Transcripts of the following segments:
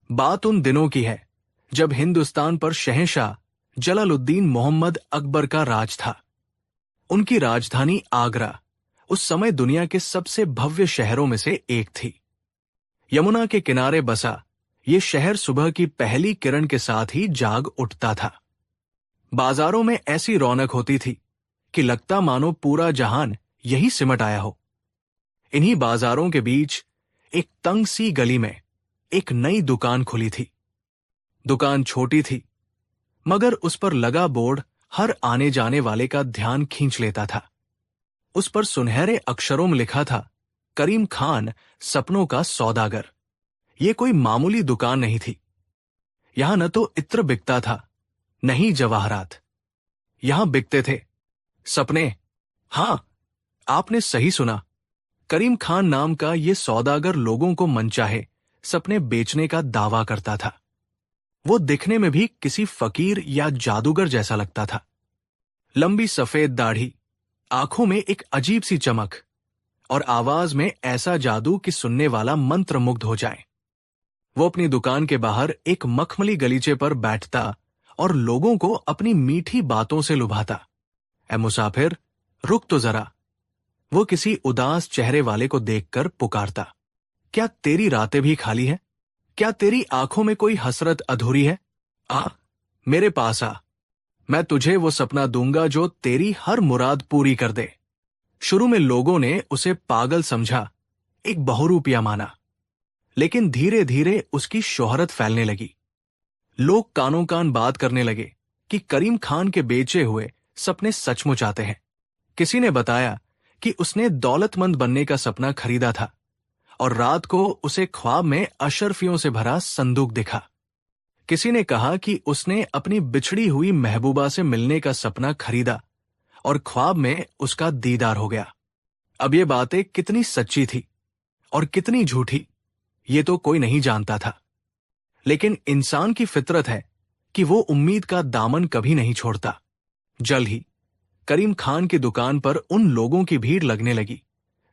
बात उन दिनों की है जब हिंदुस्तान पर शहंशाह जलालुद्दीन मोहम्मद अकबर का राज था। उनकी राजधानी आगरा उस समय दुनिया के सबसे भव्य शहरों में से एक थी। यमुना के किनारे बसा ये शहर सुबह की पहली किरण के साथ ही जाग उठता था। बाजारों में ऐसी रौनक होती थी कि लगता मानो पूरा जहान यही सिमट आया हो। इन्हीं बाजारों के बीच एक तंग सी गली में एक नई दुकान खुली थी। दुकान छोटी थी, मगर उस पर लगा बोर्ड हर आने जाने वाले का ध्यान खींच लेता था। उस पर सुनहरे अक्षरों में लिखा था, करीम खान सपनों का सौदागर। ये कोई मामूली दुकान नहीं थी। यहां न तो इत्र बिकता था, न ही जवाहरात। यहां बिकते थे सपने। हां, आपने सही सुना। करीम खान नाम का ये सौदागर लोगों को मनचाहे सपने बेचने का दावा करता था। वो दिखने में भी किसी फकीर या जादूगर जैसा लगता था। लंबी सफेद दाढ़ी, आंखों में एक अजीब सी चमक और आवाज में ऐसा जादू कि सुनने वाला मंत्रमुग्ध हो जाए। वो अपनी दुकान के बाहर एक मखमली गलीचे पर बैठता और लोगों को अपनी मीठी बातों से लुभाता। ऐ मुसाफिर, रुक तो जरा। वो किसी उदास चेहरे वाले को देखकर पुकारता, क्या तेरी रातें भी खाली है? क्या तेरी आंखों में कोई हसरत अधूरी है? आ, मेरे पास आ। मैं तुझे वो सपना दूंगा जो तेरी हर मुराद पूरी कर दे। शुरू में लोगों ने उसे पागल समझा, एक बहुरूपिया माना, लेकिन धीरे धीरे उसकी शोहरत फैलने लगी। लोग कानों कान बात करने लगे कि करीम खान के बेचे हुए सपने सचमुच आते हैं। किसी ने बताया कि उसने दौलतमंद बनने का सपना खरीदा था और रात को उसे ख्वाब में अशर्फियों से भरा संदूक दिखा। किसी ने कहा कि उसने अपनी बिछड़ी हुई महबूबा से मिलने का सपना खरीदा और ख्वाब में उसका दीदार हो गया। अब ये बातें कितनी सच्ची थी और कितनी झूठी, ये तो कोई नहीं जानता था। लेकिन इंसान की फितरत है कि वो उम्मीद का दामन कभी नहीं छोड़ता। जल्द ही करीम खान की दुकान पर उन लोगों की भीड़ लगने लगी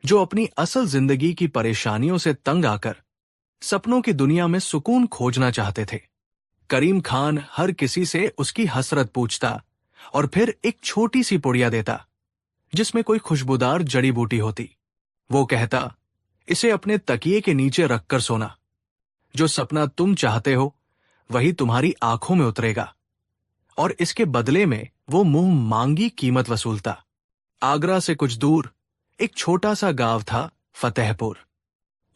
जो अपनी असल जिंदगी की परेशानियों से तंग आकर सपनों की दुनिया में सुकून खोजना चाहते थे। करीम खान हर किसी से उसकी हसरत पूछता और फिर एक छोटी सी पुड़िया देता जिसमें कोई खुशबूदार जड़ी बूटी होती। वो कहता, इसे अपने तकिए के नीचे रखकर सोना। जो सपना तुम चाहते हो वही तुम्हारी आंखों में उतरेगा। और इसके बदले में वो मुंह मांगी कीमत वसूलता। आगरा से कुछ दूर एक छोटा सा गांव था, फतेहपुर।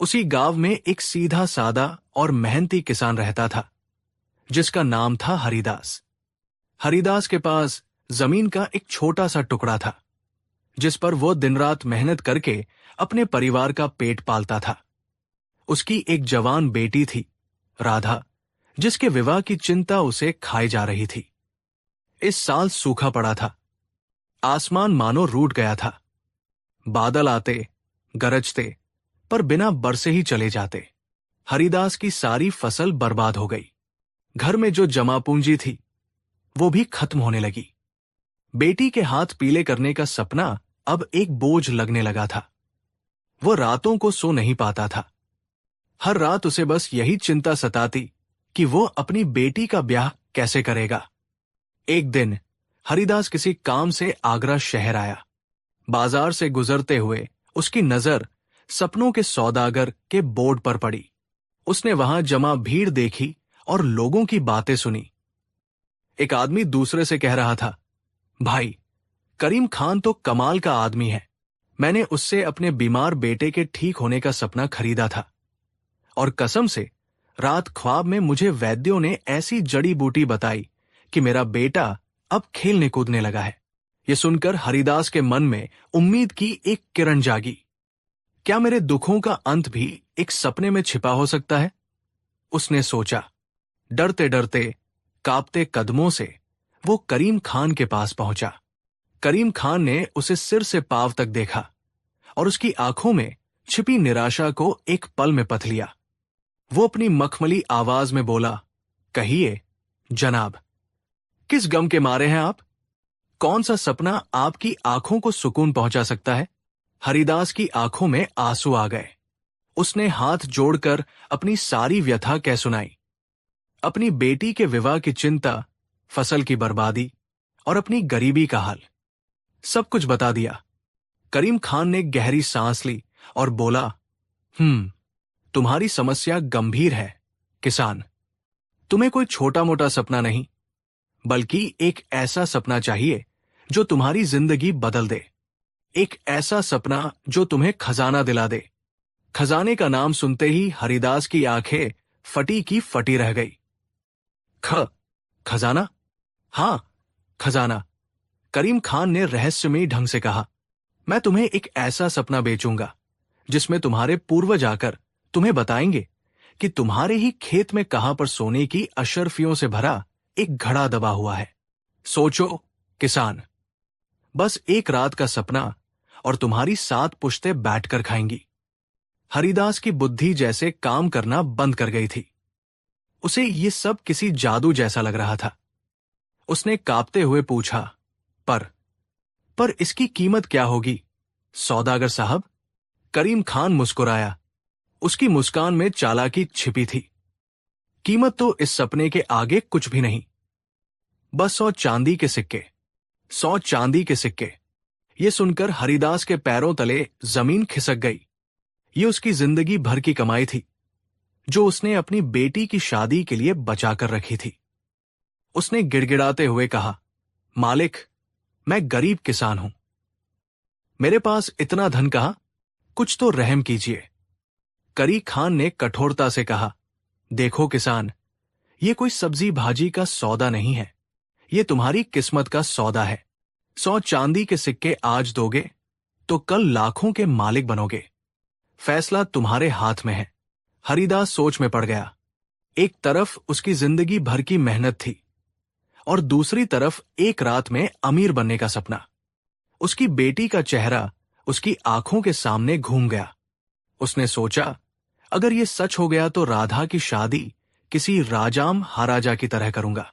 उसी गांव में एक सीधा सादा और मेहनती किसान रहता था जिसका नाम था हरिदास। हरिदास के पास जमीन का एक छोटा सा टुकड़ा था जिस पर वो दिन रात मेहनत करके अपने परिवार का पेट पालता था। उसकी एक जवान बेटी थी, राधा, जिसके विवाह की चिंता उसे खाई जा रही थी। इस साल सूखा पड़ा था। आसमान मानो रूठ गया था। बादल आते, गरजते, पर बिना बरसे ही चले जाते। हरिदास की सारी फसल बर्बाद हो गई। घर में जो जमा पूंजी थी वो भी खत्म होने लगी। बेटी के हाथ पीले करने का सपना अब एक बोझ लगने लगा था। वो रातों को सो नहीं पाता था। हर रात उसे बस यही चिंता सताती कि वो अपनी बेटी का ब्याह कैसे करेगा। एक दिन हरिदास किसी काम से आगरा शहर आया। बाजार से गुजरते हुए उसकी नजर सपनों के सौदागर के बोर्ड पर पड़ी। उसने वहां जमा भीड़ देखी और लोगों की बातें सुनी। एक आदमी दूसरे से कह रहा था, भाई, करीम खान तो कमाल का आदमी है। मैंने उससे अपने बीमार बेटे के ठीक होने का सपना खरीदा था और कसम से रात ख्वाब में मुझे वैद्यों ने ऐसी जड़ी बूटी बताई कि मेरा बेटा अब खेलने कूदने लगा है। यह सुनकर हरिदास के मन में उम्मीद की एक किरण जागी। क्या मेरे दुखों का अंत भी एक सपने में छिपा हो सकता है? उसने सोचा। डरते डरते, कांपते कदमों से वो करीम खान के पास पहुंचा। करीम खान ने उसे सिर से पांव तक देखा और उसकी आंखों में छिपी निराशा को एक पल में पथ लिया। वो अपनी मखमली आवाज में बोला, कहिए जनाब, किस गम के मारे हैं आप? कौन सा सपना आपकी आंखों को सुकून पहुंचा सकता है? हरिदास की आंखों में आंसू आ गए। उसने हाथ जोड़कर अपनी सारी व्यथा कह सुनाई। अपनी बेटी के विवाह की चिंता, फसल की बर्बादी और अपनी गरीबी का हाल सब कुछ बता दिया। करीम खान ने गहरी सांस ली और बोला, तुम्हारी समस्या गंभीर है किसान। तुम्हें कोई छोटा मोटा सपना नहीं, बल्कि एक ऐसा सपना चाहिए जो तुम्हारी जिंदगी बदल दे। एक ऐसा सपना जो तुम्हें खजाना दिला दे। खजाने का नाम सुनते ही हरिदास की आंखें फटी की फटी रह गई। खजाना? हां, खजाना। करीम खान ने रहस्यमयी ढंग से कहा, मैं तुम्हें एक ऐसा सपना बेचूंगा जिसमें तुम्हारे पूर्वज आकर तुम्हें बताएंगे कि तुम्हारे ही खेत में कहां पर सोने की अशर्फियों से भरा एक घड़ा दबा हुआ है। सोचो किसान, बस एक रात का सपना और तुम्हारी 7 पुश्तें बैठकर खाएंगी। हरिदास की बुद्धि जैसे काम करना बंद कर गई थी। उसे ये सब किसी जादू जैसा लग रहा था। उसने कांपते हुए पूछा, पर इसकी कीमत क्या होगी सौदागर साहब? करीम खान मुस्कुराया। उसकी मुस्कान में चालाकी छिपी थी। कीमत तो इस सपने के आगे कुछ भी नहीं। बस 100 चांदी के सिक्के। 100 चांदी के सिक्के। ये सुनकर हरिदास के पैरों तले जमीन खिसक गई। ये उसकी जिंदगी भर की कमाई थी, जो उसने अपनी बेटी की शादी के लिए बचा कर रखी थी। उसने गिड़गिड़ाते हुए कहा, मालिक, मैं गरीब किसान हूं। मेरे पास इतना धन कहां? कुछ तो रहम कीजिए। करीम खान ने कठोरता से कहा, देखो किसान, ये कोई सब्जी भाजी का सौदा नहीं है। ये तुम्हारी किस्मत का सौदा है। 100 चांदी के सिक्के आज दोगे तो कल लाखों के मालिक बनोगे। फैसला तुम्हारे हाथ में है। हरिदास सोच में पड़ गया। एक तरफ उसकी जिंदगी भर की मेहनत थी और दूसरी तरफ एक रात में अमीर बनने का सपना। उसकी बेटी का चेहरा उसकी आंखों के सामने घूम गया। उसने सोचा, अगर यह सच हो गया तो राधा की शादी किसी राजाम हाराजा की तरह करूंगा।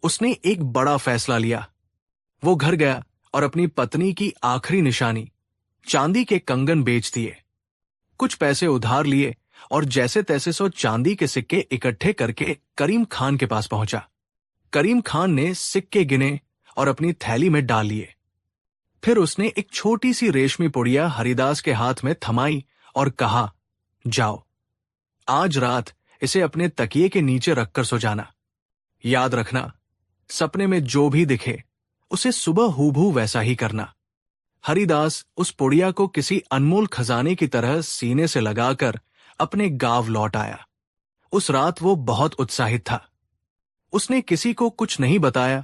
उसने एक बड़ा फैसला लिया। वो घर गया और अपनी पत्नी की आखिरी निशानी, चांदी के कंगन बेच दिए। कुछ पैसे उधार लिए और जैसे तैसे 100 चांदी के सिक्के इकट्ठे करके करीम खान के पास पहुंचा। करीम खान ने सिक्के गिने और अपनी थैली में डाल लिए। फिर उसने एक छोटी सी रेशमी पुड़िया हरिदास के हाथ में थमाई और कहा, जाओ, आज रात इसे अपने तकिए के नीचे रखकर सो जाना। याद रखना, सपने में जो भी दिखे उसे सुबह हूबहू वैसा ही करना। हरिदास उस पुड़िया को किसी अनमोल खजाने की तरह सीने से लगाकर अपने गांव लौट आया। उस रात वो बहुत उत्साहित था। उसने किसी को कुछ नहीं बताया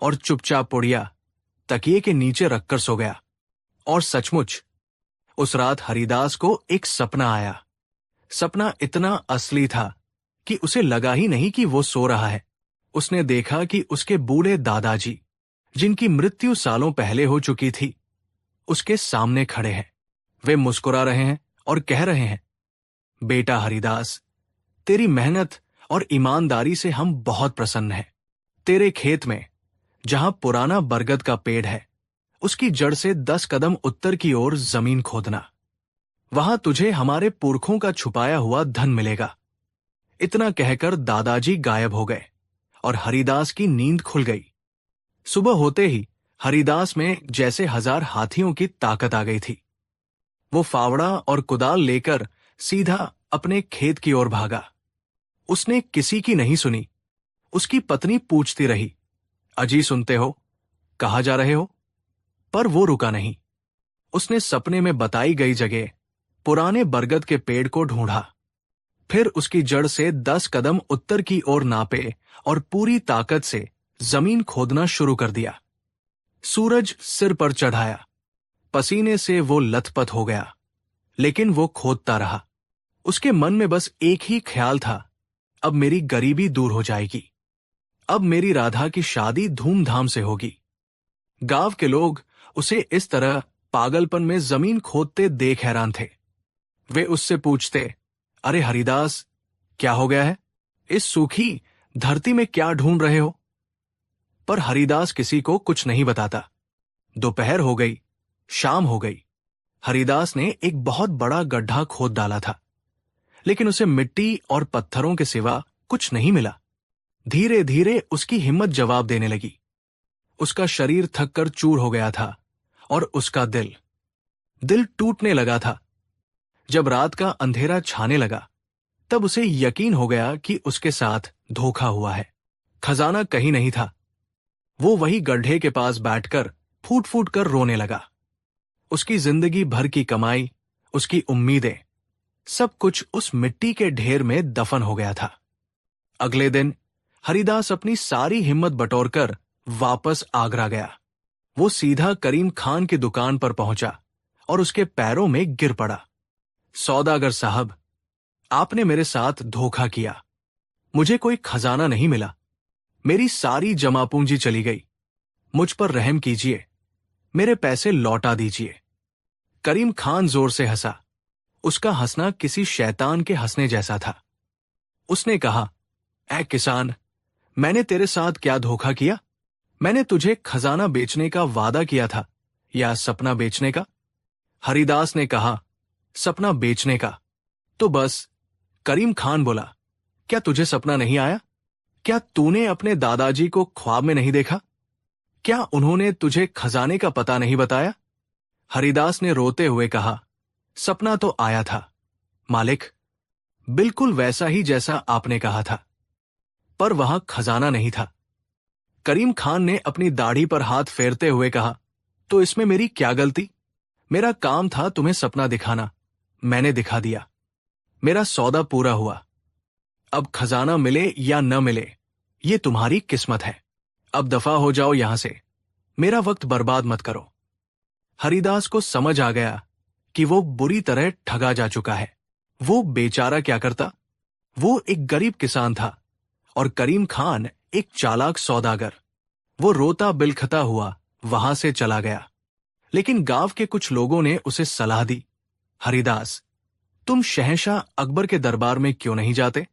और चुपचाप पुड़िया तकिए के नीचे रखकर सो गया। और सचमुच उस रात हरिदास को एक सपना आया। सपना इतना असली था कि उसे लगा ही नहीं कि वो सो रहा है। उसने देखा कि उसके बूढ़े दादाजी, जिनकी मृत्यु सालों पहले हो चुकी थी, उसके सामने खड़े हैं। वे मुस्कुरा रहे हैं और कह रहे हैं, बेटा हरिदास, तेरी मेहनत और ईमानदारी से हम बहुत प्रसन्न हैं। तेरे खेत में जहां पुराना बरगद का पेड़ है, उसकी जड़ से 10 कदम उत्तर की ओर जमीन खोदना। वहां तुझे हमारे पुरखों का छुपाया हुआ धन मिलेगा। इतना कहकर दादाजी गायब हो गए और हरिदास की नींद खुल गई। सुबह होते ही हरिदास में जैसे 1000 हाथियों की ताकत आ गई थी। वो फावड़ा और कुदाल लेकर सीधा अपने खेत की ओर भागा। उसने किसी की नहीं सुनी। उसकी पत्नी पूछती रही, अजी सुनते हो, कहाँ जा रहे हो? पर वो रुका नहीं। उसने सपने में बताई गई जगह पुराने बरगद के पेड़ को ढूंढा। फिर उसकी जड़ से 10 कदम उत्तर की ओर नापे और पूरी ताकत से जमीन खोदना शुरू कर दिया। सूरज सिर पर चढ़ाया। पसीने से वो लथपथ हो गया, लेकिन वो खोदता रहा। उसके मन में बस एक ही ख्याल था, अब मेरी गरीबी दूर हो जाएगी। अब मेरी राधा की शादी धूमधाम से होगी। गांव के लोग उसे इस तरह पागलपन में जमीन खोदते देख हैरान थे। वे उससे पूछते, अरे हरिदास, क्या हो गया है? इस सूखी धरती में क्या ढूंढ रहे हो? पर हरिदास किसी को कुछ नहीं बताता। दोपहर हो गई, शाम हो गई। हरिदास ने एक बहुत बड़ा गड्ढा खोद डाला था, लेकिन उसे मिट्टी और पत्थरों के सिवा कुछ नहीं मिला। धीरे धीरे उसकी हिम्मत जवाब देने लगी। उसका शरीर थककर चूर हो गया था और उसका दिल टूटने लगा था। जब रात का अंधेरा छाने लगा तब उसे यकीन हो गया कि उसके साथ धोखा हुआ है। खजाना कहीं नहीं था। वो वही गड्ढे के पास बैठकर फूट फूट कर रोने लगा। उसकी जिंदगी भर की कमाई, उसकी उम्मीदें, सब कुछ उस मिट्टी के ढेर में दफन हो गया था। अगले दिन हरिदास अपनी सारी हिम्मत बटोरकर वापस आगरा गया। वो सीधा करीम खान की दुकान पर पहुंचा और उसके पैरों में गिर पड़ा। सौदागर साहब, आपने मेरे साथ धोखा किया। मुझे कोई खजाना नहीं मिला। मेरी सारी जमा पूंजी चली गई। मुझ पर रहम कीजिए, मेरे पैसे लौटा दीजिए। करीम खान जोर से हंसा। उसका हंसना किसी शैतान के हंसने जैसा था। उसने कहा, ऐ किसान, मैंने तेरे साथ क्या धोखा किया? मैंने तुझे खजाना बेचने का वादा किया था या सपना बेचने का? हरिदास ने कहा, सपना बेचने का। तो बस। करीम खान बोला, क्या तुझे सपना नहीं आया? क्या तूने अपने दादाजी को ख्वाब में नहीं देखा? क्या उन्होंने तुझे खजाने का पता नहीं बताया? हरिदास ने रोते हुए कहा, सपना तो आया था मालिक, बिल्कुल वैसा ही जैसा आपने कहा था, पर वहां खजाना नहीं था। करीम खान ने अपनी दाढ़ी पर हाथ फेरते हुए कहा, तो इसमें मेरी क्या गलती? मेरा काम था तुम्हें सपना दिखाना, मैंने दिखा दिया। मेरा सौदा पूरा हुआ। अब खजाना मिले या न मिले, ये तुम्हारी किस्मत है। अब दफा हो जाओ यहां से, मेरा वक्त बर्बाद मत करो। हरिदास को समझ आ गया कि वो बुरी तरह ठगा जा चुका है। वो बेचारा क्या करता? वो एक गरीब किसान था और करीम खान एक चालाक सौदागर। वो रोता बिलखता हुआ वहां से चला गया। लेकिन गांव के कुछ लोगों ने उसे सलाह दी, हरिदास, तुम शहंशाह अकबर के दरबार में क्यों नहीं जाते?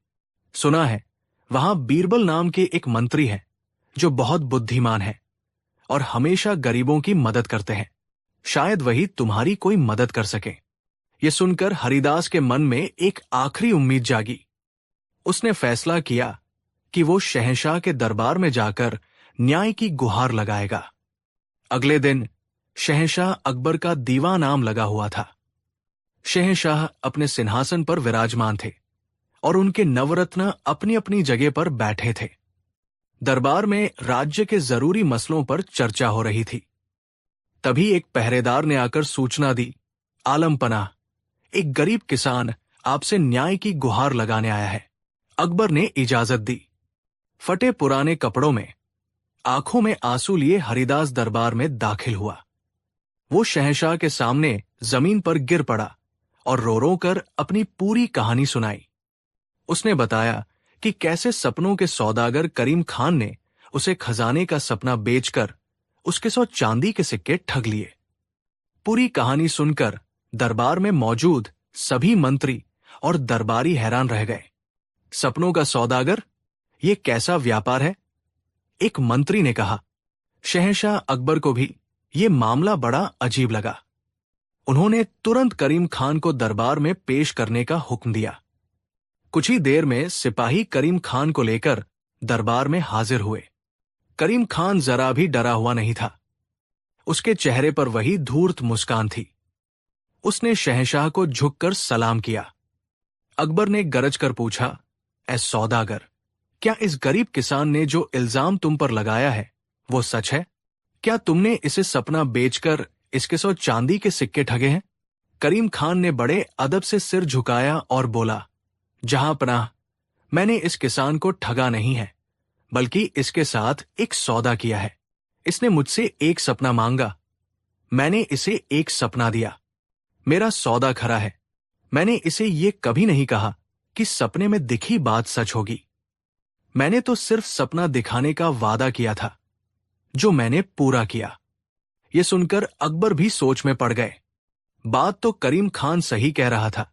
सुना है वहां बीरबल नाम के एक मंत्री हैं जो बहुत बुद्धिमान है और हमेशा गरीबों की मदद करते हैं। शायद वही तुम्हारी कोई मदद कर सके। ये सुनकर हरिदास के मन में एक आखिरी उम्मीद जागी। उसने फैसला किया कि वो शहंशाह के दरबार में जाकर न्याय की गुहार लगाएगा। अगले दिन शहंशाह अकबर का दीवान आम लगा हुआ था। शहंशाह अपने सिंहासन पर विराजमान थे और उनके नवरत्न अपनी अपनी जगह पर बैठे थे। दरबार में राज्य के जरूरी मसलों पर चर्चा हो रही थी। तभी एक पहरेदार ने आकर सूचना दी, आलम पनाह, एक गरीब किसान आपसे न्याय की गुहार लगाने आया है। अकबर ने इजाजत दी। फटे पुराने कपड़ों में, आंखों में आंसू लिए हरिदास दरबार में दाखिल हुआ। वो शहंशाह के सामने जमीन पर गिर पड़ा और रो रो कर अपनी पूरी कहानी सुनाई। उसने बताया कि कैसे सपनों के सौदागर करीम खान ने उसे खजाने का सपना बेचकर उसके 100 चांदी के सिक्के ठग लिए। पूरी कहानी सुनकर दरबार में मौजूद सभी मंत्री और दरबारी हैरान रह गए। सपनों का सौदागर, ये कैसा व्यापार है? एक मंत्री ने कहा। शहंशाह अकबर को भी ये मामला बड़ा अजीब लगा। उन्होंने तुरंत करीम खान को दरबार में पेश करने का हुक्म दिया। कुछ ही देर में सिपाही करीम खान को लेकर दरबार में हाजिर हुए। करीम खान जरा भी डरा हुआ नहीं था। उसके चेहरे पर वही धूर्त मुस्कान थी। उसने शहंशाह को झुककर सलाम किया। अकबर ने गरज कर पूछा, ऐ सौदागर, क्या इस गरीब किसान ने जो इल्जाम तुम पर लगाया है वो सच है? क्या तुमने इसे सपना बेचकर इसके 100 चांदी के सिक्के ठगे हैं? करीम खान ने बड़े अदब से सिर झुकाया और बोला, जहां पनाह, मैंने इस किसान को ठगा नहीं है, बल्कि इसके साथ एक सौदा किया है। इसने मुझसे एक सपना मांगा, मैंने इसे एक सपना दिया। मेरा सौदा खरा है। मैंने इसे ये कभी नहीं कहा कि सपने में दिखी बात सच होगी। मैंने तो सिर्फ सपना दिखाने का वादा किया था, जो मैंने पूरा किया। यह सुनकर अकबर भी सोच में पड़ गए। बात तो करीम खान सही कह रहा था।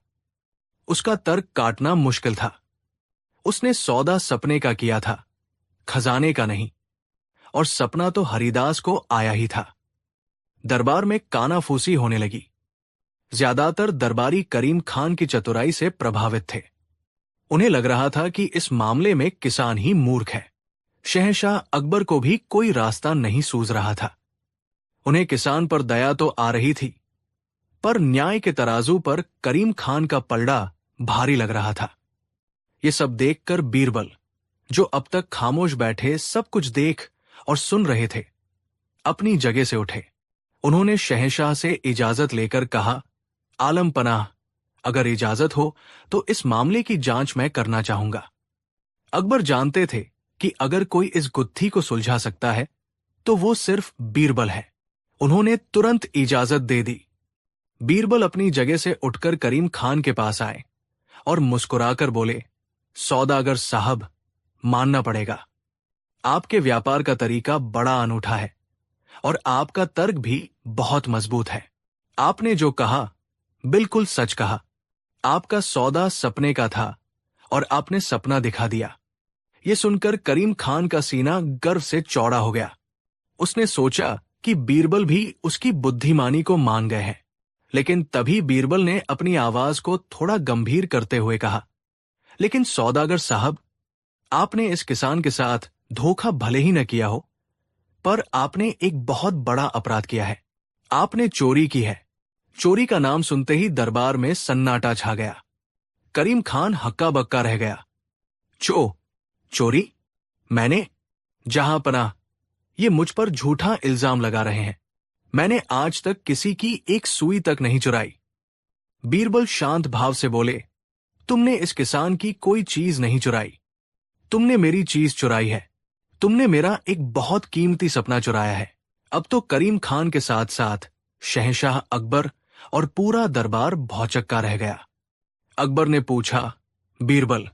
उसका तर्क काटना मुश्किल था। उसने सौदा सपने का किया था, खजाने का नहीं, और सपना तो हरिदास को आया ही था। दरबार में कानाफूसी होने लगी। ज्यादातर दरबारी करीम खान की चतुराई से प्रभावित थे। उन्हें लग रहा था कि इस मामले में किसान ही मूर्ख है। शहंशाह अकबर को भी कोई रास्ता नहीं सूझ रहा था। उन्हें किसान पर दया तो आ रही थी, पर न्याय के तराजू पर करीम खान का पलड़ा भारी लग रहा था। ये सब देखकर बीरबल, जो अब तक खामोश बैठे सब कुछ देख और सुन रहे थे, अपनी जगह से उठे। उन्होंने शहंशाह से इजाजत लेकर कहा, आलम पनाह, अगर इजाजत हो तो इस मामले की जांच मैं करना चाहूंगा। अकबर जानते थे कि अगर कोई इस गुत्थी को सुलझा सकता है तो वो सिर्फ बीरबल है। उन्होंने तुरंत इजाजत दे दी। बीरबल अपनी जगह से उठकर करीम खान के पास आए और मुस्कुराकर बोले, सौदागर साहब, मानना पड़ेगा, आपके व्यापार का तरीका बड़ा अनूठा है और आपका तर्क भी बहुत मजबूत है। आपने जो कहा बिल्कुल सच कहा। आपका सौदा सपने का था और आपने सपना दिखा दिया। ये सुनकर करीम खान का सीना गर्व से चौड़ा हो गया। उसने सोचा कि बीरबल भी उसकी बुद्धिमानी को मान गए हैं, लेकिन तभी बीरबल ने अपनी आवाज को थोड़ा गंभीर करते हुए कहा, लेकिन सौदागर साहब, आपने इस किसान के साथ धोखा भले ही न किया हो, पर आपने एक बहुत बड़ा अपराध किया है। आपने चोरी की है। चोरी का नाम सुनते ही दरबार में सन्नाटा छा गया। करीम खान हक्का बक्का रह गया। चोरी? मैंने? जहां पनाह, ये मुझ पर झूठा इल्जाम लगा रहे हैं। मैंने आज तक किसी की एक सुई तक नहीं चुराई। बीरबल शांत भाव से बोले, तुमने इस किसान की कोई चीज नहीं चुराई। तुमने मेरी चीज चुराई है। तुमने मेरा एक बहुत कीमती सपना चुराया है। अब तो करीम खान के साथ साथ शहंशाह अकबर और पूरा दरबार भौचक्का रह गया। अकबर ने पूछा, बीरबल,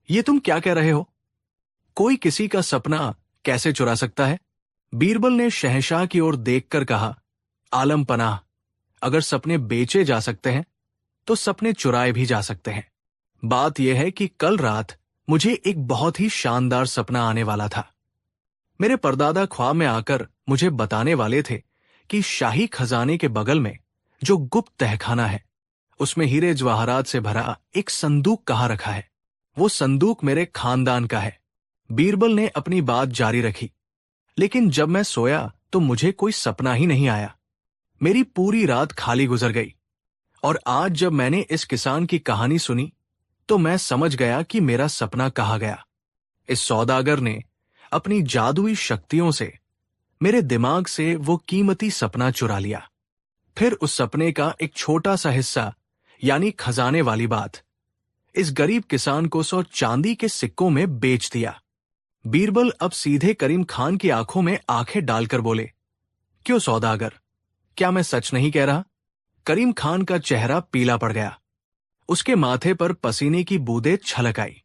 ये तुम क्या कह रहे हो? कोई किसी का सपना कैसे चुरा सकता है? बीरबल ने शहंशाह की ओर देखकर कहा, आलम पनाह, अगर सपने बेचे जा सकते हैं तो सपने चुराए भी जा सकते हैं। बात यह है कि कल रात मुझे एक बहुत ही शानदार सपना आने वाला था। मेरे परदादा ख्वाब में आकर मुझे बताने वाले थे कि शाही खजाने के बगल में जो गुप्त तहखाना है, उसमें हीरे जवाहरात से भरा एक संदूक कहाँ रखा है। वो संदूक मेरे खानदान का है। बीरबल ने अपनी बात जारी रखी, लेकिन जब मैं सोया तो मुझे कोई सपना ही नहीं आया। मेरी पूरी रात खाली गुजर गई और आज जब मैंने इस किसान की कहानी सुनी तो मैं समझ गया कि मेरा सपना कहाँ गया। इस सौदागर ने अपनी जादुई शक्तियों से मेरे दिमाग से वो कीमती सपना चुरा लिया। फिर उस सपने का एक छोटा सा हिस्सा, यानी खजाने वाली बात, इस गरीब किसान को 100 चांदी के सिक्कों में बेच दिया। बीरबल अब सीधे करीम खान की आंखों में आंखें डालकर बोले, क्यों सौदागर, क्या मैं सच नहीं कह रहा? करीम खान का चेहरा पीला पड़ गया। उसके माथे पर पसीने की बूंदें छलक आई।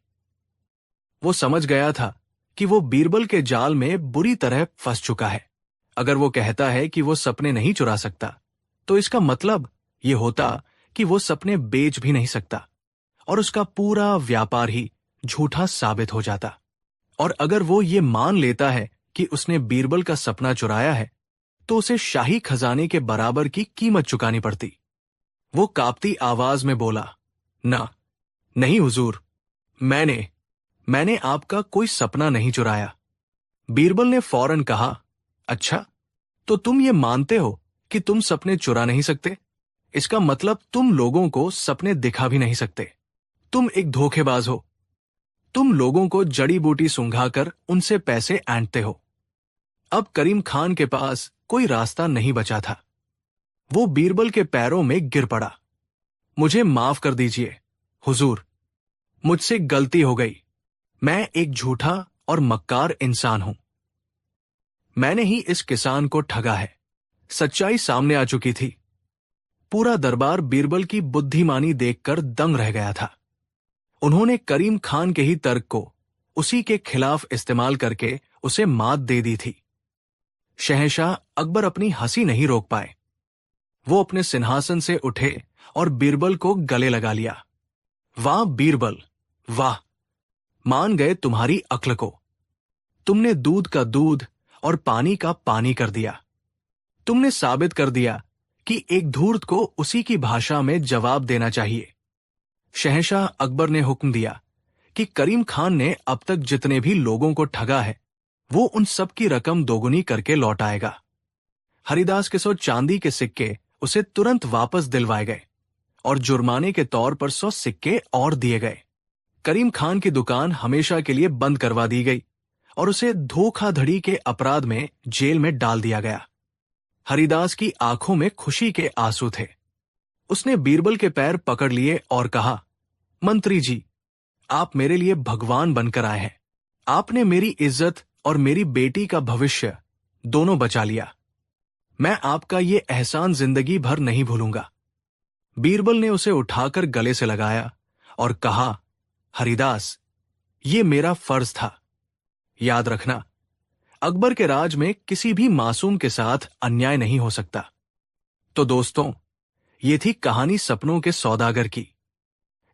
वो समझ गया था कि वो बीरबल के जाल में बुरी तरह फंस चुका है। अगर वो कहता है कि वो सपने नहीं चुरा सकता, तो इसका मतलब ये होता कि वो सपने बेच भी नहीं सकता और उसका पूरा व्यापार ही झूठा साबित हो जाता। और अगर वो ये मान लेता है कि उसने बीरबल का सपना चुराया है, तो उसे शाही खजाने के बराबर की कीमत चुकानी पड़ती। वो कांपती आवाज में बोला, नहीं हुजूर, मैंने आपका कोई सपना नहीं चुराया। बीरबल ने फौरन कहा, अच्छा, तो तुम ये मानते हो कि तुम सपने चुरा नहीं सकते? इसका मतलब तुम लोगों को सपने दिखा भी नहीं सकते। तुम एक धोखेबाज हो। तुम लोगों को जड़ी बूटी सुंघाकर उनसे पैसे ऐंठते हो। अब करीम खान के पास कोई रास्ता नहीं बचा था। वो बीरबल के पैरों में गिर पड़ा। मुझे माफ कर दीजिए हुजूर, मुझसे गलती हो गई। मैं एक झूठा और मक्कार इंसान हूं। मैंने ही इस किसान को ठगा है। सच्चाई सामने आ चुकी थी। पूरा दरबार बीरबल की बुद्धिमानी देखकर दंग रह गया था। उन्होंने करीम खान के ही तर्क को उसी के खिलाफ इस्तेमाल करके उसे मात दे दी थी। शहंशाह अकबर अपनी हंसी नहीं रोक पाए। वो अपने सिंहासन से उठे और बीरबल को गले लगा लिया। वाह बीरबल, वाह, मान गए तुम्हारी अक्ल को। तुमने दूध का दूध और पानी का पानी कर दिया। तुमने साबित कर दिया कि एक धूर्त को उसी की भाषा में जवाब देना चाहिए। शहंशाह अकबर ने हुक्म दिया कि करीम खान ने अब तक जितने भी लोगों को ठगा है, वो उन सब की रकम दोगुनी करके लौट आएगा। हरिदास के 100 चांदी के सिक्के उसे तुरंत वापस दिलवाए गए और जुर्माने के तौर पर 100 सिक्के और दिए गए। करीम खान की दुकान हमेशा के लिए बंद करवा दी गई और उसे धोखाधड़ी के अपराध में जेल में डाल दिया गया। हरिदास की आंखों में खुशी के आंसू थे। उसने बीरबल के पैर पकड़ लिए और कहा, मंत्री जी, आप मेरे लिए भगवान बनकर आए हैं। आपने मेरी इज्जत और मेरी बेटी का भविष्य दोनों बचा लिया। मैं आपका ये एहसान जिंदगी भर नहीं भूलूंगा। बीरबल ने उसे उठाकर गले से लगाया और कहा, हरिदास, ये मेरा फर्ज था। याद रखना, अकबर के राज में किसी भी मासूम के साथ अन्याय नहीं हो सकता। तो दोस्तों, ये थी कहानी सपनों के सौदागर की।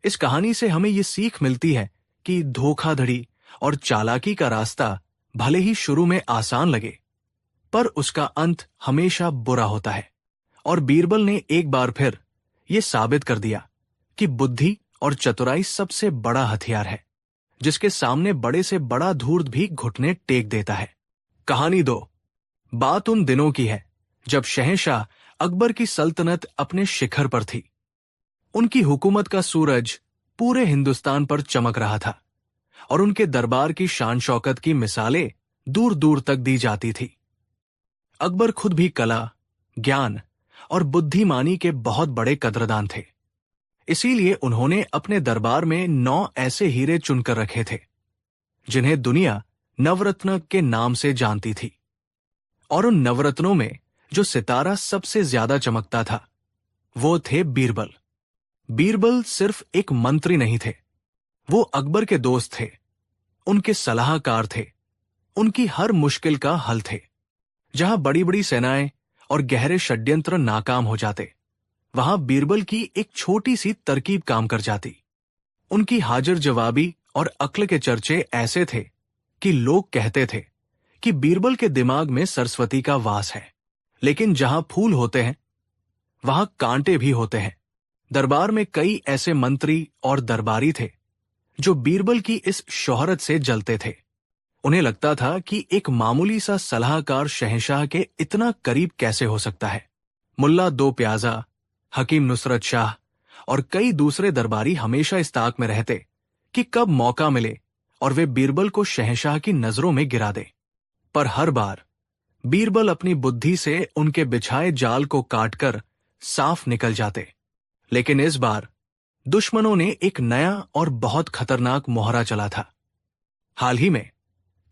इस कहानी से हमें ये सीख मिलती है कि धोखाधड़ी और चालाकी का रास्ता भले ही शुरू में आसान लगे, पर उसका अंत हमेशा बुरा होता है। और बीरबल ने एक बार फिर ये साबित कर दिया कि बुद्धि और चतुराई सबसे बड़ा हथियार है, जिसके सामने बड़े से बड़ा धूर्त भी घुटने टेक देता है। कहानी 2। बात उन दिनों की है जब शहंशाह अकबर की सल्तनत अपने शिखर पर थी। उनकी हुकूमत का सूरज पूरे हिंदुस्तान पर चमक रहा था और उनके दरबार की शान शौकत की मिसालें दूर दूर तक दी जाती थी। अकबर खुद भी कला, ज्ञान और बुद्धिमानी के बहुत बड़े कद्रदान थे। इसीलिए उन्होंने अपने दरबार में 9 ऐसे हीरे चुनकर रखे थे जिन्हें दुनिया नवरत्न के नाम से जानती थी। और उन नवरत्नों में जो सितारा सबसे ज्यादा चमकता था, वो थे बीरबल। बीरबल सिर्फ एक मंत्री नहीं थे, वो अकबर के दोस्त थे, उनके सलाहकार थे, उनकी हर मुश्किल का हल थे। जहां बड़ी बड़ी सेनाएं और गहरे षड्यंत्र नाकाम हो जाते, वहां बीरबल की एक छोटी सी तरकीब काम कर जाती। उनकी हाजिर जवाबी और अक्ल के चर्चे ऐसे थे कि लोग कहते थे कि बीरबल के दिमाग में सरस्वती का वास है। लेकिन जहां फूल होते हैं, वहां कांटे भी होते हैं। दरबार में कई ऐसे मंत्री और दरबारी थे जो बीरबल की इस शोहरत से जलते थे। उन्हें लगता था कि एक मामूली सा सलाहकार शहंशाह के इतना करीब कैसे हो सकता है। मुल्ला दो प्याजा, हकीम नुसरत शाह और कई दूसरे दरबारी हमेशा इस ताक में रहते कि कब मौका मिले और वे बीरबल को शहंशाह की नजरों में गिरा दे। पर हर बार बीरबल अपनी बुद्धि से उनके बिछाए जाल को काटकर साफ निकल जाते। लेकिन इस बार दुश्मनों ने एक नया और बहुत खतरनाक मोहरा चला था। हाल ही में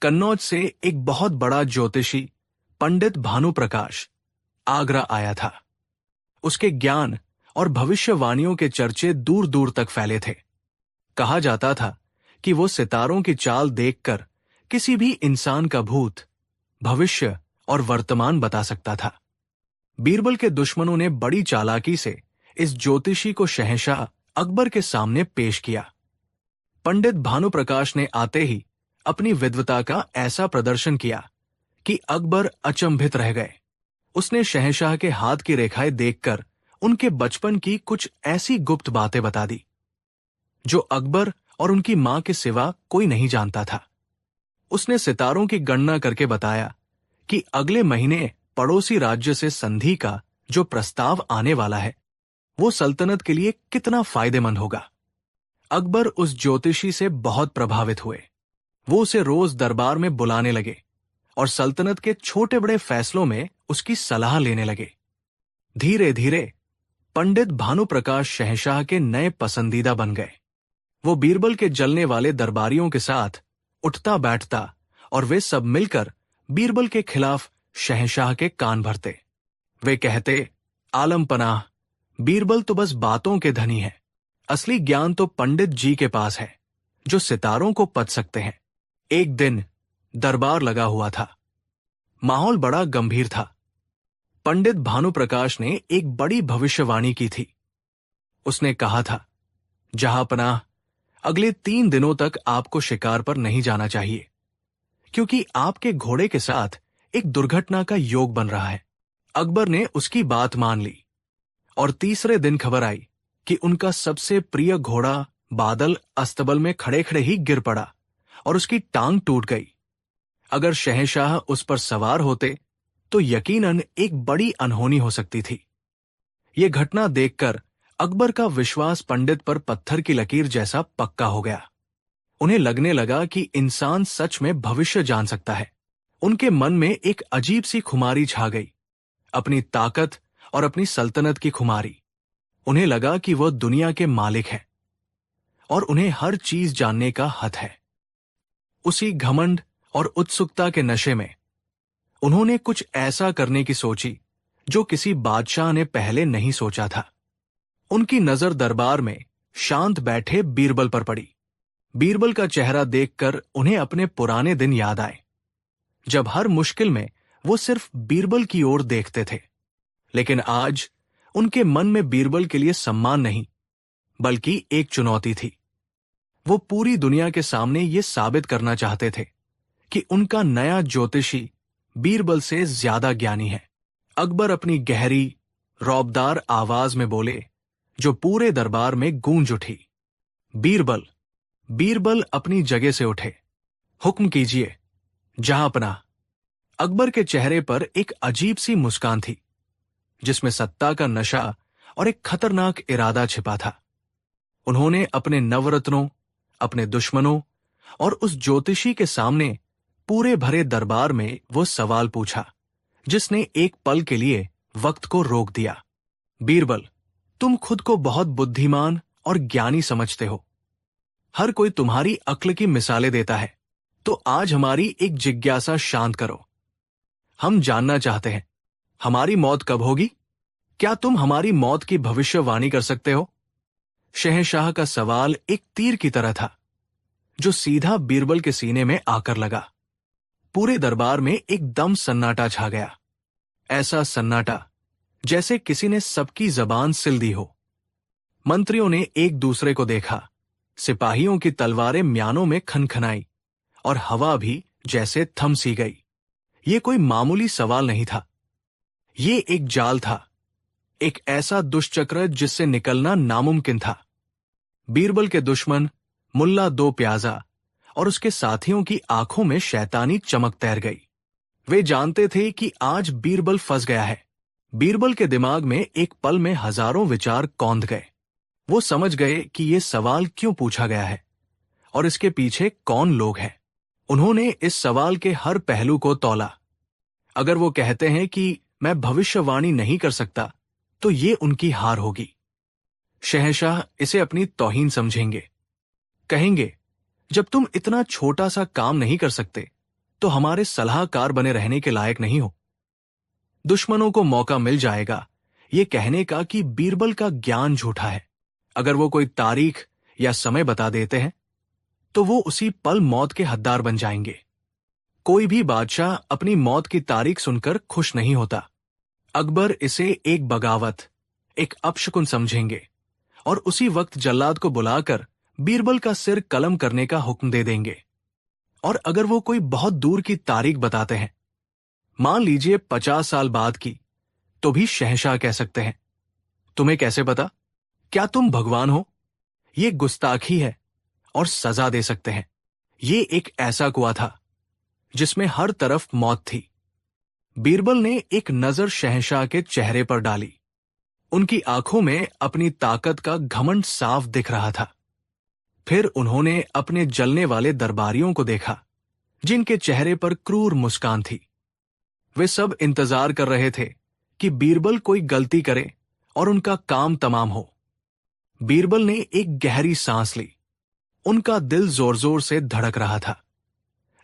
कन्नौज से एक बहुत बड़ा ज्योतिषी पंडित भानुप्रकाश आगरा आया था। उसके ज्ञान और भविष्यवाणियों के चर्चे दूर दूर तक फैले थे। कहा जाता था कि वो सितारों की चाल देखकर किसी भी इंसान का भूत, भविष्य और वर्तमान बता सकता था। बीरबल के दुश्मनों ने बड़ी चालाकी से इस ज्योतिषी को शहंशाह अकबर के सामने पेश किया। पंडित भानुप्रकाश ने आते ही अपनी विद्वता का ऐसा प्रदर्शन किया कि अकबर अचंभित रह गए। उसने शहंशाह के हाथ की रेखाएं देखकर उनके बचपन की कुछ ऐसी गुप्त बातें बता दी जो अकबर और उनकी मां के सिवा कोई नहीं जानता था। उसने सितारों की गणना करके बताया कि अगले महीने पड़ोसी राज्य से संधि का जो प्रस्ताव आने वाला है, वो सल्तनत के लिए कितना फायदेमंद होगा। अकबर उस ज्योतिषी से बहुत प्रभावित हुए। वो उसे रोज दरबार में बुलाने लगे और सल्तनत के छोटे बड़े फैसलों में उसकी सलाह लेने लगे। धीरे धीरे पंडित भानुप्रकाश शहंशाह के नए पसंदीदा बन गए। वो बीरबल के जलने वाले दरबारियों के साथ उठता बैठता और वे सब मिलकर बीरबल के खिलाफ शहंशाह के कान भरते। वे कहते, आलम पनाह, बीरबल तो बस बातों के धनी है, असली ज्ञान तो पंडित जी के पास है जो सितारों को पढ़ सकते हैं। एक दिन दरबार लगा हुआ था। माहौल बड़ा गंभीर था। पंडित भानुप्रकाश ने एक बड़ी भविष्यवाणी की थी। उसने कहा था, जहांपनाह, अगले 3 दिनों तक आपको शिकार पर नहीं जाना चाहिए, क्योंकि आपके घोड़े के साथ एक दुर्घटना का योग बन रहा है। अकबर ने उसकी बात मान ली और तीसरे दिन खबर आई कि उनका सबसे प्रिय घोड़ा बादल अस्तबल में खड़े खड़े ही गिर पड़ा और उसकी टांग टूट गई। अगर शहंशाह उस पर सवार होते तो यकीनन एक बड़ी अनहोनी हो सकती थी। ये घटना देखकर अकबर का विश्वास पंडित पर पत्थर की लकीर जैसा पक्का हो गया। उन्हें लगने लगा कि इंसान सच में भविष्य जान सकता है। उनके मन में एक अजीब सी खुमारी छा गई, अपनी ताकत और अपनी सल्तनत की खुमारी। उन्हें लगा कि वह दुनिया के मालिक हैं और उन्हें हर चीज जानने का हक है। उसी घमंड और उत्सुकता के नशे में उन्होंने कुछ ऐसा करने की सोची जो किसी बादशाह ने पहले नहीं सोचा था। उनकी नजर दरबार में शांत बैठे बीरबल पर पड़ी। बीरबल का चेहरा देखकर उन्हें अपने पुराने दिन याद आए, जब हर मुश्किल में वो सिर्फ बीरबल की ओर देखते थे। लेकिन आज उनके मन में बीरबल के लिए सम्मान नहीं, बल्कि एक चुनौती थी। वो पूरी दुनिया के सामने ये साबित करना चाहते थे कि उनका नया ज्योतिषी बीरबल से ज्यादा ज्ञानी है। अकबर अपनी गहरी, रौबदार आवाज में बोले, जो पूरे दरबार में गूंज उठी। बीरबल। बीरबल अपनी जगह से उठे। हुक्म कीजिए जहांपनाह। अकबर के चेहरे पर एक अजीब सी मुस्कान थी, जिसमें सत्ता का नशा और एक खतरनाक इरादा छिपा था। उन्होंने अपने नवरत्नों, अपने दुश्मनों और उस ज्योतिषी के सामने पूरे भरे दरबार में वो सवाल पूछा जिसने एक पल के लिए वक्त को रोक दिया। बीरबल, तुम खुद को बहुत बुद्धिमान और ज्ञानी समझते हो। हर कोई तुम्हारी अक्ल की मिसालें देता है, तो आज हमारी एक जिज्ञासा शांत करो। हम जानना चाहते हैं, हमारी मौत कब होगी? क्या तुम हमारी मौत की भविष्यवाणी कर सकते हो? शहंशाह का सवाल एक तीर की तरह था, जो सीधा बीरबल के सीने में आकर लगा। पूरे दरबार में एकदम सन्नाटा छा गया। ऐसा सन्नाटा जैसे किसी ने सबकी जबान सिल दी हो। मंत्रियों ने एक दूसरे को देखा, सिपाहियों की तलवारें म्यानों में खनखनाई और हवा भी जैसे थम सी गई। ये कोई मामूली सवाल नहीं था, ये एक जाल था, एक ऐसा दुष्चक्र जिससे निकलना नामुमकिन था। बीरबल के दुश्मन मुल्ला दो प्याजा और उसके साथियों की आंखों में शैतानी चमक तैर गई। वे जानते थे कि आज बीरबल फंस गया है। बीरबल के दिमाग में एक पल में हजारों विचार कौंध गए। वो समझ गए कि ये सवाल क्यों पूछा गया है और इसके पीछे कौन लोग हैं। उन्होंने इस सवाल के हर पहलू को तौला। अगर वो कहते हैं कि मैं भविष्यवाणी नहीं कर सकता, तो ये उनकी हार होगी। शहंशाह इसे अपनी तौहीन समझेंगे। कहेंगे, जब तुम इतना छोटा सा काम नहीं कर सकते, तो हमारे सलाहकार बने रहने के लायक नहीं हो। दुश्मनों को मौका मिल जाएगा ये कहने का कि बीरबल का ज्ञान झूठा है। अगर वो कोई तारीख या समय बता देते हैं, तो वो उसी पल मौत के हकदार बन जाएंगे। कोई भी बादशाह अपनी मौत की तारीख सुनकर खुश नहीं होता। अकबर इसे एक बगावत, एक अपशकुन समझेंगे और उसी वक्त जल्लाद को बुलाकर बीरबल का सिर कलम करने का हुक्म दे देंगे। और अगर वो कोई बहुत दूर की तारीख बताते हैं, मान लीजिए 50 साल बाद की, तो भी शहंशाह कह सकते हैं, तुम्हें कैसे पता? क्या तुम भगवान हो? ये गुस्ताखी है और सजा दे सकते हैं। ये एक ऐसा कुआं था जिसमें हर तरफ मौत थी। बीरबल ने एक नजर शहंशाह के चेहरे पर डाली। उनकी आंखों में अपनी ताकत का घमंड साफ दिख रहा था। फिर उन्होंने अपने जलने वाले दरबारियों को देखा, जिनके चेहरे पर क्रूर मुस्कान थी। वे सब इंतजार कर रहे थे कि बीरबल कोई गलती करे और उनका काम तमाम हो। बीरबल ने एक गहरी सांस ली। उनका दिल जोर जोर से धड़क रहा था,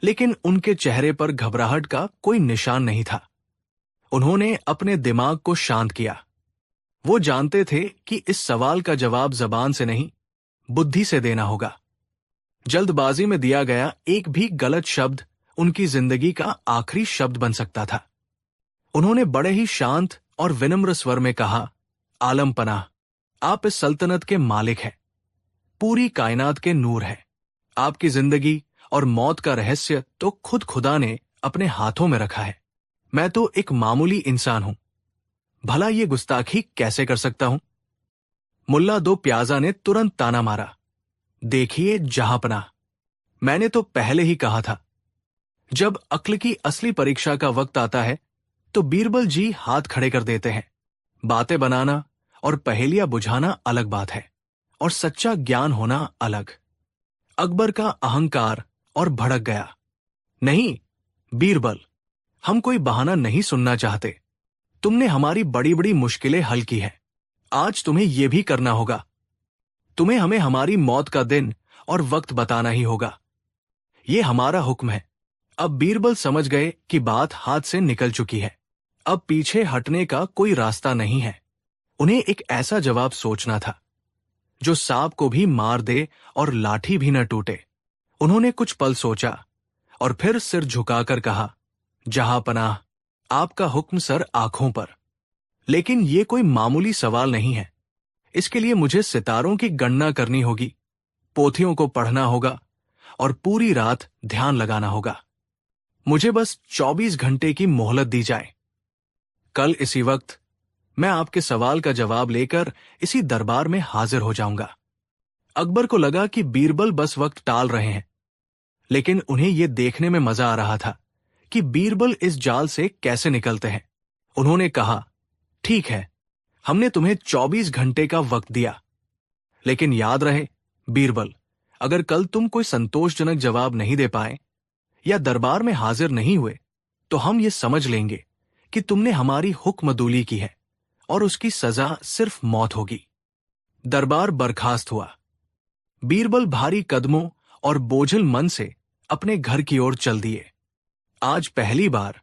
लेकिन उनके चेहरे पर घबराहट का कोई निशान नहीं था। उन्होंने अपने दिमाग को शांत किया। वो जानते थे कि इस सवाल का जवाब जबान से नहीं, बुद्धि से देना होगा। जल्दबाजी में दिया गया एक भी गलत शब्द उनकी जिंदगी का आखिरी शब्द बन सकता था। उन्होंने बड़े ही शांत और विनम्र स्वर में कहा, आलम पनाह, आप इस सल्तनत के मालिक हैं, पूरी कायनात के नूर हैं। आपकी जिंदगी और मौत का रहस्य तो खुद खुदा ने अपने हाथों में रखा है। मैं तो एक मामूली इंसान हूं, भला ये गुस्ताखी कैसे कर सकता हूं? मुल्ला दो प्याजा ने तुरंत ताना मारा, देखिए जहांपनाह, मैंने तो पहले ही कहा था। जब अक्ल की असली परीक्षा का वक्त आता है तो बीरबल जी हाथ खड़े कर देते हैं। बातें बनाना और पहेलियां बुझाना अलग बात है, और सच्चा ज्ञान होना अलग। अकबर का अहंकार और भड़क गया। नहीं बीरबल, हम कोई बहाना नहीं सुनना चाहते। तुमने हमारी बड़ी बड़ी मुश्किलें हल की है, आज तुम्हें यह भी करना होगा। तुम्हें हमें हमारी मौत का दिन और वक्त बताना ही होगा। यह हमारा हुक्म है। अब बीरबल समझ गए कि बात हाथ से निकल चुकी है। अब पीछे हटने का कोई रास्ता नहीं है। उन्हें एक ऐसा जवाब सोचना था जो सांप को भी मार दे और लाठी भी न टूटे। उन्होंने कुछ पल सोचा और फिर सिर झुकाकर कहा, जहां पनाह, आपका हुक्म सर आंखों पर। लेकिन यह कोई मामूली सवाल नहीं है। इसके लिए मुझे सितारों की गणना करनी होगी, पोथियों को पढ़ना होगा और पूरी रात ध्यान लगाना होगा। मुझे बस 24 घंटे की मोहलत दी जाए। कल इसी वक्त मैं आपके सवाल का जवाब लेकर इसी दरबार में हाजिर हो जाऊंगा। अकबर को लगा कि बीरबल बस वक्त टाल रहे हैं, लेकिन उन्हें यह देखने में मजा आ रहा था कि बीरबल इस जाल से कैसे निकलते हैं। उन्होंने कहा, ठीक है, हमने तुम्हें 24 घंटे का वक्त दिया, लेकिन याद रहे बीरबल, अगर कल तुम कोई संतोषजनक जवाब नहीं दे पाए या दरबार में हाजिर नहीं हुए तो हम ये समझ लेंगे कि तुमने हमारी हुक्मदूली की है और उसकी सजा सिर्फ मौत होगी। दरबार बर्खास्त हुआ। बीरबल भारी कदमों और बोझिल मन से अपने घर की ओर चल दिए। आज पहली बार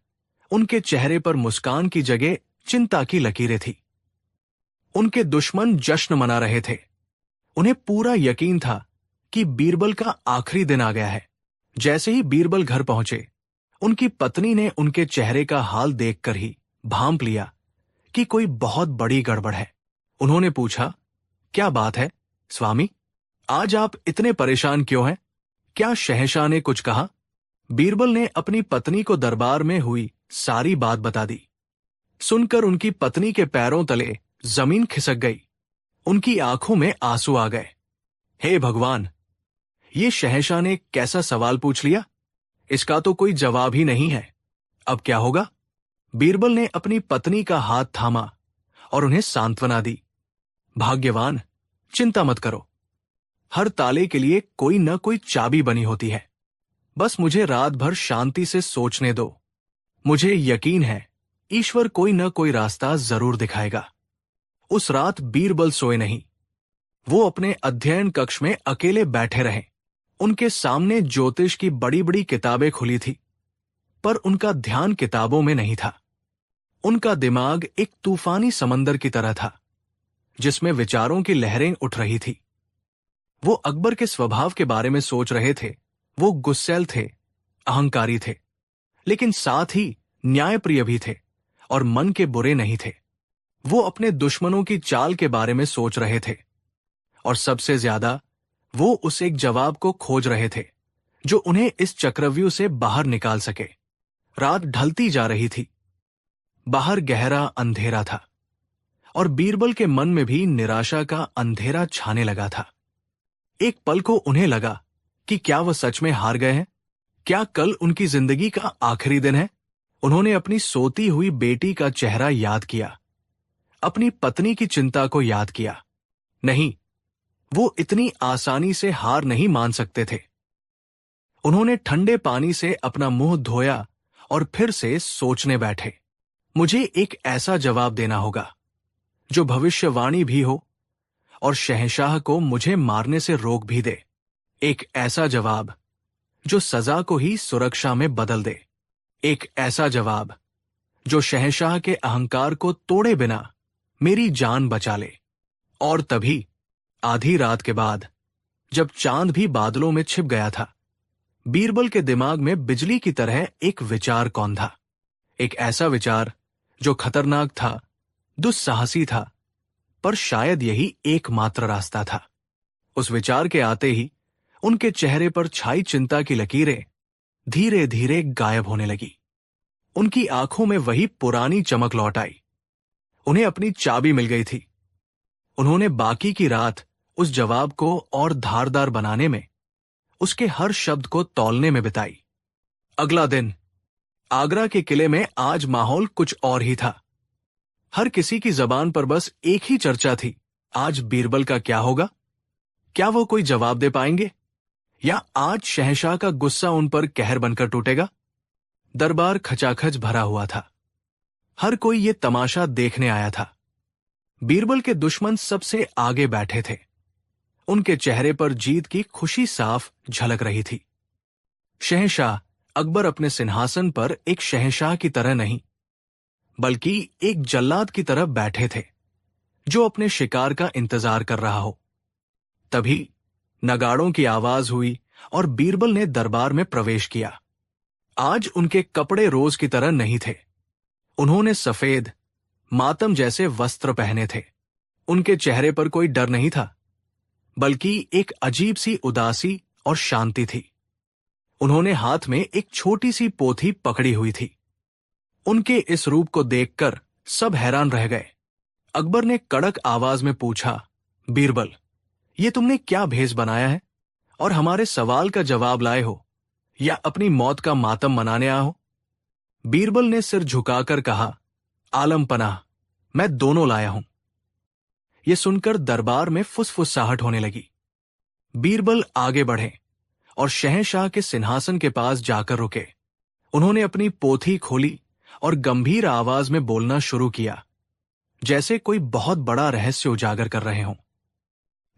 उनके चेहरे पर मुस्कान की जगह चिंता की लकीरें थी। उनके दुश्मन जश्न मना रहे थे। उन्हें पूरा यकीन था कि बीरबल का आखिरी दिन आ गया है। जैसे ही बीरबल घर पहुंचे, उनकी पत्नी ने उनके चेहरे का हाल देखकर ही भांप लिया कि कोई बहुत बड़ी गड़बड़ है। उन्होंने पूछा, क्या बात है स्वामी, आज आप इतने परेशान क्यों हैं? क्या शहंशाह ने कुछ कहा? बीरबल ने अपनी पत्नी को दरबार में हुई सारी बात बता दी। सुनकर उनकी पत्नी के पैरों तले जमीन खिसक गई। उनकी आंखों में आंसू आ गए। हे भगवान, ये शहंशाह ने कैसा सवाल पूछ लिया? इसका तो कोई जवाब ही नहीं है। अब क्या होगा? बीरबल ने अपनी पत्नी का हाथ थामा और उन्हें सांत्वना दी। भाग्यवान, चिंता मत करो। हर ताले के लिए कोई न कोई चाबी बनी होती है। बस मुझे रात भर शांति से सोचने दो। मुझे यकीन है ईश्वर कोई न कोई रास्ता जरूर दिखाएगा। उस रात बीरबल सोए नहीं। वो अपने अध्ययन कक्ष में अकेले बैठे रहे। उनके सामने ज्योतिष की बड़ी बड़ी किताबें खुली थी, पर उनका ध्यान किताबों में नहीं था। उनका दिमाग एक तूफानी समंदर की तरह था, जिसमें विचारों की लहरें उठ रही थी। वो अकबर के स्वभाव के बारे में सोच रहे थे। वो गुस्सैल थे, अहंकारी थे, लेकिन साथ ही न्यायप्रिय भी थे और मन के बुरे नहीं थे। वो अपने दुश्मनों की चाल के बारे में सोच रहे थे, और सबसे ज्यादा वो उस एक जवाब को खोज रहे थे जो उन्हें इस चक्रव्यूह से बाहर निकाल सके। रात ढलती जा रही थी। बाहर गहरा अंधेरा था और बीरबल के मन में भी निराशा का अंधेरा छाने लगा था। एक पल को उन्हें लगा कि क्या वह सच में हार गए हैं? क्या कल उनकी जिंदगी का आखिरी दिन है? उन्होंने अपनी सोती हुई बेटी का चेहरा याद किया, अपनी पत्नी की चिंता को याद किया। नहीं, वो इतनी आसानी से हार नहीं मान सकते थे। उन्होंने ठंडे पानी से अपना मुंह धोया और फिर से सोचने बैठे। मुझे एक ऐसा जवाब देना होगा जो भविष्यवाणी भी हो और शहंशाह को मुझे मारने से रोक भी दे। एक ऐसा जवाब जो सजा को ही सुरक्षा में बदल दे। एक ऐसा जवाब जो शहंशाह के अहंकार को तोड़े बिना मेरी जान बचा ले। और तभी आधी रात के बाद, जब चांद भी बादलों में छिप गया था, बीरबल के दिमाग में बिजली की तरह एक विचार कौंधा। एक ऐसा विचार जो खतरनाक था, दुस्साहसी था, पर शायद यही एकमात्र रास्ता था। उस विचार के आते ही उनके चेहरे पर छाई चिंता की लकीरें धीरे धीरे गायब होने लगी। उनकी आंखों में वही पुरानी चमक लौट आई। उन्हें अपनी चाबी मिल गई थी। उन्होंने बाकी की रात उस जवाब को और धारदार बनाने में, उसके हर शब्द को तौलने में बिताई। अगला दिन आगरा के किले में आज माहौल कुछ और ही था। हर किसी की जबान पर बस एक ही चर्चा थी, आज बीरबल का क्या होगा? क्या वो कोई जवाब दे पाएंगे, या आज शहंशाह का गुस्सा उन पर कहर बनकर टूटेगा? दरबार खचाखच भरा हुआ था। हर कोई ये तमाशा देखने आया था। बीरबल के दुश्मन सबसे आगे बैठे थे। उनके चेहरे पर जीत की खुशी साफ झलक रही थी। शहंशाह अकबर अपने सिंहासन पर एक शहंशाह की तरह नहीं, बल्कि एक जल्लाद की तरह बैठे थे, जो अपने शिकार का इंतजार कर रहा हो। तभी नगाड़ों की आवाज हुई और बीरबल ने दरबार में प्रवेश किया। आज उनके कपड़े रोज की तरह नहीं थे। उन्होंने सफेद मातम जैसे वस्त्र पहने थे। उनके चेहरे पर कोई डर नहीं था, बल्कि एक अजीब सी उदासी और शांति थी। उन्होंने हाथ में एक छोटी सी पोथी पकड़ी हुई थी। उनके इस रूप को देखकर सब हैरान रह गए। अकबर ने कड़क आवाज में पूछा, बीरबल, ये तुमने क्या भेष बनाया है, और हमारे सवाल का जवाब लाए हो या अपनी मौत का मातम मनाने आए हो? बीरबल ने सिर झुकाकर कहा, आलम पनाह, मैं दोनों लाया हूं। यह सुनकर दरबार में फुसफुसाहट होने लगी। बीरबल आगे बढ़े और शहंशाह के सिंहासन के पास जाकर रुके। उन्होंने अपनी पोथी खोली और गंभीर आवाज में बोलना शुरू किया, जैसे कोई बहुत बड़ा रहस्य उजागर कर रहे हों।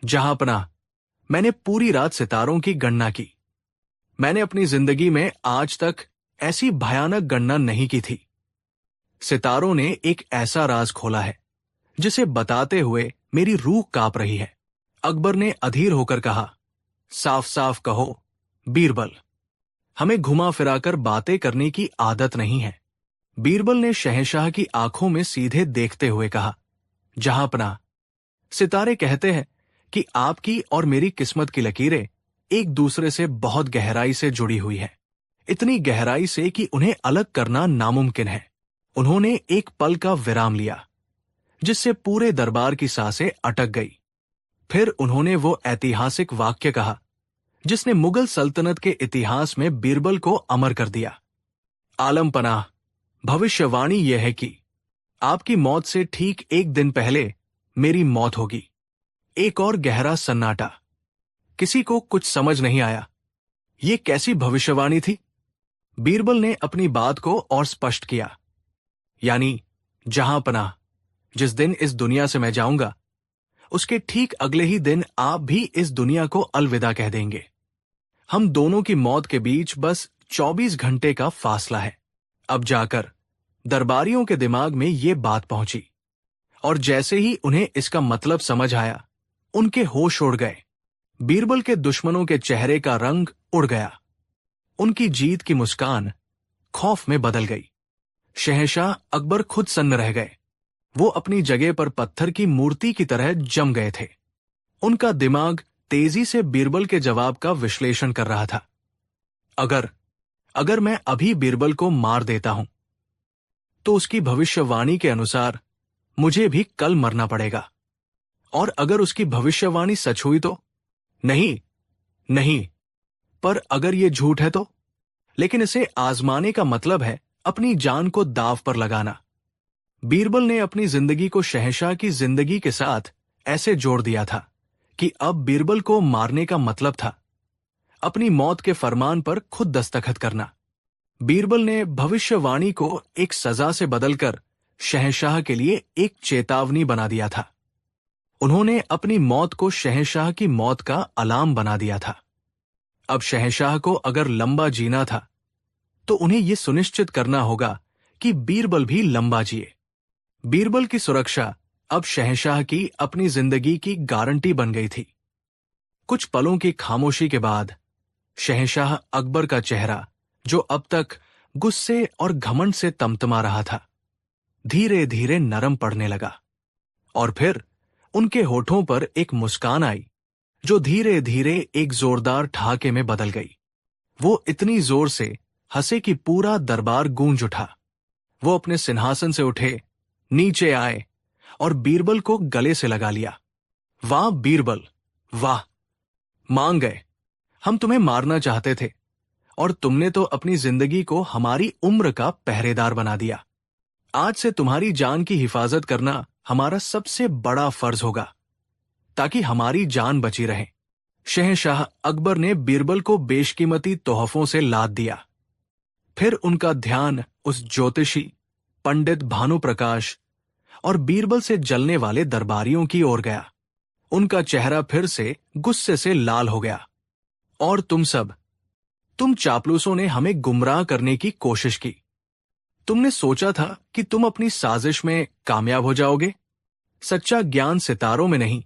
जहांपनाह, मैंने पूरी रात सितारों की गणना की। मैंने अपनी जिंदगी में आज तक ऐसी भयानक गणना नहीं की थी। सितारों ने एक ऐसा राज खोला है जिसे बताते हुए मेरी रूह कांप रही है। अकबर ने अधीर होकर कहा, साफ साफ कहो बीरबल, हमें घुमा फिराकर बातें करने की आदत नहीं है। बीरबल ने शहंशाह की आंखों में सीधे देखते हुए कहा, जहांपनाह, सितारे कहते हैं कि आपकी और मेरी किस्मत की लकीरें एक दूसरे से बहुत गहराई से जुड़ी हुई है, इतनी गहराई से कि उन्हें अलग करना नामुमकिन है। उन्होंने एक पल का विराम लिया, जिससे पूरे दरबार की सांसें अटक गई। फिर उन्होंने वो ऐतिहासिक वाक्य कहा जिसने मुगल सल्तनत के इतिहास में बीरबल को अमर कर दिया। आलम पनाह, भविष्यवाणी यह है कि आपकी मौत से ठीक एक दिन पहले मेरी मौत होगी। एक और गहरा सन्नाटा। किसी को कुछ समझ नहीं आया। ये कैसी भविष्यवाणी थी? बीरबल ने अपनी बात को और स्पष्ट किया, यानी जहांपनाह, जिस दिन इस दुनिया से मैं जाऊंगा, उसके ठीक अगले ही दिन आप भी इस दुनिया को अलविदा कह देंगे। हम दोनों की मौत के बीच बस 24 घंटे का फासला है। अब जाकर दरबारियों के दिमाग में ये बात पहुंची, और जैसे ही उन्हें इसका मतलब समझ आया, उनके होश उड़ गए। बीरबल के दुश्मनों के चेहरे का रंग उड़ गया। उनकी जीत की मुस्कान खौफ में बदल गई। शहंशाह अकबर खुद सन्न रह गए। वो अपनी जगह पर पत्थर की मूर्ति की तरह जम गए थे। उनका दिमाग तेजी से बीरबल के जवाब का विश्लेषण कर रहा था। अगर मैं अभी बीरबल को मार देता हूं, तो उसकी भविष्यवाणी के अनुसार मुझे भी कल मरना पड़ेगा। और अगर उसकी भविष्यवाणी सच हुई तो? नहीं, पर अगर ये झूठ है तो? लेकिन इसे आजमाने का मतलब है अपनी जान को दांव पर लगाना। बीरबल ने अपनी जिंदगी को शहंशाह की जिंदगी के साथ ऐसे जोड़ दिया था कि अब बीरबल को मारने का मतलब था अपनी मौत के फरमान पर खुद दस्तखत करना। बीरबल ने भविष्यवाणी को एक सजा से बदलकर शहंशाह के लिए एक चेतावनी बना दिया था। उन्होंने अपनी मौत को शहंशाह की मौत का अलार्म बना दिया था। अब शहंशाह को अगर लंबा जीना था, तो उन्हें यह सुनिश्चित करना होगा कि बीरबल भी लंबा जिए। बीरबल की सुरक्षा अब शहंशाह की अपनी जिंदगी की गारंटी बन गई थी। कुछ पलों की खामोशी के बाद शहंशाह अकबर का चेहरा, जो अब तक गुस्से और घमंड से तमतमा रहा था, धीरे धीरे नरम पड़ने लगा। और फिर उनके होठों पर एक मुस्कान आई, जो धीरे धीरे एक जोरदार ठहाके में बदल गई। वो इतनी जोर से हंसे कि पूरा दरबार गूंज उठा। वो अपने सिंहासन से उठे, नीचे आए और बीरबल को गले से लगा लिया। वाह बीरबल, वाह! मान गए। हम तुम्हें मारना चाहते थे और तुमने तो अपनी जिंदगी को हमारी उम्र का पहरेदार बना दिया। आज से तुम्हारी जान की हिफाजत करना हमारा सबसे बड़ा फर्ज होगा, ताकि हमारी जान बची रहे। शहंशाह अकबर ने बीरबल को बेशकीमती तोहफों से लाद दिया। फिर उनका ध्यान उस ज्योतिषी पंडित भानुप्रकाश और बीरबल से जलने वाले दरबारियों की ओर गया। उनका चेहरा फिर से गुस्से से लाल हो गया। और तुम चापलूसों ने हमें गुमराह करने की कोशिश की। तुमने सोचा था कि तुम अपनी साजिश में कामयाब हो जाओगे। सच्चा ज्ञान सितारों में नहीं,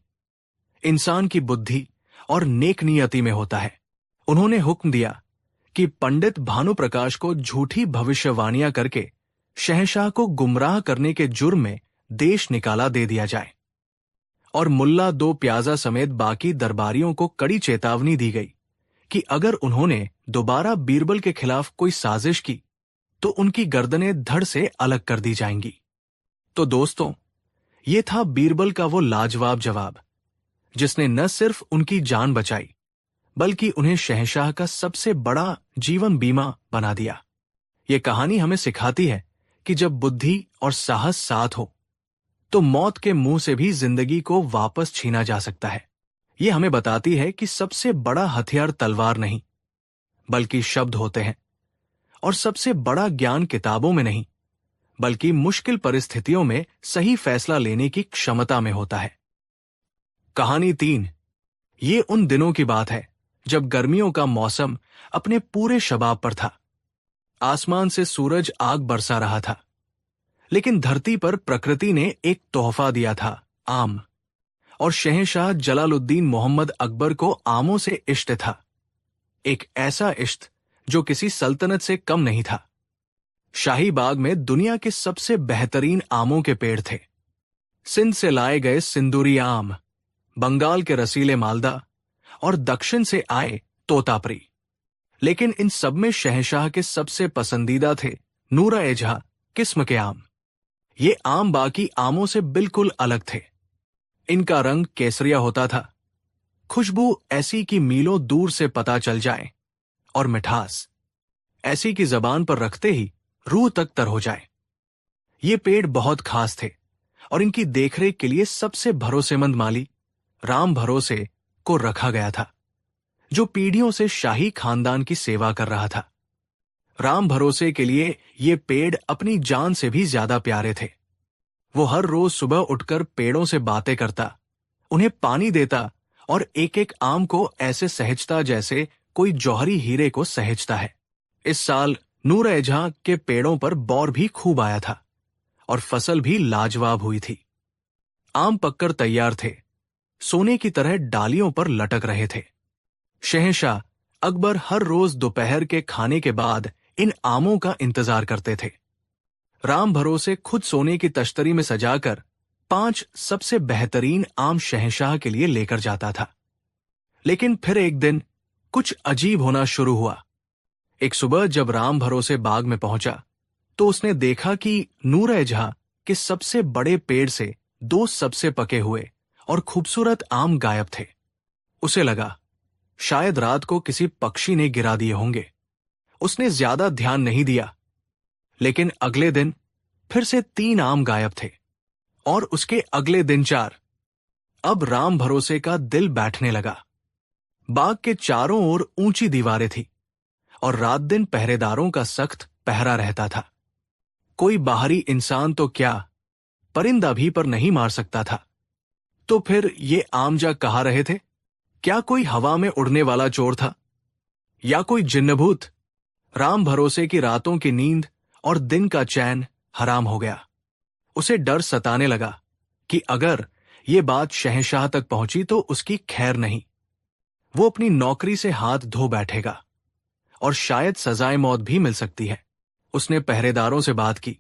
इंसान की बुद्धि और नेक नियति में होता है। उन्होंने हुक्म दिया कि पंडित भानुप्रकाश को झूठी भविष्यवाणियां करके शहंशाह को गुमराह करने के जुर्म में देश निकाला दे दिया जाए। और मुल्ला दो प्याजा समेत बाकी दरबारियों को कड़ी चेतावनी दी गई कि अगर उन्होंने दोबारा बीरबल के खिलाफ कोई साजिश की तो उनकी गर्दनें धड़ से अलग कर दी जाएंगी। तो दोस्तों, ये था बीरबल का वो लाजवाब जवाब, जिसने न सिर्फ उनकी जान बचाई बल्कि उन्हें शहंशाह का सबसे बड़ा जीवन बीमा बना दिया। ये कहानी हमें सिखाती है कि जब बुद्धि और साहस साथ हो तो मौत के मुंह से भी जिंदगी को वापस छीना जा सकता है। ये हमें बताती है कि सबसे बड़ा हथियार तलवार नहीं बल्कि शब्द होते हैं, और सबसे बड़ा ज्ञान किताबों में नहीं बल्कि मुश्किल परिस्थितियों में सही फैसला लेने की क्षमता में होता है। कहानी 3। ये उन दिनों की बात है जब गर्मियों का मौसम अपने पूरे शबाब पर था। आसमान से सूरज आग बरसा रहा था, लेकिन धरती पर प्रकृति ने एक तोहफा दिया था, आम। और शहंशाह जलालुद्दीन मोहम्मद अकबर को आमों से इश्क था। एक ऐसा इश्क जो किसी सल्तनत से कम नहीं था। शाही बाग में दुनिया के सबसे बेहतरीन आमों के पेड़ थे। सिंध से लाए गए सिंदूरी आम, बंगाल के रसीले मालदा और दक्षिण से आए तोतापरी। लेकिन इन सब में शहंशाह के सबसे पसंदीदा थे नूरा एजहा किस्म के आम। ये आम बाकी आमों से बिल्कुल अलग थे। इनका रंग केसरिया होता था, खुशबू ऐसी कि मीलों दूर से पता चल जाए, और मिठास ऐसी कि जबान पर रखते ही रूह तक तर हो जाए। ये पेड़ बहुत खास थे और इनकी देखरेख के लिए सबसे भरोसेमंद माली राम भरोसे को रखा गया था, जो पीढ़ियों से शाही खानदान की सेवा कर रहा था। राम भरोसे के लिए ये पेड़ अपनी जान से भी ज्यादा प्यारे थे। वो हर रोज सुबह उठकर पेड़ों से बातें करता, उन्हें पानी देता और एक एक आम को ऐसे सहेजता जैसे कोई जौहरी हीरे को सहेजता है। इस साल नूर एजहां के पेड़ों पर बौर भी खूब आया था और फसल भी लाजवाब हुई थी। आम पककर तैयार थे, सोने की तरह डालियों पर लटक रहे थे। शहंशाह अकबर हर रोज दोपहर के खाने के बाद इन आमों का इंतजार करते थे। राम भरोसे खुद सोने की तश्तरी में सजाकर 5 सबसे बेहतरीन आम शहंशाह के लिए लेकर जाता था। लेकिन फिर एक दिन कुछ अजीब होना शुरू हुआ। एक सुबह जब राम भरोसे बाग में पहुंचा तो उसने देखा कि नूर एजहां के सबसे बड़े पेड़ से 2 सबसे पके हुए और खूबसूरत आम गायब थे। उसे लगा शायद रात को किसी पक्षी ने गिरा दिए होंगे। उसने ज्यादा ध्यान नहीं दिया, लेकिन अगले दिन फिर से 3 आम गायब थे और उसके अगले दिन 4। अब राम भरोसे का दिल बैठने लगा। बाग के चारों ओर ऊंची दीवारें थी और रात दिन पहरेदारों का सख्त पहरा रहता था। कोई बाहरी इंसान तो क्या, परिंदा भी पर नहीं मार सकता था। तो फिर ये आमजा कहाँ रहे थे? क्या कोई हवा में उड़ने वाला चोर था या कोई जिन्नभूत? राम भरोसे की रातों की नींद और दिन का चैन हराम हो गया। उसे डर सताने लगा कि अगर ये बात शहंशाह तक पहुंची तो उसकी खैर नहीं। वो अपनी नौकरी से हाथ धो बैठेगा और शायद सजाए मौत भी मिल सकती है। उसने पहरेदारों से बात की,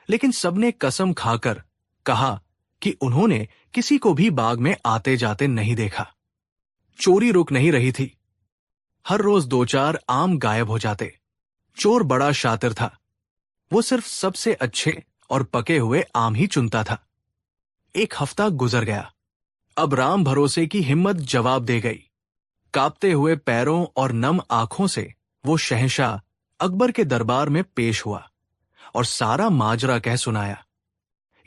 लेकिन सबने कसम खाकर कहा कि उन्होंने किसी को भी बाग में आते जाते नहीं देखा। चोरी रुक नहीं रही थी। हर रोज 2-4 आम गायब हो जाते। चोर बड़ा शातिर था। वो सिर्फ सबसे अच्छे और पके हुए आम ही चुनता था। 1 हफ्ता गुजर गया। अब राम भरोसे की हिम्मत जवाब दे गई। कांपते हुए पैरों और नम आंखों से वो शहंशाह अकबर के दरबार में पेश हुआ और सारा माजरा कह सुनाया।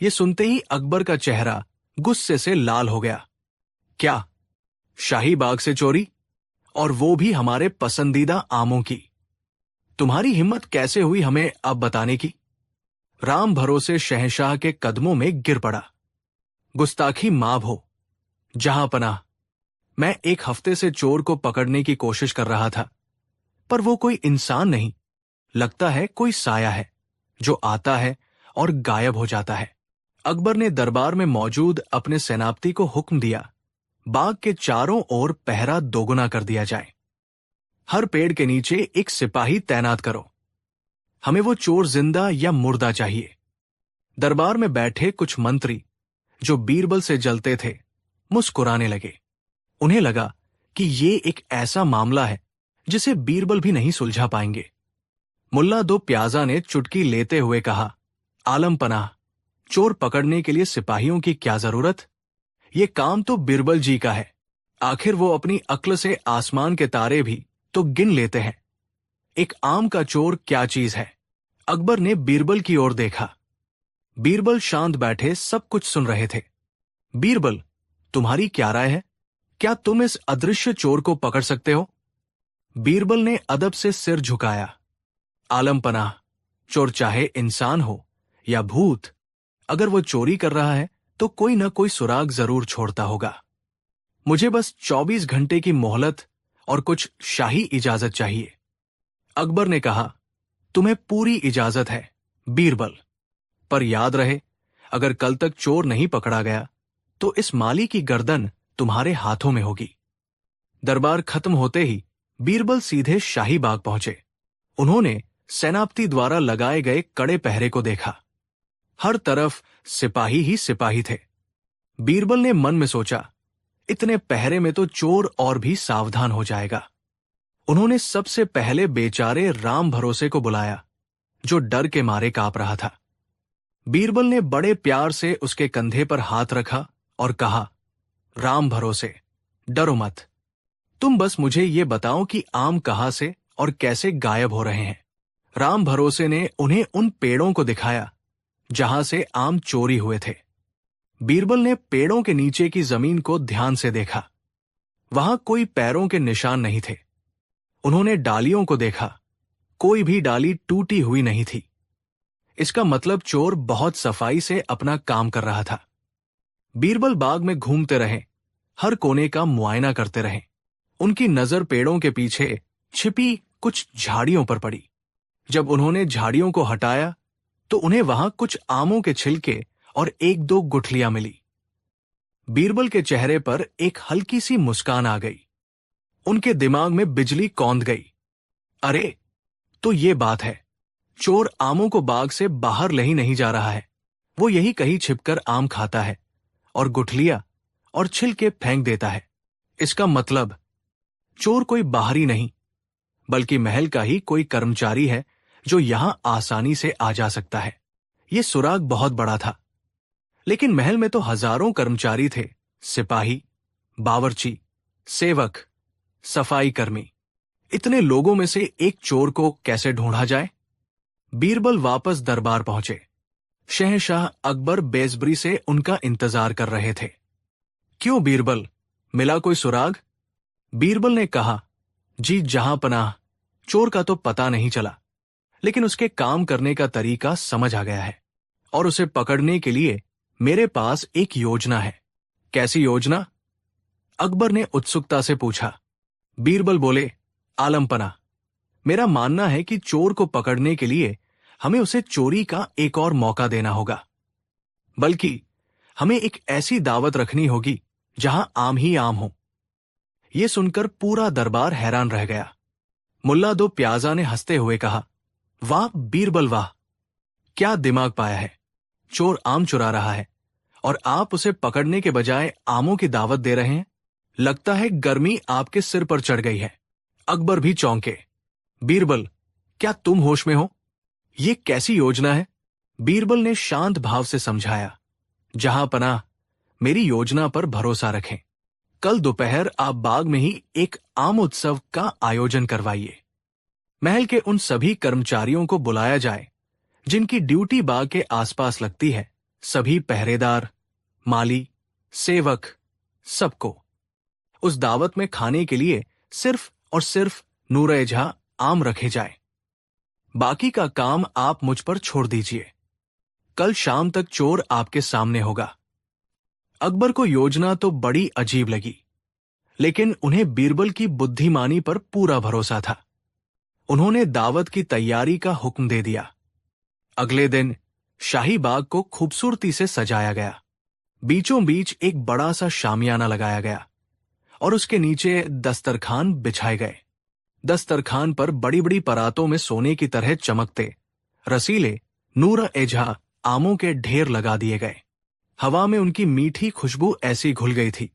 ये सुनते ही अकबर का चेहरा गुस्से से लाल हो गया। क्या, शाही बाग से चोरी, और वो भी हमारे पसंदीदा आमों की? तुम्हारी हिम्मत कैसे हुई हमें अब बताने की? राम भरोसे शहंशाह के कदमों में गिर पड़ा। गुस्ताखी माफ हो जहां पनाह, मैं एक हफ्ते से चोर को पकड़ने की कोशिश कर रहा था, पर वो कोई इंसान नहीं, लगता है कोई साया है जो आता है और गायब हो जाता है। अकबर ने दरबार में मौजूद अपने सेनापति को हुक्म दिया, बाग के चारों ओर पहरा दोगुना कर दिया जाए। हर पेड़ के नीचे एक सिपाही तैनात करो। हमें वो चोर जिंदा या मुर्दा चाहिए। दरबार में बैठे कुछ मंत्री जो बीरबल से जलते थे मुस्कुराने लगे। उन्हें लगा कि ये एक ऐसा मामला है जिसे बीरबल भी नहीं सुलझा पाएंगे। मुल्ला दो प्याजा ने चुटकी लेते हुए कहा, आलम पनाह, चोर पकड़ने के लिए सिपाहियों की क्या जरूरत? ये काम तो बीरबल जी का है। आखिर वो अपनी अक्ल से आसमान के तारे भी तो गिन लेते हैं। एक आम का चोर क्या चीज है? अकबर ने बीरबल की ओर देखा। बीरबल शांत बैठे सब कुछ सुन रहे थे। बीरबल, तुम्हारी क्या राय है? क्या तुम इस अदृश्य चोर को पकड़ सकते हो? बीरबल ने अदब से सिर झुकाया। आलम पनाह, चोर चाहे इंसान हो या भूत, अगर वो चोरी कर रहा है तो कोई न कोई सुराग जरूर छोड़ता होगा। मुझे बस 24 घंटे की मोहलत और कुछ शाही इजाजत चाहिए। अकबर ने कहा, तुम्हें पूरी इजाजत है बीरबल, पर याद रहे, अगर कल तक चोर नहीं पकड़ा गया तो इस माली की गर्दन तुम्हारे हाथों में होगी। दरबार खत्म होते ही बीरबल सीधे शाही बाग पहुंचे। उन्होंने सेनापति द्वारा लगाए गए कड़े पहरे को देखा। हर तरफ सिपाही ही सिपाही थे। बीरबल ने मन में सोचा, इतने पहरे में तो चोर और भी सावधान हो जाएगा। उन्होंने सबसे पहले बेचारे राम भरोसे को बुलाया, जो डर के मारे कांप रहा था। बीरबल ने बड़े प्यार से उसके कंधे पर हाथ रखा और कहा, राम भरोसे, डरो मत। तुम बस मुझे ये बताओ कि आम कहां से और कैसे गायब हो रहे हैं। राम भरोसे ने उन्हें उन पेड़ों को दिखाया जहां से आम चोरी हुए थे। बीरबल ने पेड़ों के नीचे की जमीन को ध्यान से देखा। वहां कोई पैरों के निशान नहीं थे। उन्होंने डालियों को देखा, कोई भी डाली टूटी हुई नहीं थी। इसका मतलब चोर बहुत सफाई से अपना काम कर रहा था। बीरबल बाग में घूमते रहे, हर कोने का मुआयना करते रहे। उनकी नजर पेड़ों के पीछे छिपी कुछ झाड़ियों पर पड़ी। जब उन्होंने झाड़ियों को हटाया तो उन्हें वहां कुछ आमों के छिलके और एक दो गुठलियां मिली। बीरबल के चेहरे पर एक हल्की सी मुस्कान आ गई। उनके दिमाग में बिजली कौंध गई। अरे, तो ये बात है, चोर आमों को बाग से बाहर ले ही नहीं जा रहा है। वो यही कहीं छिपकर आम खाता है और गुठलियां और छिलके फेंक देता है। इसका मतलब चोर कोई बाहरी नहीं, बल्कि महल का ही कोई कर्मचारी है जो यहां आसानी से आ जा सकता है। ये सुराग बहुत बड़ा था, लेकिन महल में तो हजारों कर्मचारी थे, सिपाही, बावर्ची, सेवक, सफाई कर्मी। इतने लोगों में से एक चोर को कैसे ढूंढा जाए? बीरबल वापस दरबार पहुंचे। शहंशाह अकबर बेसब्री से उनका इंतजार कर रहे थे। क्यों बीरबल, मिला कोई सुराग? बीरबल ने कहा, जी जहां पनाह, चोर का तो पता नहीं चला, लेकिन उसके काम करने का तरीका समझ आ गया है और उसे पकड़ने के लिए मेरे पास एक योजना है। कैसी योजना? अकबर ने उत्सुकता से पूछा। बीरबल बोले, आलम पनाह, मेरा मानना है कि चोर को पकड़ने के लिए हमें उसे चोरी का एक और मौका देना होगा। बल्कि हमें एक ऐसी दावत रखनी होगी जहां आम ही आम हो। यह सुनकर पूरा दरबार हैरान रह गया। मुल्ला दो प्याजा ने हंसते हुए कहा, वाह बीरबल वाह, क्या दिमाग पाया है। चोर आम चुरा रहा है और आप उसे पकड़ने के बजाय आमों की दावत दे रहे हैं। लगता है गर्मी आपके सिर पर चढ़ गई है। अकबर भी चौंके। बीरबल, क्या तुम होश में हो? ये कैसी योजना है? बीरबल ने शांत भाव से समझाया, जहां पनाह, मेरी योजना पर भरोसा रखें। कल दोपहर आप बाग में ही एक आम उत्सव का आयोजन करवाइए। महल के उन सभी कर्मचारियों को बुलाया जाए जिनकी ड्यूटी बाग के आसपास लगती है, सभी पहरेदार, माली, सेवक, सबको। उस दावत में खाने के लिए सिर्फ और सिर्फ नूर-ए-जहां आम रखे जाए। बाकी का काम आप मुझ पर छोड़ दीजिए। कल शाम तक चोर आपके सामने होगा। अकबर को योजना तो बड़ी अजीब लगी, लेकिन उन्हें बीरबल की बुद्धिमानी पर पूरा भरोसा था। उन्होंने दावत की तैयारी का हुक्म दे दिया। अगले दिन शाही बाग को खूबसूरती से सजाया गया। बीचों बीच एक बड़ा सा शामियाना लगाया गया और उसके नीचे दस्तरखान बिछाए गए। दस्तरखान पर बड़ी बड़ी परातों में सोने की तरह चमकते रसीले नूर-ए-जहां आमों के ढेर लगा दिए गए। हवा में उनकी मीठी खुशबू ऐसी घुल गई थी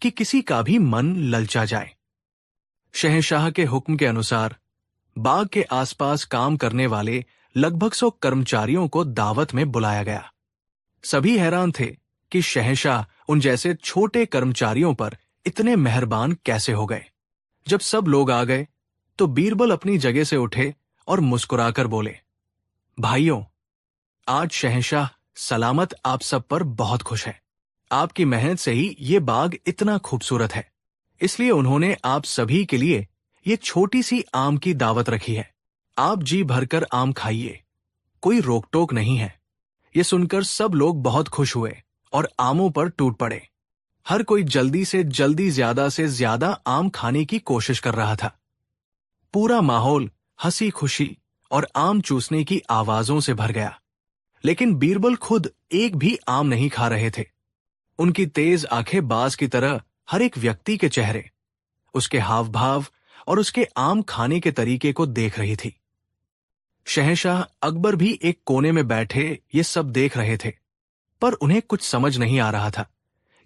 कि किसी का भी मन ललचा जाए। शहंशाह के हुक्म के अनुसार बाग के आसपास काम करने वाले लगभग 100 कर्मचारियों को दावत में बुलाया गया। सभी हैरान थे कि शहंशाह उन जैसे छोटे कर्मचारियों पर इतने मेहरबान कैसे हो गए। जब सब लोग आ गए तो बीरबल अपनी जगह से उठे और मुस्कुराकर बोले, भाइयों, आज शहंशाह सलामत आप सब पर बहुत खुश है। आपकी मेहनत से ही ये बाग इतना खूबसूरत है, इसलिए उन्होंने आप सभी के लिए ये छोटी सी आम की दावत रखी है। आप जी भरकर आम खाइए, कोई रोक टोक नहीं है। ये सुनकर सब लोग बहुत खुश हुए और आमों पर टूट पड़े। हर कोई जल्दी से ज्यादा आम खाने की कोशिश कर रहा था। पूरा माहौल हंसी खुशी और आम चूसने की आवाजों से भर गया। लेकिन बीरबल खुद एक भी आम नहीं खा रहे थे। उनकी तेज आंखें बाज की तरह हर एक व्यक्ति के चेहरे, उसके हाव भाव और उसके आम खाने के तरीके को देख रही थी। शहंशाह अकबर भी एक कोने में बैठे ये सब देख रहे थे, पर उन्हें कुछ समझ नहीं आ रहा था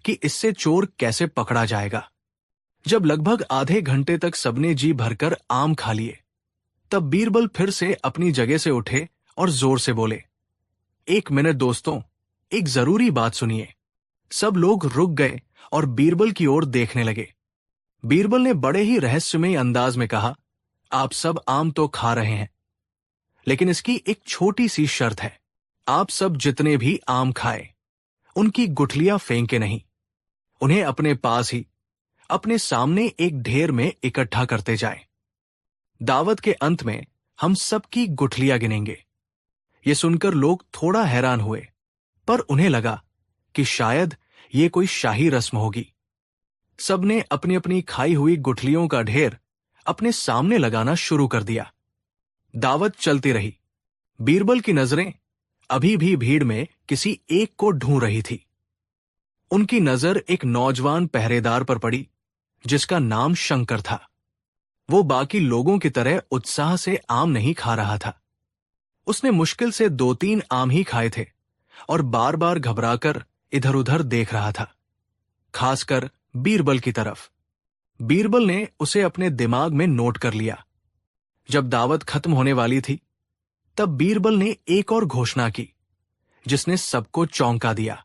कि इससे चोर कैसे पकड़ा जाएगा। जब लगभग आधे घंटे तक सबने जी भरकर आम खा लिए, तब बीरबल फिर से अपनी जगह से उठे और जोर से बोले, एक मिनट दोस्तों, एक जरूरी बात सुनिए। सब लोग रुक गए और बीरबल की ओर देखने लगे। बीरबल ने बड़े ही रहस्यमय अंदाज में कहा, आप सब आम तो खा रहे हैं, लेकिन इसकी एक छोटी सी शर्त है। आप सब जितने भी आम खाए, उनकी गुठलियां फेंके नहीं, उन्हें अपने पास ही अपने सामने एक ढेर में इकट्ठा करते जाएं। दावत के अंत में हम सबकी गुठलियां गिनेंगे। ये सुनकर लोग थोड़ा हैरान हुए, पर उन्हें लगा कि शायद ये कोई शाही रस्म होगी। सबने अपनी अपनी खाई हुई गुठलियों का ढेर अपने सामने लगाना शुरू कर दिया। दावत चलती रही। बीरबल की नजरें अभी भी भीड़ में किसी एक को ढूंढ रही थी। उनकी नजर एक नौजवान पहरेदार पर पड़ी जिसका नाम शंकर था। वो बाकी लोगों की तरह उत्साह से आम नहीं खा रहा था। उसने मुश्किल से 2-3 आम ही खाए थे और बार बार घबराकर इधर उधर देख रहा था, खासकर बीरबल की तरफ। बीरबल ने उसे अपने दिमाग में नोट कर लिया। जब दावत खत्म होने वाली थी, तब बीरबल ने एक और घोषणा की जिसने सबको चौंका दिया।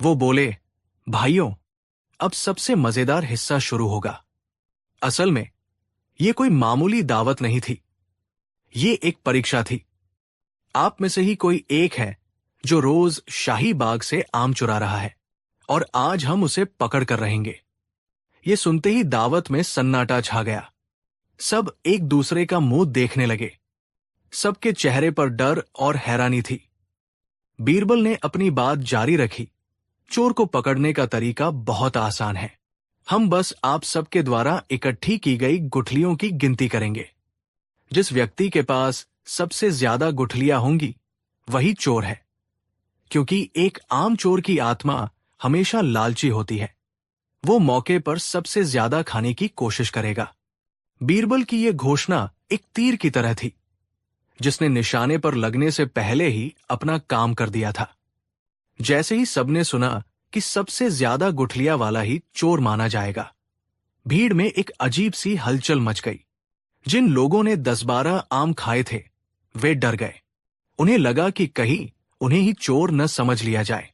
वो बोले, भाइयों, अब सबसे मजेदार हिस्सा शुरू होगा। असल में ये कोई मामूली दावत नहीं थी, ये एक परीक्षा थी। आप में से ही कोई एक है जो रोज शाही बाग से आम चुरा रहा है और आज हम उसे पकड़ कर रहेंगे। ये सुनते ही दावत में सन्नाटा छा गया। सब एक दूसरे का मुंह देखने लगे। सबके चेहरे पर डर और हैरानी थी। बीरबल ने अपनी बात जारी रखी, चोर को पकड़ने का तरीका बहुत आसान है। हम बस आप सबके द्वारा इकट्ठी की गई गुठलियों की गिनती करेंगे। जिस व्यक्ति के पास सबसे ज्यादा गुठलियां होंगी वही चोर है, क्योंकि एक आम चोर की आत्मा हमेशा लालची होती है। वो मौके पर सबसे ज्यादा खाने की कोशिश करेगा। बीरबल की यह घोषणा एक तीर की तरह थी, जिसने निशाने पर लगने से पहले ही अपना काम कर दिया था। जैसे ही सबने सुना कि सबसे ज्यादा गुठलियां वाला ही चोर माना जाएगा, भीड़ में एक अजीब सी हलचल मच गई। जिन लोगों ने 10-12 आम खाए थे, वे डर गए। उन्हें लगा कि कहीं उन्हें ही चोर न समझ लिया जाए।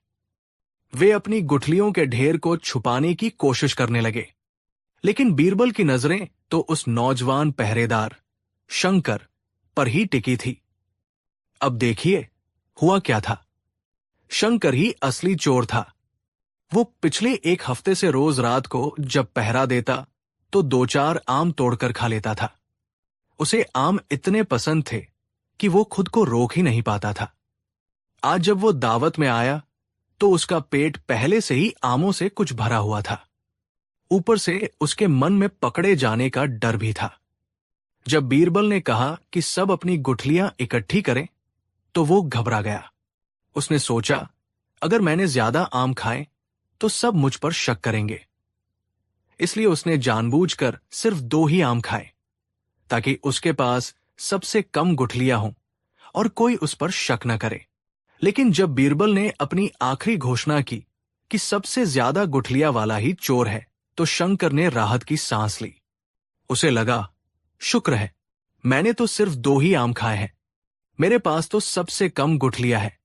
वे अपनी गुठलियों के ढेर को छुपाने की कोशिश करने लगे, लेकिन बीरबल की नजरें तो उस नौजवान पहरेदार शंकर पर ही टिकी थी। अब देखिए हुआ क्या था। शंकर ही असली चोर था। वो पिछले एक हफ्ते से रोज रात को जब पहरा देता तो दो चार आम तोड़कर खा लेता था। उसे आम इतने पसंद थे कि वो खुद को रोक ही नहीं पाता था। आज जब वो दावत में आया तो उसका पेट पहले से ही आमों से कुछ भरा हुआ था। ऊपर से उसके मन में पकड़े जाने का डर भी था। जब बीरबल ने कहा कि सब अपनी गुठलियां इकट्ठी करें तो वो घबरा गया। उसने सोचा, अगर मैंने ज्यादा आम खाए तो सब मुझ पर शक करेंगे। इसलिए उसने जानबूझकर सिर्फ 2 ही आम खाए ताकि उसके पास सबसे कम गुठलियां हों और कोई उस पर शक न करे। लेकिन जब बीरबल ने अपनी आखिरी घोषणा की कि सबसे ज्यादा गुठलियां वाला ही चोर है, तो शंकर ने राहत की सांस ली। उसे लगा, शुक्र है, मैंने तो सिर्फ 2 ही आम खाए हैं। मेरे पास तो सबसे कम गुठलियां है।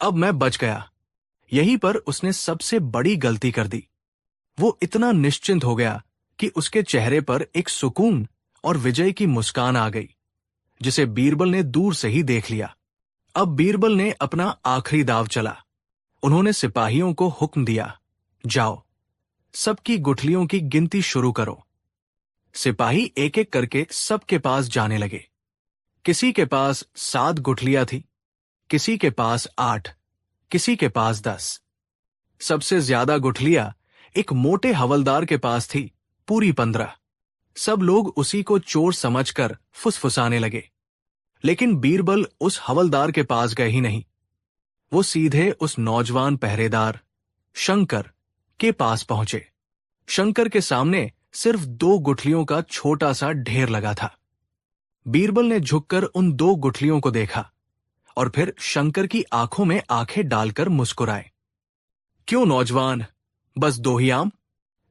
अब मैं बच गया। यहीं पर उसने सबसे बड़ी गलती कर दी। वो इतना निश्चिंत हो गया कि उसके चेहरे पर एक सुकून और विजय की मुस्कान आ गई, जिसे बीरबल ने दूर से ही देख लिया। अब बीरबल ने अपना आखिरी दाव चला। उन्होंने सिपाहियों को हुक्म दिया, जाओ, सबकी गुठलियों की गिनती शुरू करो। सिपाही एक एक करके सबके पास जाने लगे। किसी के पास 7 गुठलियां थी, किसी के पास 8, किसी के पास 10। सबसे ज्यादा गुठलियां एक मोटे हवलदार के पास थी, पूरी 15। सब लोग उसी को चोर समझकर फुसफुसाने लगे। लेकिन बीरबल उस हवलदार के पास गए ही नहीं। वो सीधे उस नौजवान पहरेदार शंकर के पास पहुंचे। शंकर के सामने सिर्फ 2 गुठलियों का छोटा सा ढेर लगा था। बीरबल ने झुककर उन 2 गुठलियों को देखा और फिर शंकर की आंखों में आंखें डालकर मुस्कुराए। क्यों नौजवान, बस 2 ही आम?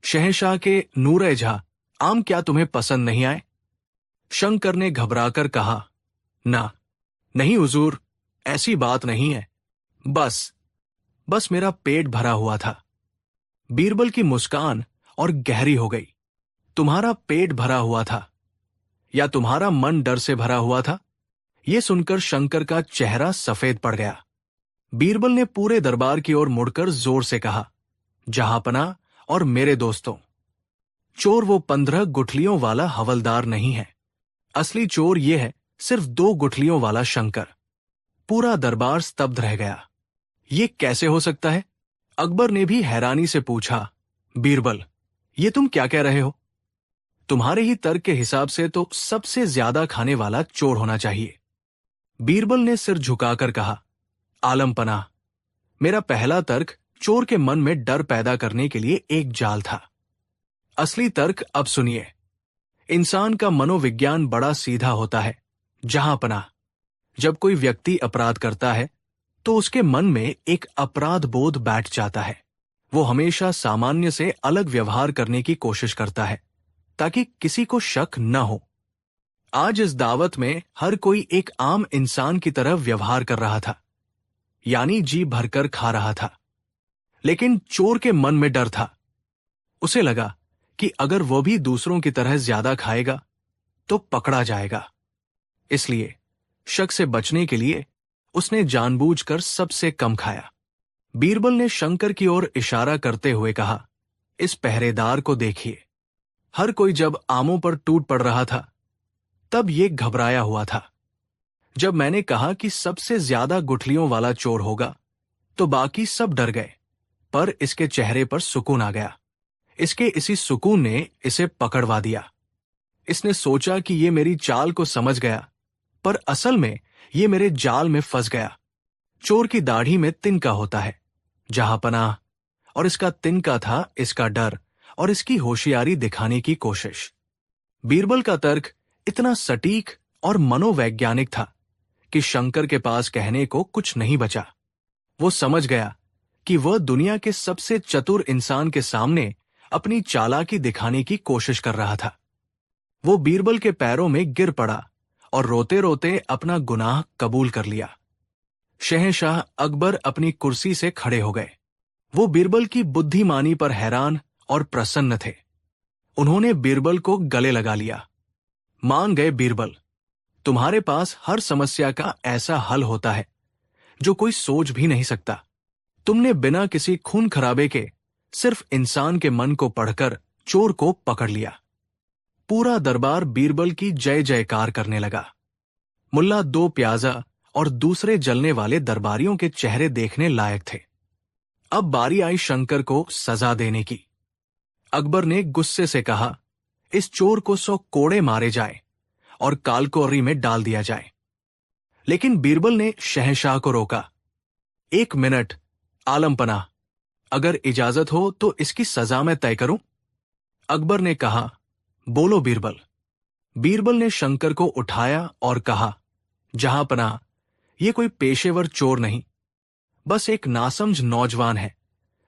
शहंशाह के नूरे जहां, आम क्या तुम्हें पसंद नहीं आए? शंकर ने घबराकर कहा, ना, नहीं हुजूर, ऐसी बात नहीं है। बस मेरा पेट भरा हुआ था। बीरबल की मुस्कान और गहरी हो गई। तुम्हारा पेट भरा हुआ था या तुम्हारा मन डर से भरा हुआ था? यह सुनकर शंकर का चेहरा सफेद पड़ गया। बीरबल ने पूरे दरबार की ओर मुड़कर जोर से कहा, जहांपना और मेरे दोस्तों, चोर वो 15 गुठलियों वाला हवलदार नहीं है। असली चोर यह है सिर्फ 2 गुठलियों वाला शंकर। पूरा दरबार स्तब्ध रह गया। ये कैसे हो सकता है? अकबर ने भी हैरानी से पूछा, बीरबल, ये तुम क्या कह रहे हो? तुम्हारे ही तर्क के हिसाब से तो सबसे ज्यादा खाने वाला चोर होना चाहिए। बीरबल ने सिर झुकाकर कहा, आलम पनाह, मेरा पहला तर्क चोर के मन में डर पैदा करने के लिए एक जाल था। असली तर्क अब सुनिए। इंसान का मनोविज्ञान बड़ा सीधा होता है। जहांपनाह, जब कोई व्यक्ति अपराध करता है तो उसके मन में एक अपराध बोध बैठ जाता है। वो हमेशा सामान्य से अलग व्यवहार करने की कोशिश करता है ताकि किसी को शक न हो। आज इस दावत में हर कोई एक आम इंसान की तरह व्यवहार कर रहा था, यानी जी भरकर खा रहा था। लेकिन चोर के मन में डर था। उसे लगा कि अगर वो भी दूसरों की तरह ज्यादा खाएगा तो पकड़ा जाएगा। इसलिए शक से बचने के लिए उसने जानबूझकर सबसे कम खाया। बीरबल ने शंकर की ओर इशारा करते हुए कहा, इस पहरेदार को देखिए। हर कोई जब आमों पर टूट पड़ रहा था तब ये घबराया हुआ था। जब मैंने कहा कि सबसे ज्यादा गुठलियों वाला चोर होगा तो बाकी सब डर गए, पर इसके चेहरे पर सुकून आ गया। इसके इसी सुकून ने इसे पकड़वा दिया। इसने सोचा कि ये मेरी चाल को समझ गया, पर असल में ये मेरे जाल में फंस गया। चोर की दाढ़ी में तिनका होता है, जहांपनाह, और इसका तिनका था इसका डर और इसकी होशियारी दिखाने की कोशिश। बीरबल का तर्क इतना सटीक और मनोवैज्ञानिक था कि शंकर के पास कहने को कुछ नहीं बचा। वो समझ गया कि वह दुनिया के सबसे चतुर इंसान के सामने अपनी चालाकी दिखाने की कोशिश कर रहा था। वो बीरबल के पैरों में गिर पड़ा और रोते रोते अपना गुनाह कबूल कर लिया। शहंशाह अकबर अपनी कुर्सी से खड़े हो गए। वो बीरबल की बुद्धिमानी पर हैरान और प्रसन्न थे। उन्होंने बीरबल को गले लगा लिया। मान गए बीरबल, तुम्हारे पास हर समस्या का ऐसा हल होता है जो कोई सोच भी नहीं सकता। तुमने बिना किसी खून खराबे के सिर्फ इंसान के मन को पढ़कर चोर को पकड़ लिया। पूरा दरबार बीरबल की जय जयकार करने लगा। मुल्ला दो प्याजा और दूसरे जलने वाले दरबारियों के चेहरे देखने लायक थे। अब बारी आई शंकर को सजा देने की। अकबर ने गुस्से से कहा, इस चोर को 100 कोड़े मारे जाए और कालकोरी में डाल दिया जाए। लेकिन बीरबल ने शहंशाह को रोका। 1 मिनट आलमपना, अगर इजाजत हो तो इसकी सजा मैं तय करूं। अकबर ने कहा, बोलो बीरबल। बीरबल ने शंकर को उठाया और कहा, जहांपनाह, ये कोई पेशेवर चोर नहीं, बस एक नासमझ नौजवान है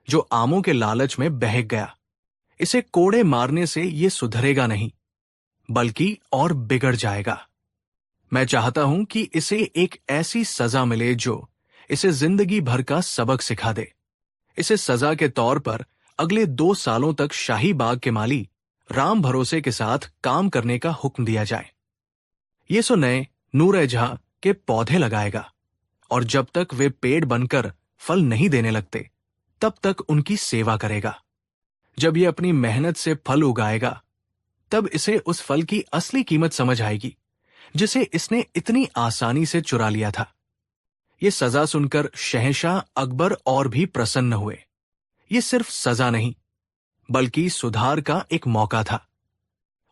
जो आमों के लालच में बहक गया। इसे कोड़े मारने से ये सुधरेगा नहीं, बल्कि और बिगड़ जाएगा। मैं चाहता हूं कि इसे एक ऐसी सजा मिले जो इसे जिंदगी भर का सबक सिखा दे। इसे सजा के तौर पर अगले 2 सालों तक शाही बाग के माली राम भरोसे के साथ काम करने का हुक्म दिया जाए। ये सो नए नूर-ए-जहां के पौधे लगाएगा और जब तक वे पेड़ बनकर फल नहीं देने लगते तब तक उनकी सेवा करेगा। जब ये अपनी मेहनत से फल उगाएगा तब इसे उस फल की असली कीमत समझ आएगी जिसे इसने इतनी आसानी से चुरा लिया था। ये सजा सुनकर शहंशाह अकबर और भी प्रसन्न हुए। ये सिर्फ सजा नहीं बल्कि सुधार का एक मौका था।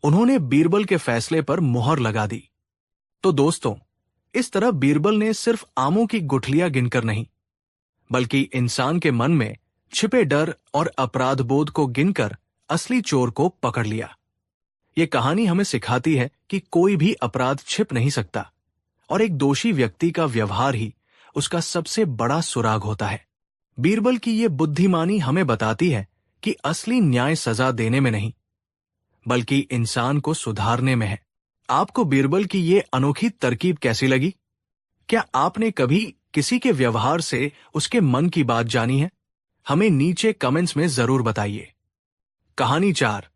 उन्होंने बीरबल के फैसले पर मुहर लगा दी। तो दोस्तों, इस तरह बीरबल ने सिर्फ आमों की गुठलियां गिनकर नहीं बल्कि इंसान के मन में छिपे डर और अपराध बोध को गिनकर असली चोर को पकड़ लिया। ये कहानी हमें सिखाती है कि कोई भी अपराध छिप नहीं सकता और एक दोषी व्यक्ति का व्यवहार ही उसका सबसे बड़ा सुराग होता है। बीरबल की ये बुद्धिमानी हमें बताती है कि असली न्याय सजा देने में नहीं बल्कि इंसान को सुधारने में है। आपको बीरबल की ये अनोखी तरकीब कैसी लगी? क्या आपने कभी किसी के व्यवहार से उसके मन की बात जानी है? हमें नीचे कमेंट्स में जरूर बताइए। कहानी 4।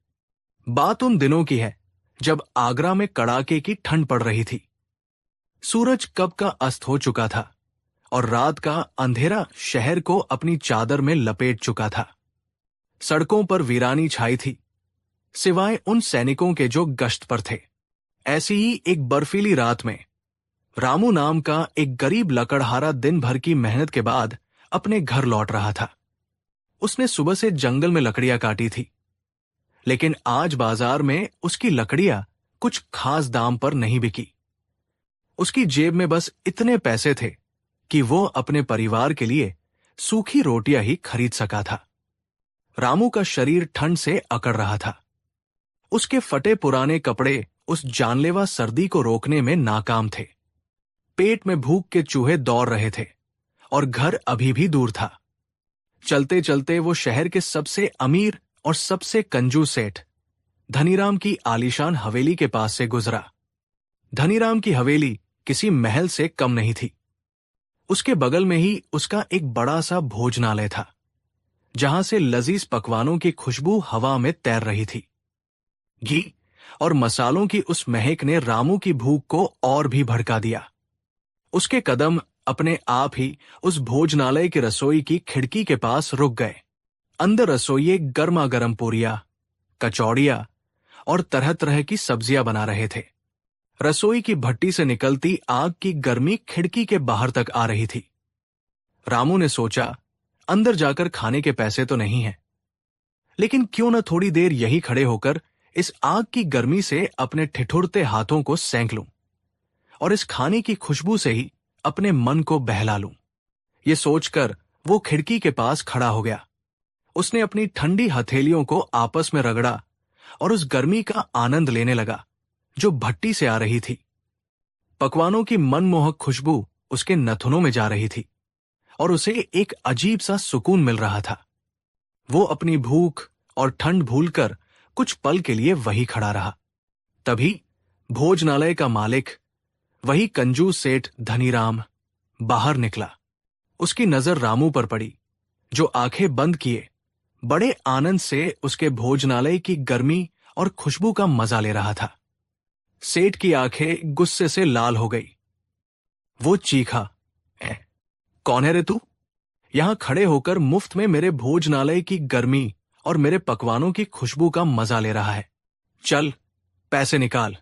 बात उन दिनों की है जब आगरा में कड़ाके की ठंड पड़ रही थी। सूरज कब का अस्त हो चुका था और रात का अंधेरा शहर को अपनी चादर में लपेट चुका था। सड़कों पर वीरानी छाई थी, सिवाय उन सैनिकों के जो गश्त पर थे। ऐसी ही एक बर्फीली रात में रामू नाम का एक गरीब लकड़हारा दिन भर की मेहनत के बाद अपने घर लौट रहा था। उसने सुबह से जंगल में लकड़ियां काटी थी, लेकिन आज बाजार में उसकी लकड़ियां कुछ खास दाम पर नहीं बिकी। उसकी जेब में बस इतने पैसे थे कि वो अपने परिवार के लिए सूखी रोटियां ही खरीद सका था। रामू का शरीर ठंड से अकड़ रहा था। उसके फटे पुराने कपड़े उस जानलेवा सर्दी को रोकने में नाकाम थे। पेट में भूख के चूहे दौड़ रहे थे और घर अभी भी दूर था। चलते चलते वो शहर के सबसे अमीर और सबसे कंजूस सेठ धनीराम की आलीशान हवेली के पास से गुजरा। धनीराम की हवेली किसी महल से कम नहीं थी। उसके बगल में ही उसका एक बड़ा सा भोजनालय था, जहां से लजीज पकवानों की खुशबू हवा में तैर रही थी। घी और मसालों की उस महक ने रामू की भूख को और भी भड़का दिया। उसके कदम अपने आप ही उस भोजनालय की रसोई की खिड़की के पास रुक गए। अंदर रसोइये गर्मा गर्म पूरियां, कचौड़ियां और तरह तरह की सब्जियां बना रहे थे। रसोई की भट्टी से निकलती आग की गर्मी खिड़की के बाहर तक आ रही थी। रामू ने सोचा, अंदर जाकर खाने के पैसे तो नहीं हैं, लेकिन क्यों न थोड़ी देर यही खड़े होकर इस आग की गर्मी से अपने ठिठुरते हाथों को सेंक लूं और इस खाने की खुशबू से ही अपने मन को बहला लूं। ये सोचकर वो खिड़की के पास खड़ा हो गया। उसने अपनी ठंडी हथेलियों को आपस में रगड़ा और उस गर्मी का आनंद लेने लगा जो भट्टी से आ रही थी। पकवानों की मनमोहक खुशबू उसके नथुनों में जा रही थी और उसे एक अजीब सा सुकून मिल रहा था। वो अपनी भूख और ठंड भूलकर कुछ पल के लिए वही खड़ा रहा। तभी भोजनालय का मालिक, वही कंजूस सेठ धनीराम, बाहर निकला। उसकी नजर रामू पर पड़ी, जो आंखें बंद किए बड़े आनंद से उसके भोजनालय की गर्मी और खुशबू का मजा ले रहा था। सेठ की आंखें गुस्से से लाल हो गई। वो चीखा, कौन है रे तू? यहां खड़े होकर मुफ्त में मेरे भोजनालय की गर्मी और मेरे पकवानों की खुशबू का मजा ले रहा है। चल, पैसे निकाल।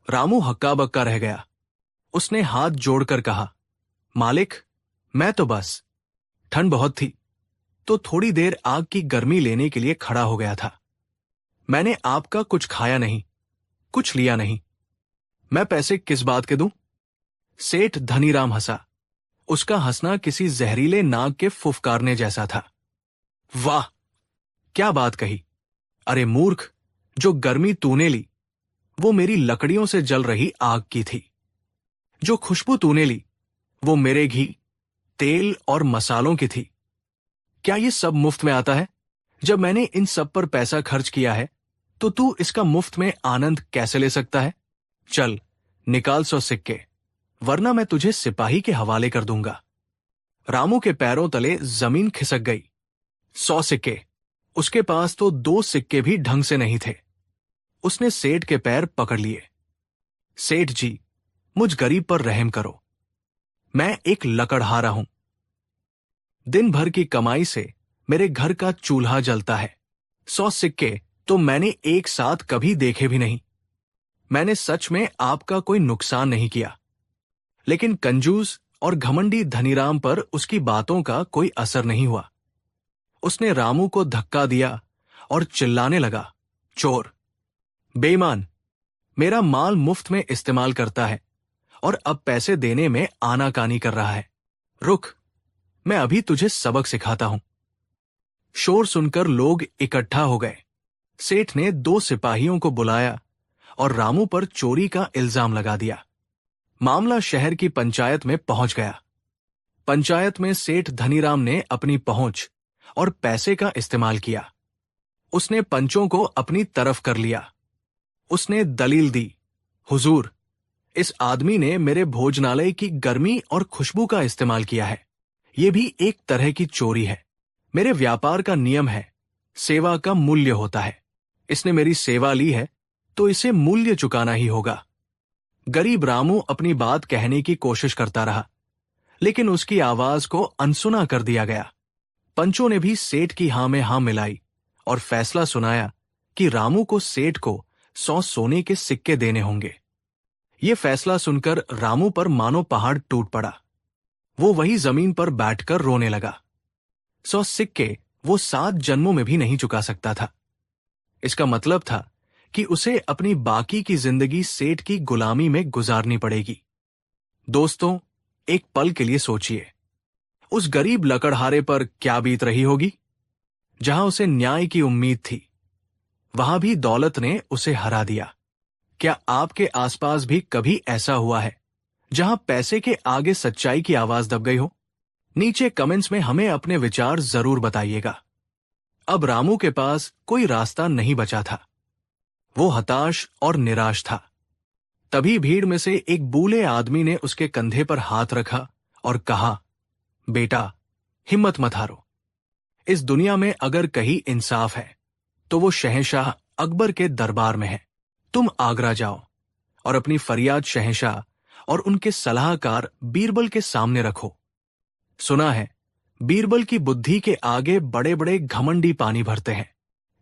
रामू हक्का बक्का रह गया। उसने हाथ जोड़कर कहा, मालिक, मैं तो बस ठंड बहुत थी तो थोड़ी देर आग की गर्मी लेने के लिए खड़ा हो गया था। मैंने आपका कुछ खाया नहीं, कुछ लिया नहीं। मैं पैसे किस बात के दूं? सेठ धनीराम हंसा। उसका हंसना किसी जहरीले नाग के फुफकारने जैसा था। वाह, क्या बात कही! अरे मूर्ख, जो गर्मी तूने ली वो मेरी लकड़ियों से जल रही आग की थी। जो खुशबू तूने ली वो मेरे घी, तेल और मसालों की थी। क्या ये सब मुफ्त में आता है? जब मैंने इन सब पर पैसा खर्च किया है तो तू इसका मुफ्त में आनंद कैसे ले सकता है? चल, निकाल 100 सिक्के, वरना मैं तुझे सिपाही के हवाले कर दूंगा। रामू के पैरों तले जमीन खिसक गई। 100 सिक्के! उसके पास तो 2 सिक्के भी ढंग से नहीं थे। उसने सेठ के पैर पकड़ लिए। सेठ जी, मुझ गरीब पर रहम करो। मैं एक लकड़हारा हूं। दिन भर की कमाई से मेरे घर का चूल्हा जलता है। 100 सिक्के तो मैंने एक साथ कभी देखे भी नहीं। मैंने सच में आपका कोई नुकसान नहीं किया, लेकिन कंजूस और घमंडी धनीराम पर उसकी बातों का कोई असर नहीं हुआ। उसने रामू को धक्का दिया और चिल्लाने लगा, चोर, बेईमान, मेरा माल मुफ्त में इस्तेमाल करता है और अब पैसे देने में आनाकानी कर रहा है। रुक, मैं अभी तुझे सबक सिखाता हूं। शोर सुनकर लोग इकट्ठा हो गए। सेठ ने 2 सिपाहियों को बुलाया और रामू पर चोरी का इल्जाम लगा दिया। मामला शहर की पंचायत में पहुंच गया। पंचायत में सेठ धनीराम ने अपनी पहुंच और पैसे का इस्तेमाल किया। उसने पंचों को अपनी तरफ कर लिया। उसने दलील दी, हुजूर, इस आदमी ने मेरे भोजनालय की गर्मी और खुशबू का इस्तेमाल किया है। यह भी एक तरह की चोरी है। मेरे व्यापार का नियम है, सेवा का मूल्य होता है। इसने मेरी सेवा ली है तो इसे मूल्य चुकाना ही होगा। गरीब रामू अपनी बात कहने की कोशिश करता रहा, लेकिन उसकी आवाज को अनसुना कर दिया गया। पंचों ने भी सेठ की हां में हां मिलाई और फैसला सुनाया कि रामू को सेठ को 100 सोने के सिक्के देने होंगे। यह फैसला सुनकर रामू पर मानो पहाड़ टूट पड़ा। वो वही जमीन पर बैठकर रोने लगा। 100 सिक्के वो 7 जन्मों में भी नहीं चुका सकता था। इसका मतलब था कि उसे अपनी बाकी की जिंदगी सेठ की गुलामी में गुजारनी पड़ेगी। दोस्तों, एक पल के लिए सोचिए, उस गरीब लकड़हारे पर क्या बीत रही होगी? जहां उसे न्याय की उम्मीद थी, वहां भी दौलत ने उसे हरा दिया। क्या आपके आसपास भी कभी ऐसा हुआ है जहां पैसे के आगे सच्चाई की आवाज दब गई हो? नीचे कमेंट्स में हमें अपने विचार जरूर बताइएगा। अब रामू के पास कोई रास्ता नहीं बचा था। वो हताश और निराश था। तभी भीड़ में से एक बूढ़े आदमी ने उसके कंधे पर हाथ रखा और कहा, बेटा, हिम्मत मत हारो। इस दुनिया में अगर कहीं इंसाफ है तो वो शहंशाह अकबर के दरबार में है। तुम आगरा जाओ और अपनी फरियाद शहंशाह और उनके सलाहकार बीरबल के सामने रखो। सुना है बीरबल की बुद्धि के आगे बड़े बड़े घमंडी पानी भरते हैं।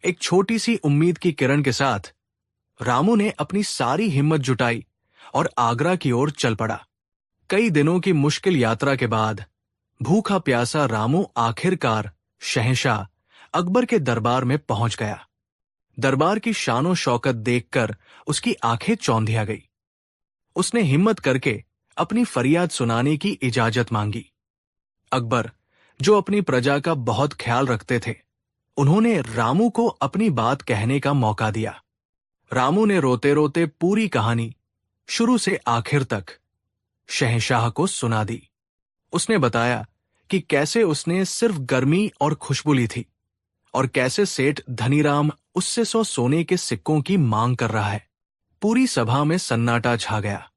एक छोटी सी उम्मीद की किरण के साथ रामू ने अपनी सारी हिम्मत जुटाई और आगरा की ओर चल पड़ा। कई दिनों की मुश्किल यात्रा के बाद भूखा प्यासा रामू आखिरकार शहंशाह अकबर के दरबार में पहुंच गया। दरबार की शानो शौकत देखकर उसकी आंखें चौंधिया गई। उसने हिम्मत करके अपनी फरियाद सुनाने की इजाजत मांगी। अकबर, जो अपनी प्रजा का बहुत ख्याल रखते थे, उन्होंने रामू को अपनी बात कहने का मौका दिया। रामू ने रोते रोते पूरी कहानी शुरू से आखिर तक शहंशाह को सुना दी। उसने बताया कि कैसे उसने सिर्फ गर्मी और खुशबू ली थी और कैसे सेठ धनीराम उससे 100 सोने के सिक्कों की मांग कर रहा है। पूरी सभा में सन्नाटा छा गया।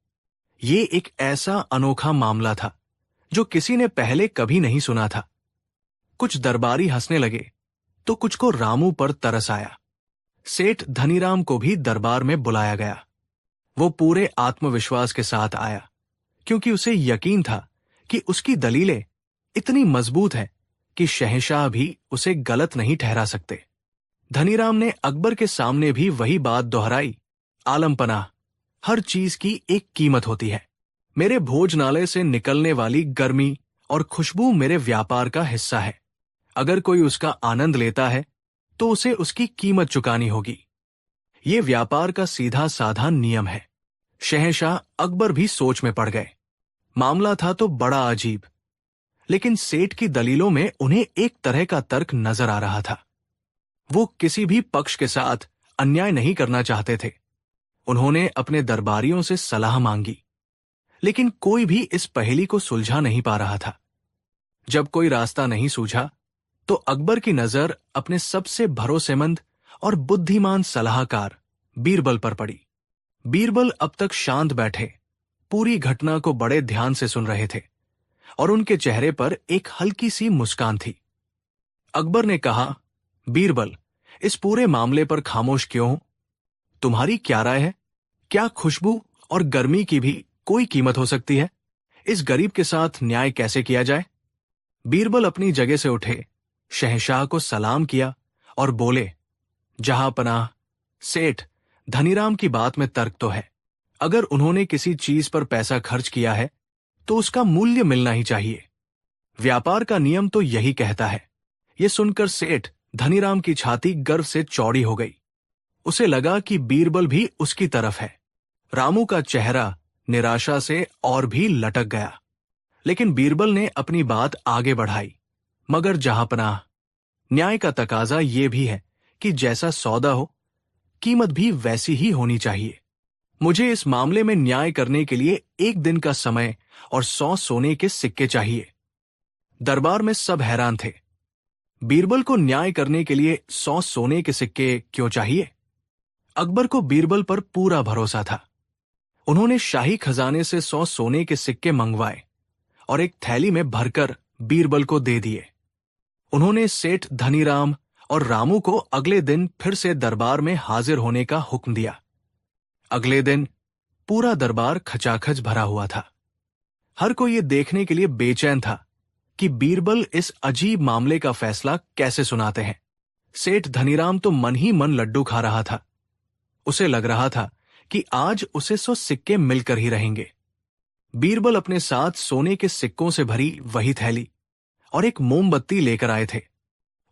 ये एक ऐसा अनोखा मामला था जो किसी ने पहले कभी नहीं सुना था। कुछ दरबारी हंसने लगे तो कुछ को रामू पर तरस आया। सेठ धनीराम को भी दरबार में बुलाया गया। वो पूरे आत्मविश्वास के साथ आया, क्योंकि उसे यकीन था कि उसकी दलीलें इतनी मजबूत हैं कि शहंशाह भी उसे गलत नहीं ठहरा सकते। धनीराम ने अकबर के सामने भी वही बात दोहराई, आलम पनाह, हर चीज की एक कीमत होती है। मेरे भोजनालय से निकलने वाली गर्मी और खुशबू मेरे व्यापार का हिस्सा है। अगर कोई उसका आनंद लेता है तो उसे उसकी कीमत चुकानी होगी। ये व्यापार का सीधा साधा नियम है। शहंशाह अकबर भी सोच में पड़ गए। मामला था तो बड़ा अजीब, लेकिन सेठ की दलीलों में उन्हें एक तरह का तर्क नजर आ रहा था। वो किसी भी पक्ष के साथ अन्याय नहीं करना चाहते थे। उन्होंने अपने दरबारियों से सलाह मांगी, लेकिन कोई भी इस पहेली को सुलझा नहीं पा रहा था। जब कोई रास्ता नहीं सूझा तो अकबर की नजर अपने सबसे भरोसेमंद और बुद्धिमान सलाहकार बीरबल पर पड़ी। बीरबल अब तक शांत बैठे पूरी घटना को बड़े ध्यान से सुन रहे थे और उनके चेहरे पर एक हल्की सी मुस्कान थी। अकबर ने कहा, बीरबल, इस पूरे मामले पर खामोश क्यों हो? तुम्हारी क्या राय है? क्या खुशबू और गर्मी की भी कोई कीमत हो सकती है? इस गरीब के साथ न्याय कैसे किया जाए? बीरबल अपनी जगह से उठे, शहंशाह को सलाम किया और बोले, जहां पनाह, सेठ धनीराम की बात में तर्क तो है। अगर उन्होंने किसी चीज पर पैसा खर्च किया है तो उसका मूल्य मिलना ही चाहिए। व्यापार का नियम तो यही कहता है। यह सुनकर सेठ धनीराम की छाती गर्व से चौड़ी हो गई। उसे लगा कि बीरबल भी उसकी तरफ है। रामू का चेहरा निराशा से और भी लटक गया, लेकिन बीरबल ने अपनी बात आगे बढ़ाई, मगर जहांपनाह, न्याय का तकाजा ये भी है कि जैसा सौदा हो, कीमत भी वैसी ही होनी चाहिए। मुझे इस मामले में न्याय करने के लिए 1 दिन का समय और 100 सोने के सिक्के चाहिए। दरबार में सब हैरान थे। बीरबल को न्याय करने के लिए 100 सोने के सिक्के क्यों चाहिए? अकबर को बीरबल पर पूरा भरोसा था। उन्होंने शाही खजाने से 100 सोने के सिक्के मंगवाए और एक थैली में भरकर बीरबल को दे दिए। उन्होंने सेठ धनीराम और रामू को अगले दिन फिर से दरबार में हाजिर होने का हुक्म दिया। अगले दिन पूरा दरबार खचाखच भरा हुआ था। हर कोई ये देखने के लिए बेचैन था कि बीरबल इस अजीब मामले का फैसला कैसे सुनाते हैं। सेठ धनीराम तो मन ही मन लड्डू खा रहा था। उसे लग रहा था कि आज उसे 100 सिक्के मिलकर ही रहेंगे। बीरबल अपने साथ सोने के सिक्कों से भरी वही थैली और एक मोमबत्ती लेकर आए थे।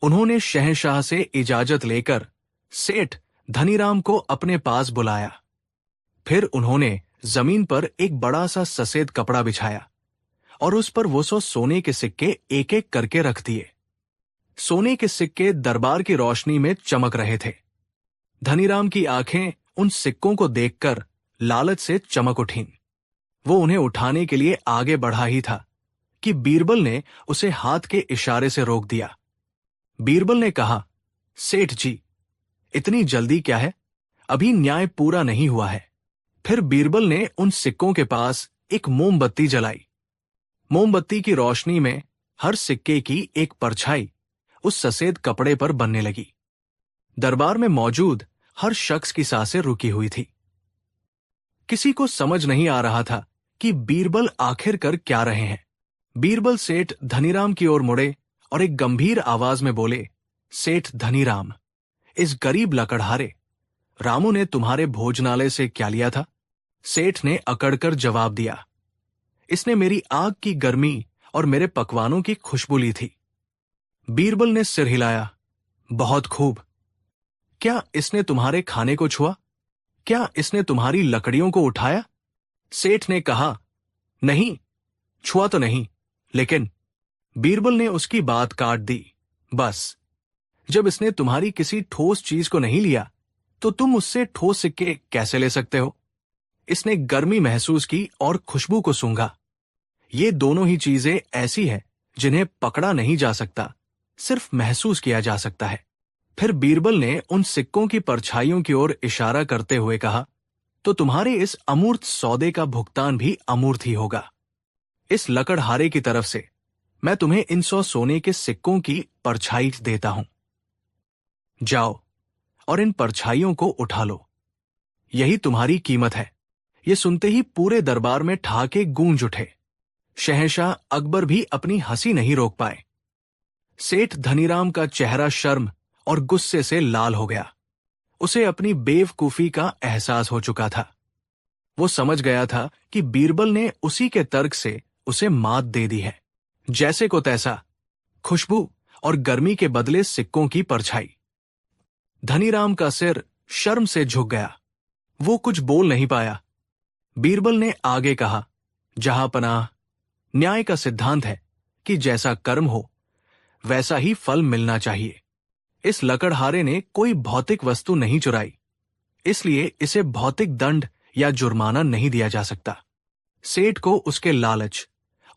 उन्होंने शहंशाह से इजाजत लेकर सेठ धनीराम को अपने पास बुलाया। फिर उन्होंने जमीन पर एक बड़ा सा सफेद कपड़ा बिछाया और उस पर वो 100 सोने के सिक्के एक एक करके रख दिए। सोने के सिक्के दरबार की रोशनी में चमक रहे थे। धनीराम की आंखें उन सिक्कों को देखकर लालच से चमक उठीं। वो उन्हें उठाने के लिए आगे बढ़ा ही था कि बीरबल ने उसे हाथ के इशारे से रोक दिया। बीरबल ने कहा, सेठ जी, इतनी जल्दी क्या है? अभी न्याय पूरा नहीं हुआ है। फिर बीरबल ने उन सिक्कों के पास एक मोमबत्ती जलाई। मोमबत्ती की रोशनी में हर सिक्के की एक परछाई उस सफेद कपड़े पर बनने लगी। दरबार में मौजूद हर शख्स की सांसें रुकी हुई थी। किसी को समझ नहीं आ रहा था कि बीरबल आखिर कर क्या रहे हैं। बीरबल सेठ धनीराम की ओर मुड़े और एक गंभीर आवाज में बोले, सेठ धनीराम, इस गरीब लकड़हारे रामू ने तुम्हारे भोजनालय से क्या लिया था? सेठ ने अकड़कर जवाब दिया, इसने मेरी आग की गर्मी और मेरे पकवानों की खुशबू ली थी। बीरबल ने सिर हिलाया, बहुत खूब। क्या इसने तुम्हारे खाने को छुआ? क्या इसने तुम्हारी लकड़ियों को उठाया? सेठ ने कहा, नहीं, छुआ तो नहीं, लेकिन बीरबल ने उसकी बात काट दी, बस, जब इसने तुम्हारी किसी ठोस चीज को नहीं लिया तो तुम उससे ठोस सिक्के कैसे ले सकते हो? इसने गर्मी महसूस की और खुशबू को सूंघा। ये दोनों ही चीजें ऐसी हैं जिन्हें पकड़ा नहीं जा सकता, सिर्फ महसूस किया जा सकता है। फिर बीरबल ने उन सिक्कों की परछाइयों की ओर इशारा करते हुए कहा, तो तुम्हारे इस अमूर्त सौदे का भुगतान भी अमूर्त ही होगा। इस लकड़हारे की तरफ से मैं तुम्हें इन 100 सोने के सिक्कों की परछाई देता हूं। जाओ और इन परछाइयों को उठा लो। यही तुम्हारी कीमत है। ये सुनते ही पूरे दरबार में ठहाके गूंज उठे। शहंशाह अकबर भी अपनी हंसी नहीं रोक पाए। सेठ धनीराम का चेहरा शर्म और गुस्से से लाल हो गया। उसे अपनी बेवकूफी का एहसास हो चुका था। वो समझ गया था कि बीरबल ने उसी के तर्क से उसे मात दे दी है। जैसे को तैसा, खुशबू और गर्मी के बदले सिक्कों की परछाई। धनीराम का सिर शर्म से झुक गया। वो कुछ बोल नहीं पाया। बीरबल ने आगे कहा, जहांपनाह, न्याय का सिद्धांत है कि जैसा कर्म हो वैसा ही फल मिलना चाहिए। इस लकड़हारे ने कोई भौतिक वस्तु नहीं चुराई, इसलिए इसे भौतिक दंड या जुर्माना नहीं दिया जा सकता। सेठ को उसके लालच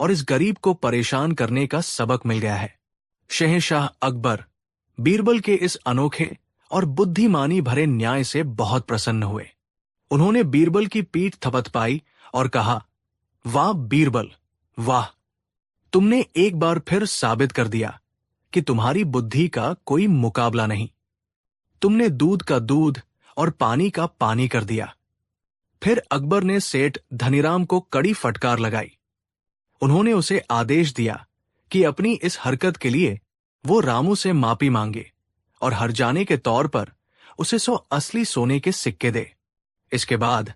और इस गरीब को परेशान करने का सबक मिल गया है। शहंशाह अकबर बीरबल के इस अनोखे और बुद्धिमानी भरे न्याय से बहुत प्रसन्न हुए। उन्होंने बीरबल की पीठ थपथपाई और कहा, वाह बीरबल, वाह! तुमने एक बार फिर साबित कर दिया कि तुम्हारी बुद्धि का कोई मुकाबला नहीं। तुमने दूध का दूध और पानी का पानी कर दिया। फिर अकबर ने सेठ धनीराम को कड़ी फटकार लगाई। उन्होंने उसे आदेश दिया कि अपनी इस हरकत के लिए वो रामू से माफी मांगे और हर्जाने के तौर पर उसे 100 असली सोने के सिक्के दे। इसके बाद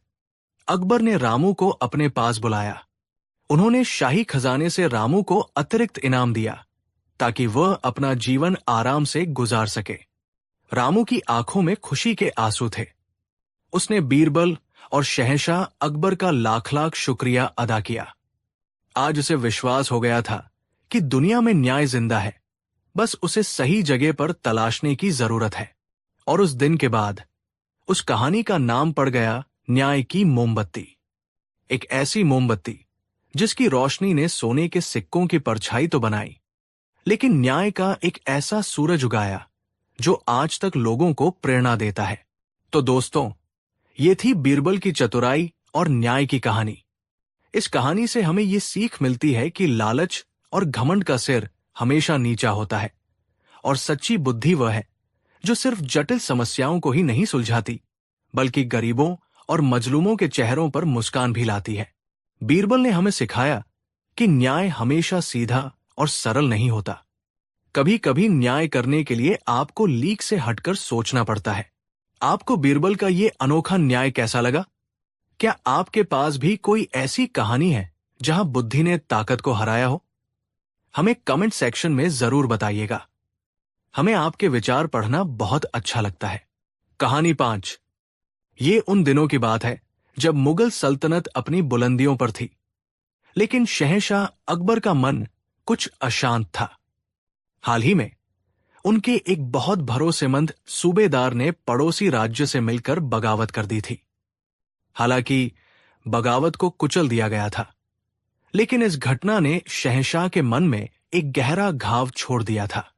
अकबर ने रामू को अपने पास बुलाया। उन्होंने शाही खजाने से रामू को अतिरिक्त इनाम दिया ताकि वह अपना जीवन आराम से गुजार सके। रामू की आंखों में खुशी के आंसू थे। उसने बीरबल और शहंशाह अकबर का लाख लाख शुक्रिया अदा किया। आज उसे विश्वास हो गया था कि दुनिया में न्याय जिंदा है, बस उसे सही जगह पर तलाशने की जरूरत है। और उस दिन के बाद उस कहानी का नाम पड़ गया न्याय की मोमबत्ती। एक ऐसी मोमबत्ती जिसकी रोशनी ने सोने के सिक्कों की परछाई तो बनाई, लेकिन न्याय का एक ऐसा सूरज उगाया जो आज तक लोगों को प्रेरणा देता है। तो दोस्तों, ये थी बीरबल की चतुराई और न्याय की कहानी। इस कहानी से हमें ये सीख मिलती है कि लालच और घमंड का सिर हमेशा नीचा होता है और सच्ची बुद्धि वह है जो सिर्फ जटिल समस्याओं को ही नहीं सुलझाती, बल्कि गरीबों और मजलूमों के चेहरों पर मुस्कान भी लाती है। बीरबल ने हमें सिखाया कि न्याय हमेशा सीधा और सरल नहीं होता। कभी कभी न्याय करने के लिए आपको लीक से हटकर सोचना पड़ता है। आपको बीरबल का ये अनोखा न्याय कैसा लगा? क्या आपके पास भी कोई ऐसी कहानी है जहां बुद्धि ने ताकत को हराया हो? हमें कमेंट सेक्शन में जरूर बताइएगा। हमें आपके विचार पढ़ना बहुत अच्छा लगता है। कहानी 5। ये उन दिनों की बात है जब मुगल सल्तनत अपनी बुलंदियों पर थी, लेकिन शहंशाह अकबर का मन कुछ अशांत था। हाल ही में उनके एक बहुत भरोसेमंद सूबेदार ने पड़ोसी राज्य से मिलकर बगावत कर दी थी। हालांकि बगावत को कुचल दिया गया था, लेकिन इस घटना ने शहंशाह के मन में एक गहरा घाव छोड़ दिया था।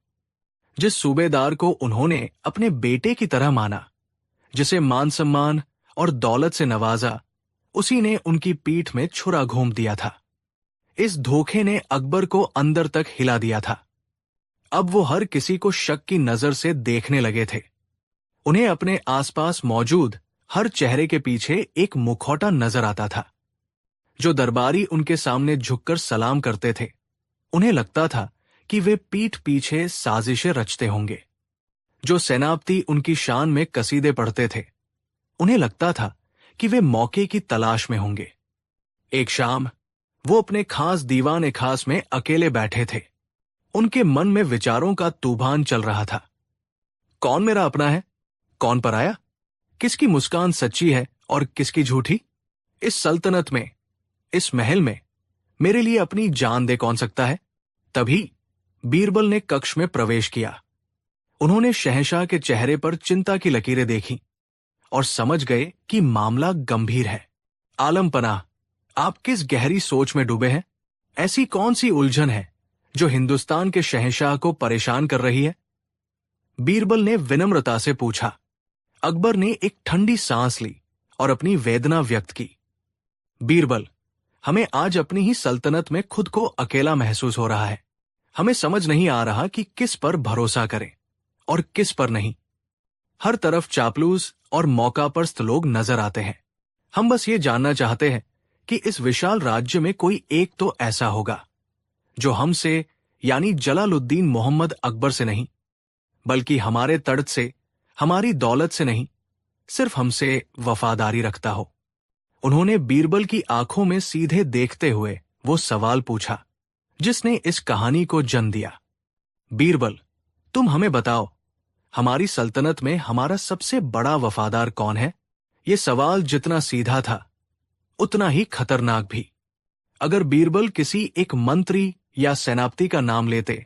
जिस सूबेदार को उन्होंने अपने बेटे की तरह माना, जिसे मान सम्मान और दौलत से नवाजा, उसी ने उनकी पीठ में छुरा घोंप दिया था। इस धोखे ने अकबर को अंदर तक हिला दिया था। अब वो हर किसी को शक की नजर से देखने लगे थे। उन्हें अपने आसपास मौजूद हर चेहरे के पीछे एक मुखौटा नजर आता था। जो दरबारी उनके सामने झुककर सलाम करते थे, उन्हें लगता था कि वे पीठ पीछे साजिशें रचते होंगे। जो सेनापति उनकी शान में कसीदे पढ़ते थे, उन्हें लगता था कि वे मौके की तलाश में होंगे। एक शाम वो अपने खास दीवाने खास में अकेले बैठे थे। उनके मन में विचारों का तूफान चल रहा था। कौन मेरा अपना है, कौन पराया? किसकी मुस्कान सच्ची है और किसकी झूठी? इस सल्तनत में, इस महल में मेरे लिए अपनी जान दे कौन सकता है? तभी बीरबल ने कक्ष में प्रवेश किया। उन्होंने शहंशाह के चेहरे पर चिंता की लकीरें देखी और समझ गए कि मामला गंभीर है। आलम पनाह, आप किस गहरी सोच में डूबे हैं? ऐसी कौन सी उलझन है जो हिंदुस्तान के शहंशाह को परेशान कर रही है? बीरबल ने विनम्रता से पूछा। अकबर ने एक ठंडी सांस ली और अपनी वेदना व्यक्त की। बीरबल, हमें आज अपनी ही सल्तनत में खुद को अकेला महसूस हो रहा है। हमें समझ नहीं आ रहा कि किस पर भरोसा करें और किस पर नहीं। हर तरफ चापलूस और मौकापरस्त लोग नजर आते हैं। हम बस ये जानना चाहते हैं कि इस विशाल राज्य में कोई एक तो ऐसा होगा जो हमसे, यानी जलालुद्दीन मोहम्मद अकबर से नहीं, बल्कि हमारे तर्ज से, हमारी दौलत से नहीं, सिर्फ हमसे वफादारी रखता हो। उन्होंने बीरबल की आंखों में सीधे देखते हुए वो सवाल पूछा जिसने इस कहानी को जन्म दिया। बीरबल, तुम हमें बताओ, हमारी सल्तनत में हमारा सबसे बड़ा वफादार कौन है? ये सवाल जितना सीधा था उतना ही खतरनाक भी। अगर बीरबल किसी एक मंत्री या सेनापति का नाम लेते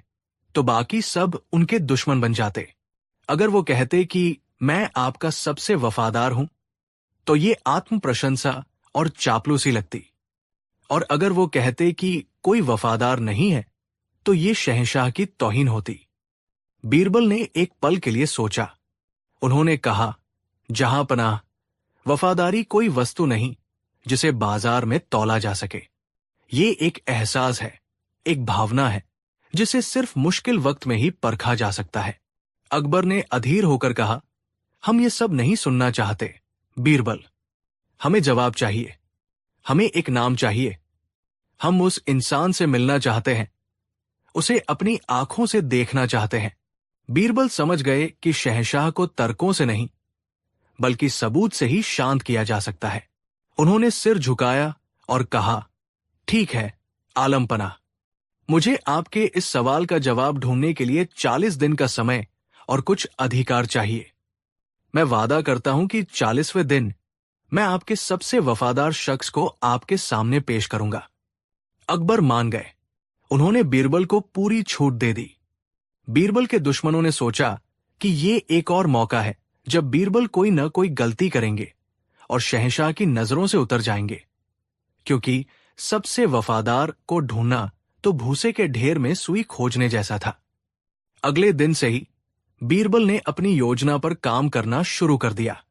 तो बाकी सब उनके दुश्मन बन जाते। अगर वो कहते कि मैं आपका सबसे वफादार हूं तो ये आत्म प्रशंसा और चापलूसी लगती, और अगर वो कहते कि कोई वफादार नहीं है तो ये शहंशाह की तौहीन होती। बीरबल ने एक पल के लिए सोचा। उन्होंने कहा, जहां पनाह, वफादारी कोई वस्तु नहीं जिसे बाजार में तौला जा सके। ये एक एहसास है, एक भावना है जिसे सिर्फ मुश्किल वक्त में ही परखा जा सकता है। अकबर ने अधीर होकर कहा, हम ये सब नहीं सुनना चाहते बीरबल, हमें जवाब चाहिए, हमें एक नाम चाहिए। हम उस इंसान से मिलना चाहते हैं, उसे अपनी आंखों से देखना चाहते हैं। बीरबल समझ गए कि शहंशाह को तर्कों से नहीं बल्कि सबूत से ही शांत किया जा सकता है। उन्होंने सिर झुकाया और कहा, ठीक है आलमपना, मुझे आपके इस सवाल का जवाब ढूंढने के लिए 40 दिन का समय और कुछ अधिकार चाहिए। मैं वादा करता हूं कि 40वें दिन मैं आपके सबसे वफादार शख्स को आपके सामने पेश करूंगा। अकबर मान गए। उन्होंने बीरबल को पूरी छूट दे दी। बीरबल के दुश्मनों ने सोचा कि ये एक और मौका है जब बीरबल कोई न कोई गलती करेंगे और शहंशाह की नजरों से उतर जाएंगे, क्योंकि सबसे वफादार को ढूंढना तो भूसे के ढेर में सुई खोजने जैसा था। अगले दिन से ही बीरबल ने अपनी योजना पर काम करना शुरू कर दिया।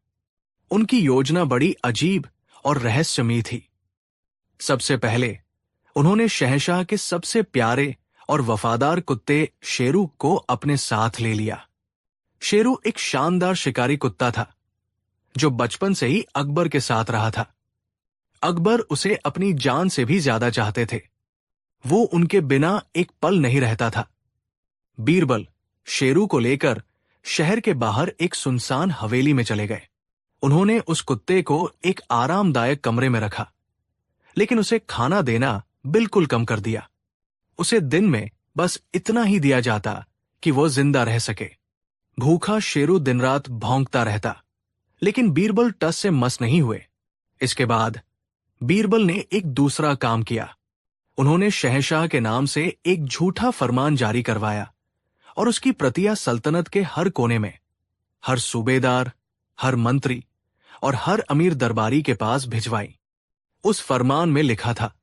उनकी योजना बड़ी अजीब और रहस्यमयी थी। सबसे पहले उन्होंने शहंशाह के सबसे प्यारे और वफादार कुत्ते शेरू को अपने साथ ले लिया। शेरू एक शानदार शिकारी कुत्ता था जो बचपन से ही अकबर के साथ रहा था। अकबर उसे अपनी जान से भी ज्यादा चाहते थे। वो उनके बिना एक पल नहीं रहता था। बीरबल शेरू को लेकर शहर के बाहर एक सुनसान हवेली में चले गए। उन्होंने उस कुत्ते को एक आरामदायक कमरे में रखा, लेकिन उसे खाना देना बिल्कुल कम कर दिया। उसे दिन में बस इतना ही दिया जाता कि वो जिंदा रह सके। भूखा शेरू दिन रात भौंकता रहता, लेकिन बीरबल टस से मस नहीं हुए। इसके बाद बीरबल ने एक दूसरा काम किया। उन्होंने शहंशाह के नाम से एक झूठा फरमान जारी करवाया और उसकी प्रतियां सल्तनत के हर कोने में, हर सूबेदार, हर मंत्री और हर अमीर दरबारी के पास भिजवाई। उस फरमान में लिखा था,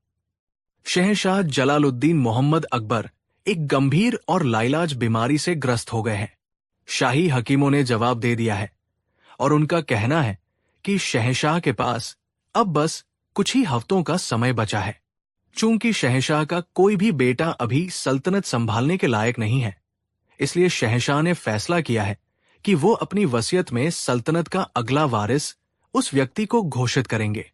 शहंशाह जलालुद्दीन मोहम्मद अकबर एक गंभीर और लाइलाज बीमारी से ग्रस्त हो गए हैं। शाही हकीमों ने जवाब दे दिया है और उनका कहना है कि शहंशाह के पास अब बस कुछ ही हफ्तों का समय बचा है। चूंकि शहंशाह का कोई भी बेटा अभी सल्तनत संभालने के लायक नहीं है, इसलिए शहंशाह ने फैसला किया है कि वो अपनी वसीयत में सल्तनत का अगला वारिस उस व्यक्ति को घोषित करेंगे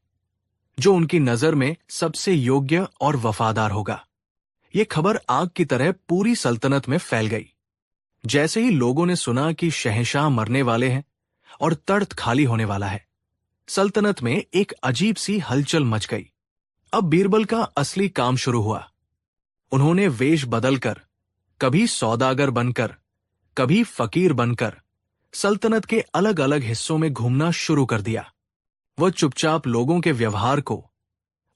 जो उनकी नजर में सबसे योग्य और वफादार होगा। ये खबर आग की तरह पूरी सल्तनत में फैल गई। जैसे ही लोगों ने सुना कि शहंशाह मरने वाले हैं और तख्त खाली होने वाला है, सल्तनत में एक अजीब सी हलचल मच गई। अब बीरबल का असली काम शुरू हुआ। उन्होंने वेश बदलकर, कभी सौदागर बनकर, कभी फकीर बनकर सल्तनत के अलग अलग हिस्सों में घूमना शुरू कर दिया। वह चुपचाप लोगों के व्यवहार को,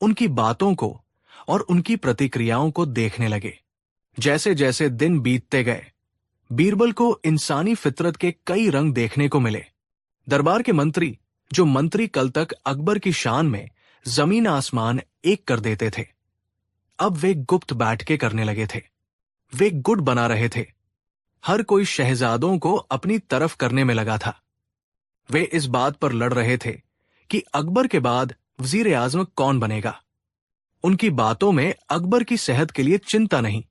उनकी बातों को और उनकी प्रतिक्रियाओं को देखने लगे। जैसे जैसे दिन बीतते गए, बीरबल को इंसानी फितरत के कई रंग देखने को मिले। दरबार के मंत्री, जो मंत्री कल तक अकबर की शान में जमीन आसमान एक कर देते थे, अब वे गुप्त बैठकें करने लगे थे। वे गुट बना रहे थे। हर कोई शहजादों को अपनी तरफ करने में लगा था। वे इस बात पर लड़ रहे थे कि अकबर के बाद वजीर आजम कौन बनेगा। उनकी बातों में अकबर की सेहत के लिए चिंता नहीं,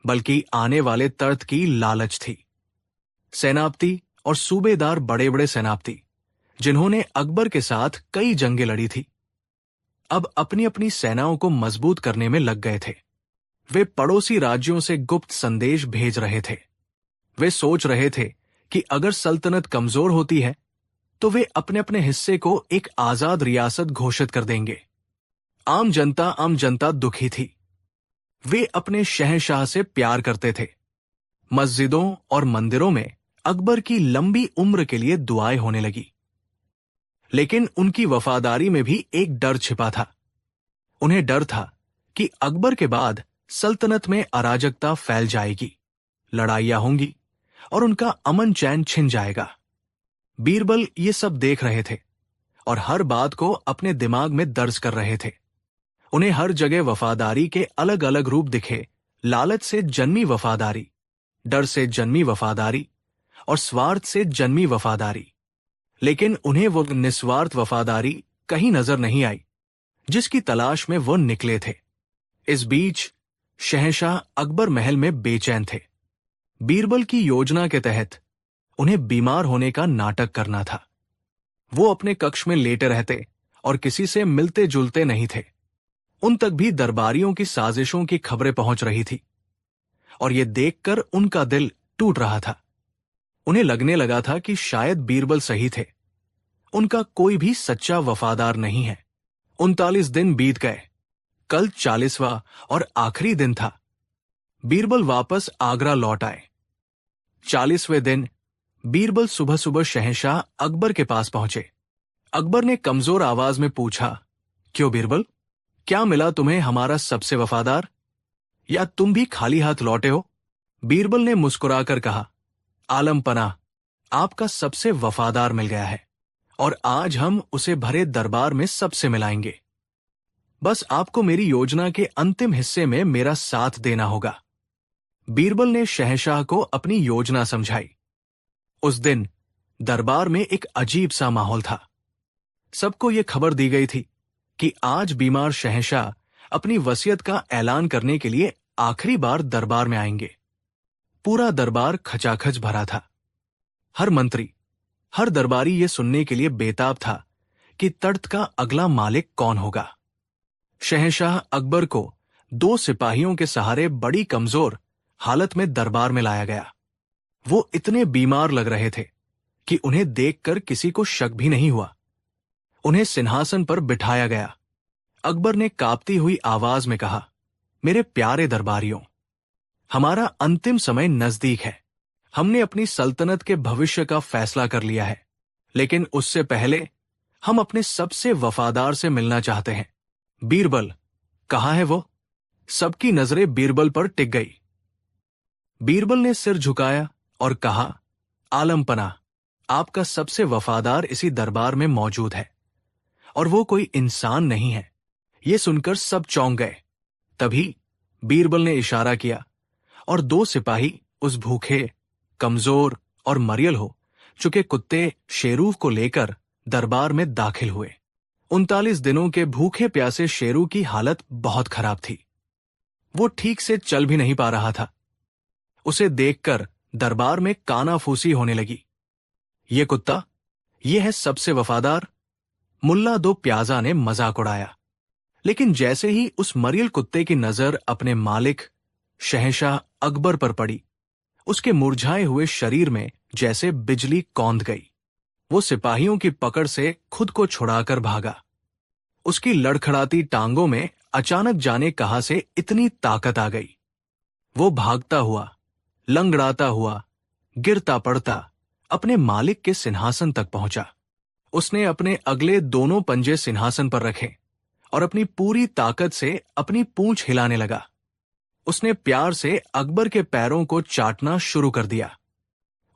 बल्कि आने वाले तख्त की लालच थी। सेनापति और सूबेदार, बड़े बड़े सेनापति जिन्होंने अकबर के साथ कई जंगें लड़ी थी, अब अपनी अपनी सेनाओं को मजबूत करने में लग गए थे। वे पड़ोसी राज्यों से गुप्त संदेश भेज रहे थे। वे सोच रहे थे कि अगर सल्तनत कमजोर होती है तो वे अपने अपने हिस्से को एक आजाद रियासत घोषित कर देंगे। आम जनता दुखी थी। वे अपने शहंशाह से प्यार करते थे। मस्जिदों और मंदिरों में अकबर की लंबी उम्र के लिए दुआएं होने लगी। लेकिन उनकी वफादारी में भी एक डर छिपा था। उन्हें डर था कि अकबर के बाद सल्तनत में अराजकता फैल जाएगी, लड़ाइयां होंगी और उनका अमन चैन छिन जाएगा। बीरबल ये सब देख रहे थे और हर बात को अपने दिमाग में दर्ज कर रहे थे। उन्हें हर जगह वफादारी के अलग अलग रूप दिखे। लालच से जन्मी वफादारी, डर से जन्मी वफादारी और स्वार्थ से जन्मी वफादारी। लेकिन उन्हें वो निस्वार्थ वफादारी कहीं नजर नहीं आई जिसकी तलाश में वो निकले थे। इस बीच शहंशाह अकबर महल में बेचैन थे। बीरबल की योजना के तहत उन्हें बीमार होने का नाटक करना था। वो अपने कक्ष में लेटे रहते और किसी से मिलते जुलते नहीं थे। उन तक भी दरबारियों की साजिशों की खबरें पहुंच रही थी और ये देखकर उनका दिल टूट रहा था। उन्हें लगने लगा था कि शायद बीरबल सही थे। उनका कोई भी सच्चा वफादार नहीं है। 39 दिन बीत गए। कल 40वां और आखिरी दिन था। बीरबल वापस आगरा लौट आए। 40वें दिन बीरबल सुबह सुबह शहंशाह अकबर के पास पहुंचे। अकबर ने कमजोर आवाज में पूछा, क्यों बीरबल, क्या मिला तुम्हें हमारा सबसे वफादार, या तुम भी खाली हाथ लौटे हो? बीरबल ने मुस्कुराकर कहा, आलम पनाह, आपका सबसे वफादार मिल गया है और आज हम उसे भरे दरबार में सबसे मिलाएंगे। बस आपको मेरी योजना के अंतिम हिस्से में मेरा साथ देना होगा। बीरबल ने शहंशाह को अपनी योजना समझाई। उस दिन दरबार में एक अजीब सा माहौल था। सबको यह खबर दी गई थी कि आज बीमार शहंशाह अपनी वसीयत का ऐलान करने के लिए आखिरी बार दरबार में आएंगे। पूरा दरबार खचाखच भरा था। हर मंत्री, हर दरबारी ये सुनने के लिए बेताब था कि तख्त का अगला मालिक कौन होगा। शहंशाह अकबर को 2 सिपाहियों के सहारे बड़ी कमजोर हालत में दरबार में लाया गया। वो इतने बीमार लग रहे थे कि उन्हें देखकर किसी को शक भी नहीं हुआ। उन्हें सिंहासन पर बिठाया गया। अकबर ने कांपती हुई आवाज में कहा, मेरे प्यारे दरबारियों, हमारा अंतिम समय नजदीक है। हमने अपनी सल्तनत के भविष्य का फैसला कर लिया है, लेकिन उससे पहले हम अपने सबसे वफादार से मिलना चाहते हैं। बीरबल, कहाँ है वो? सबकी नजरें बीरबल पर टिक गई। बीरबल ने सिर झुकाया और कहा, आलम पनाह, आपका सबसे वफादार इसी दरबार में मौजूद है और वो कोई इंसान नहीं है। ये सुनकर सब चौंक गए। तभी बीरबल ने इशारा किया और 2 सिपाही उस भूखे, कमजोर और मरियल हो चुके कुत्ते शेरू को लेकर दरबार में दाखिल हुए। 39 दिनों के भूखे प्यासे शेरू की हालत बहुत खराब थी। वो ठीक से चल भी नहीं पा रहा था। उसे देखकर दरबार में कानाफूसी होने लगी। ये कुत्ता, ये है सबसे वफादार। मुल्ला 2 प्याजा ने मजाक उड़ाया। लेकिन जैसे ही उस मरियल कुत्ते की नजर अपने मालिक शहंशाह अकबर पर पड़ी, उसके मुरझाए हुए शरीर में जैसे बिजली कौंध गई। वो सिपाहियों की पकड़ से खुद को छुड़ाकर भागा। उसकी लड़खड़ाती टांगों में अचानक जाने कहां से इतनी ताकत आ गई। वो भागता हुआ, लंगड़ाता हुआ, गिरता पड़ता अपने मालिक के सिंहासन तक पहुंचा। उसने अपने अगले दोनों पंजे सिंहासन पर रखे और अपनी पूरी ताकत से अपनी पूंछ हिलाने लगा। उसने प्यार से अकबर के पैरों को चाटना शुरू कर दिया।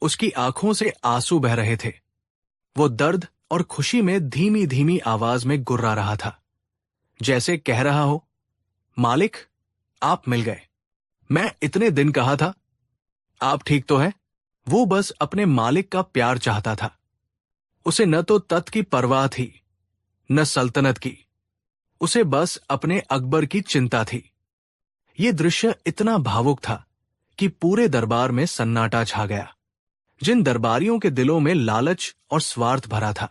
उसकी आंखों से आंसू बह रहे थे। वो दर्द और खुशी में धीमी धीमी आवाज में गुर्रा रहा था, जैसे कह रहा हो, मालिक, आप मिल गए। मैं इतने दिन कहा था, आप ठीक तो है? वो बस अपने मालिक का प्यार चाहता था। उसे न तो तख्त की परवाह थी, न सल्तनत की। उसे बस अपने अकबर की चिंता थी। ये दृश्य इतना भावुक था कि पूरे दरबार में सन्नाटा छा गया। जिन दरबारियों के दिलों में लालच और स्वार्थ भरा था,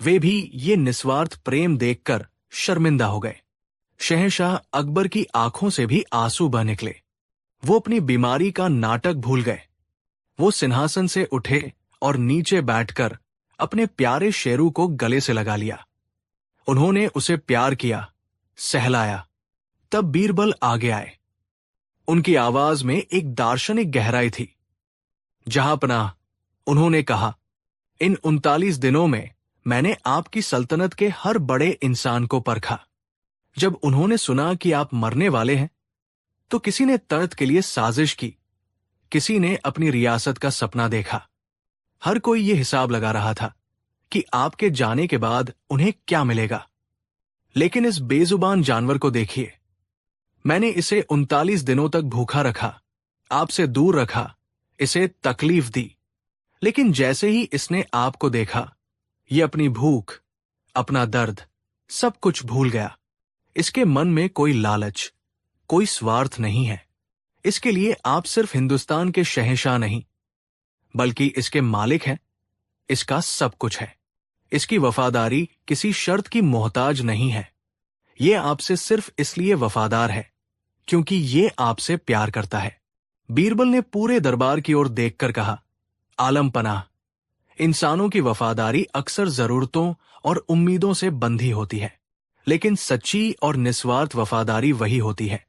वे भी ये निस्वार्थ प्रेम देखकर शर्मिंदा हो गए। शहंशाह अकबर की आंखों से भी आंसू बह निकले। वो अपनी बीमारी का नाटक भूल गए। वो सिंहासन से उठे और नीचे बैठकर अपने प्यारे शेरू को गले से लगा लिया। उन्होंने उसे प्यार किया, सहलाया। तब बीरबल आगे आए। उनकी आवाज में एक दार्शनिक गहराई थी। जहांपनाह, उन्होंने कहा, इन 39 दिनों में मैंने आपकी सल्तनत के हर बड़े इंसान को परखा। जब उन्होंने सुना कि आप मरने वाले हैं, तो किसी ने तख्त के लिए साजिश की, किसी ने अपनी रियासत का सपना देखा। हर कोई ये हिसाब लगा रहा था कि आपके जाने के बाद उन्हें क्या मिलेगा। लेकिन इस बेजुबान जानवर को देखिए। मैंने इसे 39 दिनों तक भूखा रखा, आपसे दूर रखा, इसे तकलीफ दी। लेकिन जैसे ही इसने आपको देखा, ये अपनी भूख, अपना दर्द, सब कुछ भूल गया। इसके मन में कोई लालच, कोई स्वार्थ नहीं है। इसके लिए आप सिर्फ हिंदुस्तान के शहंशाह नहीं, बल्कि इसके मालिक हैं। इसका सब कुछ है। इसकी वफादारी किसी शर्त की मोहताज नहीं है। ये आपसे सिर्फ इसलिए वफादार है क्योंकि ये आपसे प्यार करता है। बीरबल ने पूरे दरबार की ओर देखकर कहा, आलम पनाह, इंसानों की वफादारी अक्सर जरूरतों और उम्मीदों से बंधी होती है, लेकिन सच्ची और निस्वार्थ वफादारी वही होती है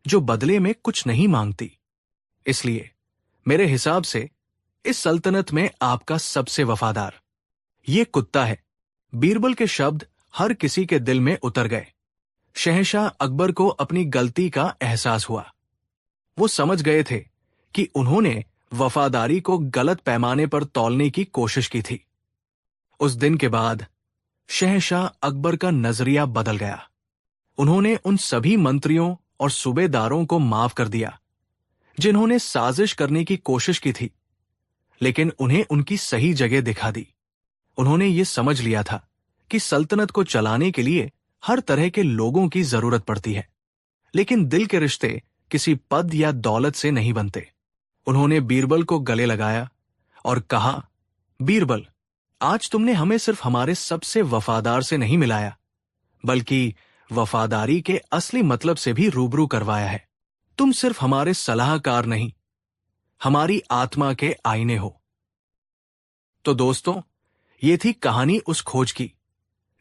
जो बदले में कुछ नहीं मांगती। इसलिए मेरे हिसाब से इस सल्तनत में आपका सबसे वफादार ये कुत्ता है। बीरबल के शब्द हर किसी के दिल में उतर गए। शहंशाह अकबर को अपनी गलती का एहसास हुआ। वो समझ गए थे कि उन्होंने वफादारी को गलत पैमाने पर तौलने की कोशिश की थी। उस दिन के बाद शहंशाह अकबर का नजरिया बदल गया। उन्होंने उन सभी मंत्रियों और सूबेदारों को माफ कर दिया जिन्होंने साजिश करने की कोशिश की थी, लेकिन उन्हें उनकी सही जगह दिखा दी। उन्होंने ये समझ लिया था कि सल्तनत को चलाने के लिए हर तरह के लोगों की जरूरत पड़ती है, लेकिन दिल के रिश्ते किसी पद या दौलत से नहीं बनते। उन्होंने बीरबल को गले लगाया और कहा, बीरबल, आज तुमने हमें सिर्फ हमारे सबसे वफादार से नहीं मिलाया, बल्कि वफादारी के असली मतलब से भी रूबरू करवाया है। तुम सिर्फ हमारे सलाहकार नहीं, हमारी आत्मा के आईने हो। तो दोस्तों, ये थी कहानी उस खोज की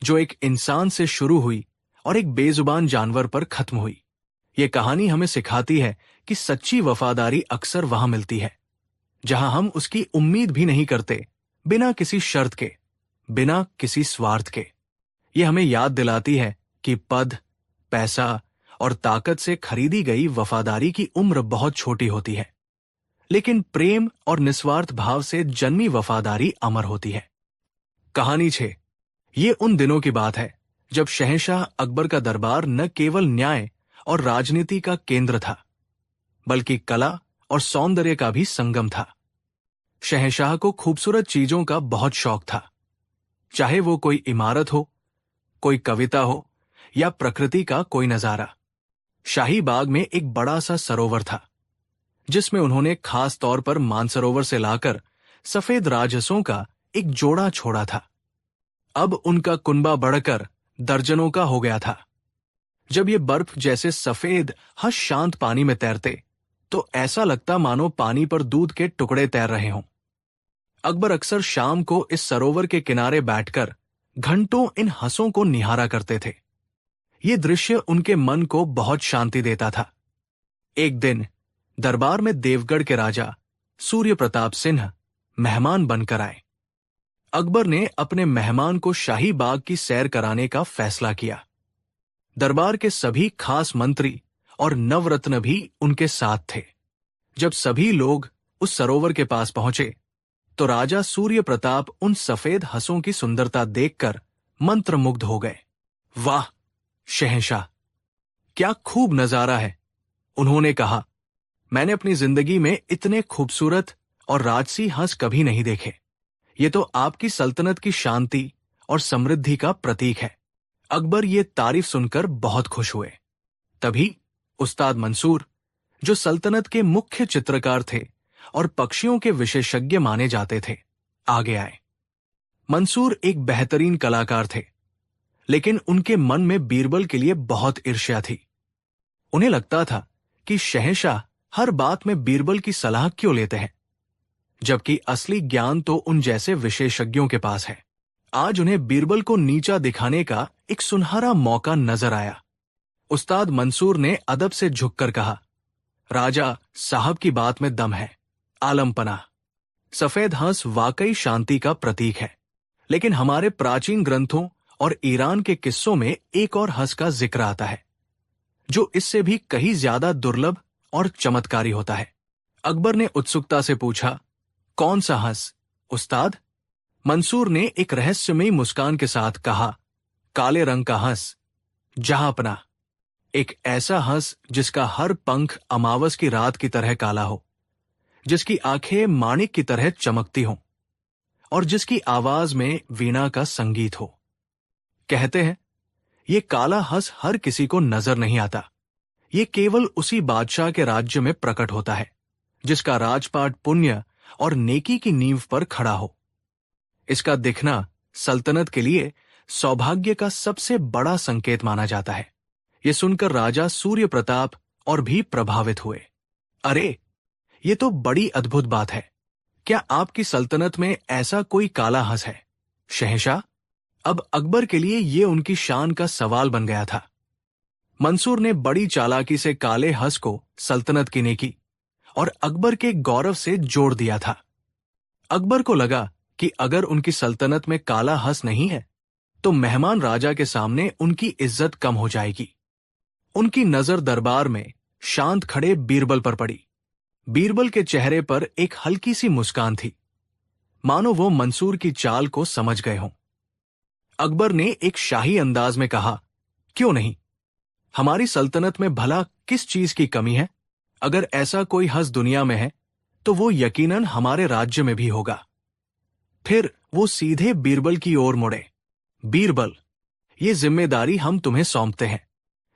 जो एक इंसान से शुरू हुई और एक बेजुबान जानवर पर खत्म हुई। ये कहानी हमें सिखाती है कि सच्ची वफादारी अक्सर वहां मिलती है जहां हम उसकी उम्मीद भी नहीं करते, बिना किसी शर्त के, बिना किसी स्वार्थ के। ये हमें याद दिलाती है कि पद, पैसा और ताकत से खरीदी गई वफादारी की उम्र बहुत छोटी होती है, लेकिन प्रेम और निस्वार्थ भाव से जन्मी वफादारी अमर होती है। कहानी 6। ये उन दिनों की बात है जब शहंशाह अकबर का दरबार न केवल न्याय और राजनीति का केंद्र था, बल्कि कला और सौंदर्य का भी संगम था। शहंशाह को खूबसूरत चीजों का बहुत शौक था, चाहे वो कोई इमारत हो, कोई कविता हो या प्रकृति का कोई नजारा। शाही बाग में एक बड़ा सा सरोवर था जिसमें उन्होंने खास तौर पर मानसरोवर से लाकर सफेद राजहंसों का एक जोड़ा छोड़ा था। अब उनका कुनबा बढ़कर दर्जनों का हो गया था। जब ये बर्फ जैसे सफेद हंस शांत पानी में तैरते तो ऐसा लगता मानो पानी पर दूध के टुकड़े तैर रहे हों। अकबर अक्सर शाम को इस सरोवर के किनारे बैठकर घंटों इन हंसों को निहारा करते थे। ये दृश्य उनके मन को बहुत शांति देता था। एक दिन दरबार में देवगढ़ के राजा सूर्य प्रताप सिंह मेहमान बनकर आए। अकबर ने अपने मेहमान को शाही बाग की सैर कराने का फैसला किया। दरबार के सभी खास मंत्री और नवरत्न भी उनके साथ थे। जब सभी लोग उस सरोवर के पास पहुंचे तो राजा सूर्य प्रताप उन सफेद हंसों की सुंदरता देखकर मंत्रमुग्ध हो गए। वाह शहंशाह, क्या खूब नजारा है, उन्होंने कहा। मैंने अपनी जिंदगी में इतने खूबसूरत और राजसी हंस कभी नहीं देखे। ये तो आपकी सल्तनत की शांति और समृद्धि का प्रतीक है। अकबर ये तारीफ सुनकर बहुत खुश हुए। तभी उस्ताद मंसूर, जो सल्तनत के मुख्य चित्रकार थे और पक्षियों के विशेषज्ञ माने जाते थे, आगे आए। मंसूर एक बेहतरीन कलाकार थे, लेकिन उनके मन में बीरबल के लिए बहुत ईर्ष्या थी। उन्हें लगता था कि शहंशाह हर बात में बीरबल की सलाह क्यों लेते हैं, जबकि असली ज्ञान तो उन जैसे विशेषज्ञों के पास है। आज उन्हें बीरबल को नीचा दिखाने का एक सुनहरा मौका नजर आया। उस्ताद मंसूर ने अदब से झुककर कहा, राजा साहब की बात में दम है, आलमपना। सफेद हंस वाकई शांति का प्रतीक है, लेकिन हमारे प्राचीन ग्रंथों और ईरान के किस्सों में एक और हंस का जिक्र आता है, जो इससे भी कहीं ज्यादा दुर्लभ और चमत्कारी होता है। अकबर ने उत्सुकता से पूछा, कौन सा हंस उस्ताद? मंसूर ने एक रहस्यमयी मुस्कान के साथ कहा, काले रंग का हंस, जहांपना। एक ऐसा हंस जिसका हर पंख अमावस की रात की तरह काला हो, जिसकी आंखें माणिक की तरह चमकती हों और जिसकी आवाज में वीणा का संगीत हो। कहते हैं ये काला हंस हर किसी को नजर नहीं आता। ये केवल उसी बादशाह के राज्य में प्रकट होता है जिसका राजपाट पुण्य और नेकी की नींव पर खड़ा हो। इसका दिखना सल्तनत के लिए सौभाग्य का सबसे बड़ा संकेत माना जाता है। ये सुनकर राजा सूर्य प्रताप और भी प्रभावित हुए। अरे, ये तो बड़ी अद्भुत बात है। क्या आपकी सल्तनत में ऐसा कोई काला हंस है शहंशाह? अब अकबर के लिए ये उनकी शान का सवाल बन गया था। मंसूर ने बड़ी चालाकी से काले हंस को सल्तनत की नेकी और अकबर के गौरव से जोड़ दिया था। अकबर को लगा कि अगर उनकी सल्तनत में काला हंस नहीं है तो मेहमान राजा के सामने उनकी इज्जत कम हो जाएगी। उनकी नजर दरबार में शांत खड़े बीरबल पर पड़ी। बीरबल के चेहरे पर एक हल्की सी मुस्कान थी, मानो वो मंसूर की चाल को समझ गए हों। अकबर ने एक शाही अंदाज में कहा, क्यों नहीं, हमारी सल्तनत में भला किस चीज की कमी है? अगर ऐसा कोई हंस दुनिया में है तो वो यकीनन हमारे राज्य में भी होगा। फिर वो सीधे बीरबल की ओर मुड़े। बीरबल, ये जिम्मेदारी हम तुम्हें सौंपते हैं।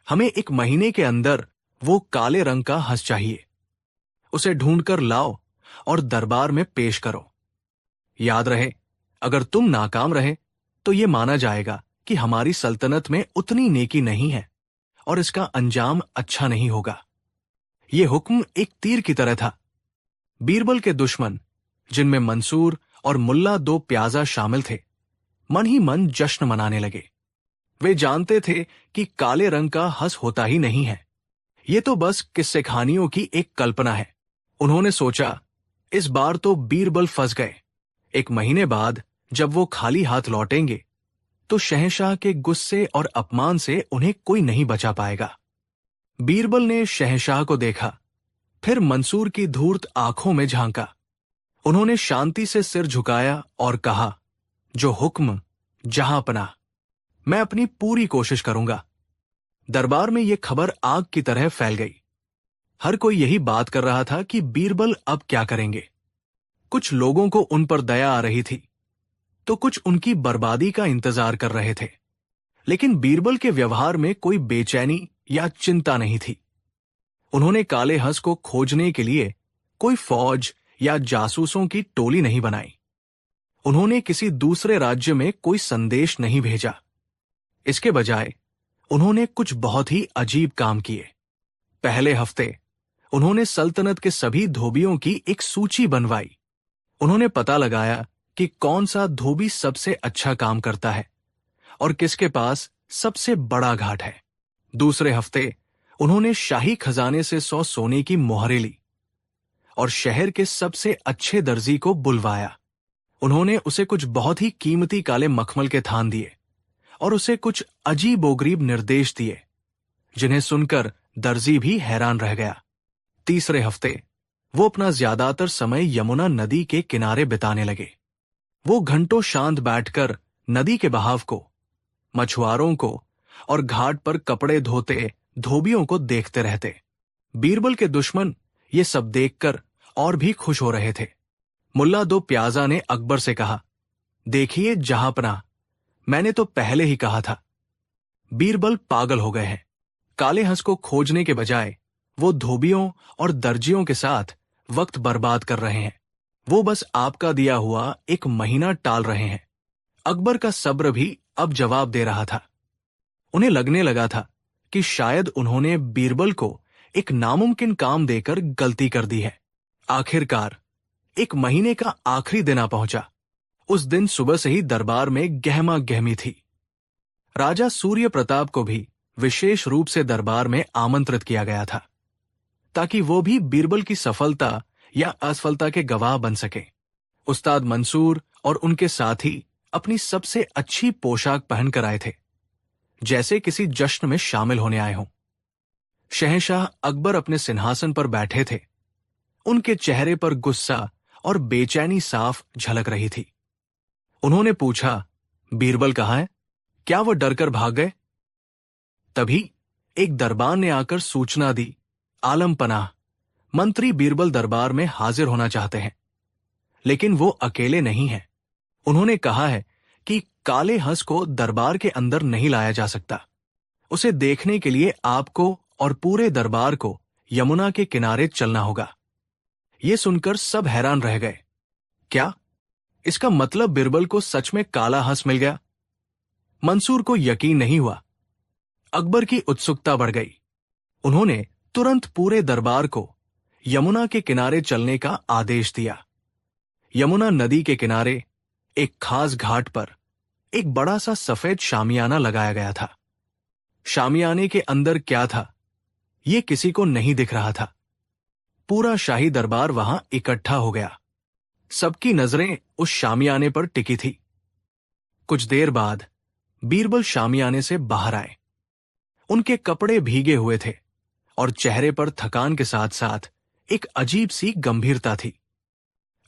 हमें 1 महीने के अंदर वो काले रंग का हंस चाहिए। उसे ढूंढकर लाओ और दरबार में पेश करो। याद रहे, अगर तुम नाकाम रहे तो ये माना जाएगा कि हमारी सल्तनत में उतनी नेकी नहीं है और इसका अंजाम अच्छा नहीं होगा। ये हुक्म एक तीर की तरह था। बीरबल के दुश्मन, जिनमें मंसूर और मुल्ला 2 प्याजा शामिल थे, मन ही मन जश्न मनाने लगे। वे जानते थे कि काले रंग का हंस होता ही नहीं है, ये तो बस किस्से कहानियों की एक कल्पना है। उन्होंने सोचा, इस बार तो बीरबल फंस गए। 1 महीने बाद जब वो खाली हाथ लौटेंगे तो शहंशाह के गुस्से और अपमान से उन्हें कोई नहीं बचा पाएगा। बीरबल ने शहंशाह को देखा, फिर मंसूर की धूर्त आंखों में झांका। उन्होंने शांति से सिर झुकाया और कहा, जो हुक्म, जहांपना। मैं अपनी पूरी कोशिश करूंगा। दरबार में यह खबर आग की तरह फैल गई। हर कोई यही बात कर रहा था कि बीरबल अब क्या करेंगे। कुछ लोगों को उन पर दया आ रही थी तो कुछ उनकी बर्बादी का इंतजार कर रहे थे, लेकिन बीरबल के व्यवहार में कोई बेचैनी या चिंता नहीं थी। उन्होंने काले हंस को खोजने के लिए कोई फौज या जासूसों की टोली नहीं बनाई। उन्होंने किसी दूसरे राज्य में कोई संदेश नहीं भेजा। इसके बजाय उन्होंने कुछ बहुत ही अजीब काम किए। पहले हफ्ते उन्होंने सल्तनत के सभी धोबियों की एक सूची बनवाई। उन्होंने पता लगाया कि कौन सा धोबी सबसे अच्छा काम करता है और किसके पास सबसे बड़ा घाट है। दूसरे हफ्ते उन्होंने शाही खजाने से 100 सोने की मोहरें ली और शहर के सबसे अच्छे दर्जी को बुलवाया। उन्होंने उसे कुछ बहुत ही कीमती काले मखमल के थान दिए और उसे कुछ अजीबोगरीब निर्देश दिए, जिन्हें सुनकर दर्जी भी हैरान रह गया। तीसरे हफ्ते वो अपना ज्यादातर समय यमुना नदी के किनारे बिताने लगे। वो घंटों शांत बैठकर नदी के बहाव को, मछुआरों को और घाट पर कपड़े धोते धोबियों को देखते रहते। बीरबल के दुश्मन ये सब देखकर और भी खुश हो रहे थे। मुल्ला 2 प्याजा ने अकबर से कहा, देखिए जहांपना, मैंने तो पहले ही कहा था। बीरबल पागल हो गए हैं। काले हंस को खोजने के बजाय वो धोबियों और दर्जियों के साथ वक्त बर्बाद कर रहे हैं। वो बस आपका दिया हुआ 1 महीना टाल रहे हैं। अकबर का सब्र भी अब जवाब दे रहा था। उन्हें लगने लगा था कि शायद उन्होंने बीरबल को एक नामुमकिन काम देकर गलती कर दी है। आखिरकार एक महीने का आखिरी दिन आ पहुंचा। उस दिन सुबह से ही दरबार में गहमा गहमी थी। राजा सूर्य प्रताप को भी विशेष रूप से दरबार में आमंत्रित किया गया था, ताकि वो भी बीरबल की सफलता या असफलता के गवाह बन सके। उस्ताद मंसूर और उनके साथी अपनी सबसे अच्छी पोशाक पहनकर आए थे, जैसे किसी जश्न में शामिल होने आए हों। शहंशाह अकबर अपने सिंहासन पर बैठे थे। उनके चेहरे पर गुस्सा और बेचैनी साफ झलक रही थी। उन्होंने पूछा, बीरबल कहाँ है? क्या वो डरकर भाग गए? तभी एक दरबान ने आकर सूचना दी, आलम पनाह, मंत्री बीरबल दरबार में हाजिर होना चाहते हैं, लेकिन वो अकेले नहीं हैं। उन्होंने कहा है कि काले हंस को दरबार के अंदर नहीं लाया जा सकता। उसे देखने के लिए आपको और पूरे दरबार को यमुना के किनारे चलना होगा। ये सुनकर सब हैरान रह गए। क्या इसका मतलब बीरबल को सच में काला हंस मिल गया? मंसूर को यकीन नहीं हुआ। अकबर की उत्सुकता बढ़ गई। उन्होंने तुरंत पूरे दरबार को यमुना के किनारे चलने का आदेश दिया। यमुना नदी के किनारे एक खास घाट पर एक बड़ा सा सफेद शामियाना लगाया गया था। शामियाने के अंदर क्या था, ये किसी को नहीं दिख रहा था। पूरा शाही दरबार वहां इकट्ठा हो गया। सबकी नजरें उस शामियाने पर टिकी थी। कुछ देर बाद बीरबल शामियाने से बाहर आए। उनके कपड़े भीगे हुए थे और चेहरे पर थकान के साथ साथ एक अजीब सी गंभीरता थी।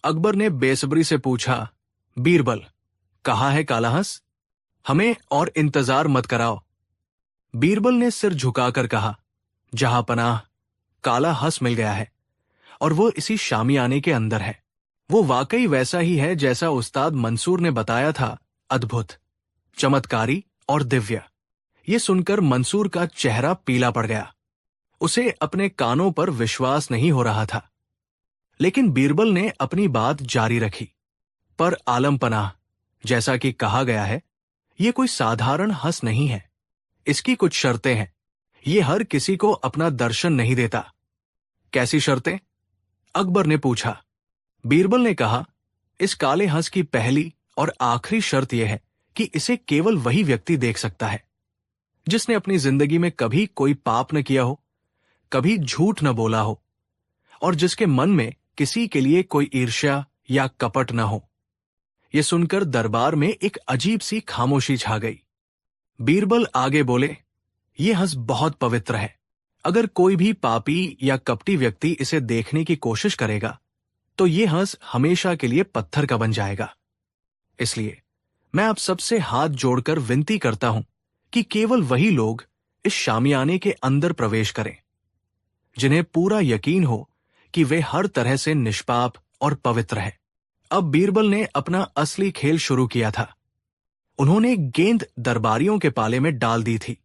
अकबर ने बेसब्री से पूछा, बीरबल, कहाँ है काला हंस? हमें और इंतजार मत कराओ। बीरबल ने सिर झुकाकर कहा, जहां पनाह, काला हंस मिल गया है और वो इसी शामियाने के अंदर है। वो वाकई वैसा ही है जैसा उस्ताद मंसूर ने बताया था, अद्भुत, चमत्कारी और दिव्य। ये सुनकर मंसूर का चेहरा पीला पड़ गया। उसे अपने कानों पर विश्वास नहीं हो रहा था। लेकिन बीरबल ने अपनी बात जारी रखी, पर आलम पनाह, जैसा कि कहा गया है, ये कोई साधारण हंस नहीं है। इसकी कुछ शर्तें हैं। ये हर किसी को अपना दर्शन नहीं देता। कैसी शर्तें? अकबर ने पूछा। बीरबल ने कहा, इस काले हंस की पहली और आखिरी शर्त यह है कि इसे केवल वही व्यक्ति देख सकता है जिसने अपनी जिंदगी में कभी कोई पाप न किया हो, कभी झूठ न बोला हो और जिसके मन में किसी के लिए कोई ईर्ष्या या कपट न हो। यह सुनकर दरबार में एक अजीब सी खामोशी छा गई। बीरबल आगे बोले, यह हंस बहुत पवित्र है। अगर कोई भी पापी या कपटी व्यक्ति इसे देखने की कोशिश करेगा तो यह हंस हमेशा के लिए पत्थर का बन जाएगा। इसलिए मैं आप सबसे हाथ जोड़कर विनती करता हूं कि केवल वही लोग इस शामियाने के अंदर प्रवेश करें जिन्हें पूरा यकीन हो कि वे हर तरह से निष्पाप और पवित्र हैं। अब बीरबल ने अपना असली खेल शुरू किया था। उन्होंने गेंद दरबारियों के पाले में डाल दी थी।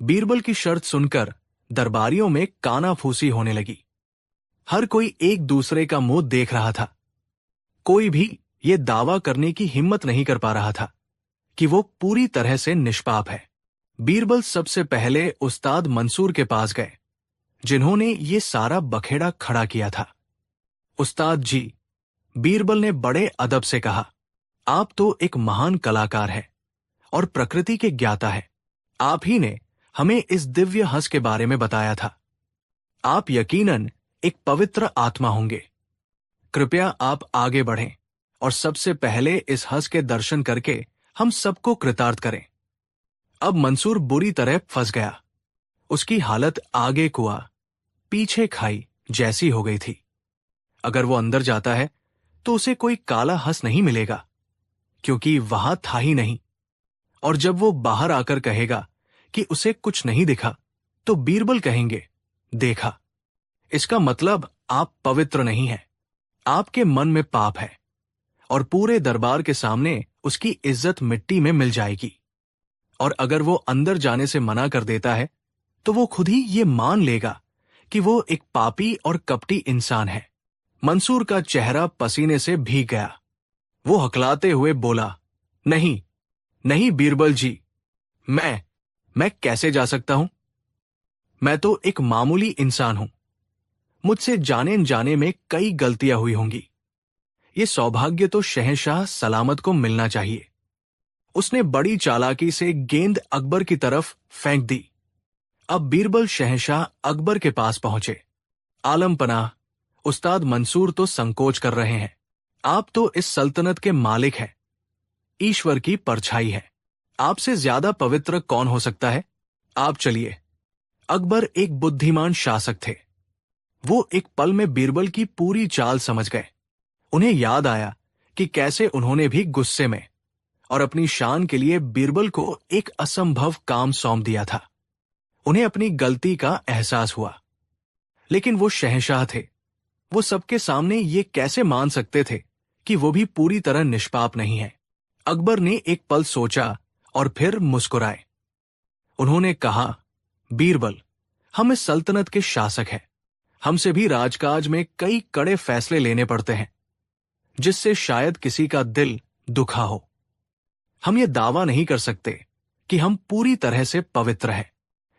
बीरबल की शर्त सुनकर दरबारियों में कानाफूसी होने लगी। हर कोई एक दूसरे का मुंह देख रहा था। कोई भी ये दावा करने की हिम्मत नहीं कर पा रहा था कि वो पूरी तरह से निष्पाप है। बीरबल सबसे पहले उस्ताद मंसूर के पास गए, जिन्होंने ये सारा बखेड़ा खड़ा किया था। उस्ताद जी, बीरबल ने बड़े अदब से कहा, आप तो एक महान कलाकार हैं और प्रकृति के ज्ञाता हैं। आप ही ने हमें इस दिव्य हंस के बारे में बताया था। आप यकीनन एक पवित्र आत्मा होंगे। कृपया आप आगे बढ़ें और सबसे पहले इस हंस के दर्शन करके हम सबको कृतार्थ करें। अब मंसूर बुरी तरह फंस गया। उसकी हालत आगे कुआ पीछे खाई जैसी हो गई थी। अगर वो अंदर जाता है तो उसे कोई काला हंस नहीं मिलेगा, क्योंकि वहां था ही नहीं। और जब वो बाहर आकर कहेगा कि उसे कुछ नहीं दिखा, तो बीरबल कहेंगे, देखा, इसका मतलब आप पवित्र नहीं हैं। आपके मन में पाप है और पूरे दरबार के सामने उसकी इज्जत मिट्टी में मिल जाएगी। और अगर वो अंदर जाने से मना कर देता है तो वो खुद ही ये मान लेगा कि वो एक पापी और कपटी इंसान है। मंसूर का चेहरा पसीने से भीग गया। वो हकलाते हुए बोला, नहीं, नहीं बीरबल जी, मैं कैसे जा सकता हूं? मैं तो एक मामूली इंसान हूं। मुझसे जाने अनजाने में कई गलतियां हुई होंगी। ये सौभाग्य तो शहंशाह सलामत को मिलना चाहिए। उसने बड़ी चालाकी से गेंद अकबर की तरफ फेंक दी। अब बीरबल शहंशाह अकबर के पास पहुंचे। आलम पनाह, उस्ताद मंसूर तो संकोच कर रहे हैं। आप तो इस सल्तनत के मालिक हैं, ईश्वर की परछाई है। आपसे ज्यादा पवित्र कौन हो सकता है? आप चलिए। अकबर एक बुद्धिमान शासक थे। वो एक पल में बीरबल की पूरी चाल समझ गए। उन्हें याद आया कि कैसे उन्होंने भी गुस्से में और अपनी शान के लिए बीरबल को एक असंभव काम सौंप दिया था। उन्हें अपनी गलती का एहसास हुआ। लेकिन वो शहंशाह थे। वो सबके सामने ये कैसे मान सकते थे कि वो भी पूरी तरह निष्पाप नहीं है? अकबर ने एक पल सोचा और फिर मुस्कुराए। उन्होंने कहा, बीरबल, हम इस सल्तनत के शासक हैं। हमसे भी राजकाज में कई कड़े फैसले लेने पड़ते हैं, जिससे शायद किसी का दिल दुखा हो। हम ये दावा नहीं कर सकते कि हम पूरी तरह से पवित्र हैं।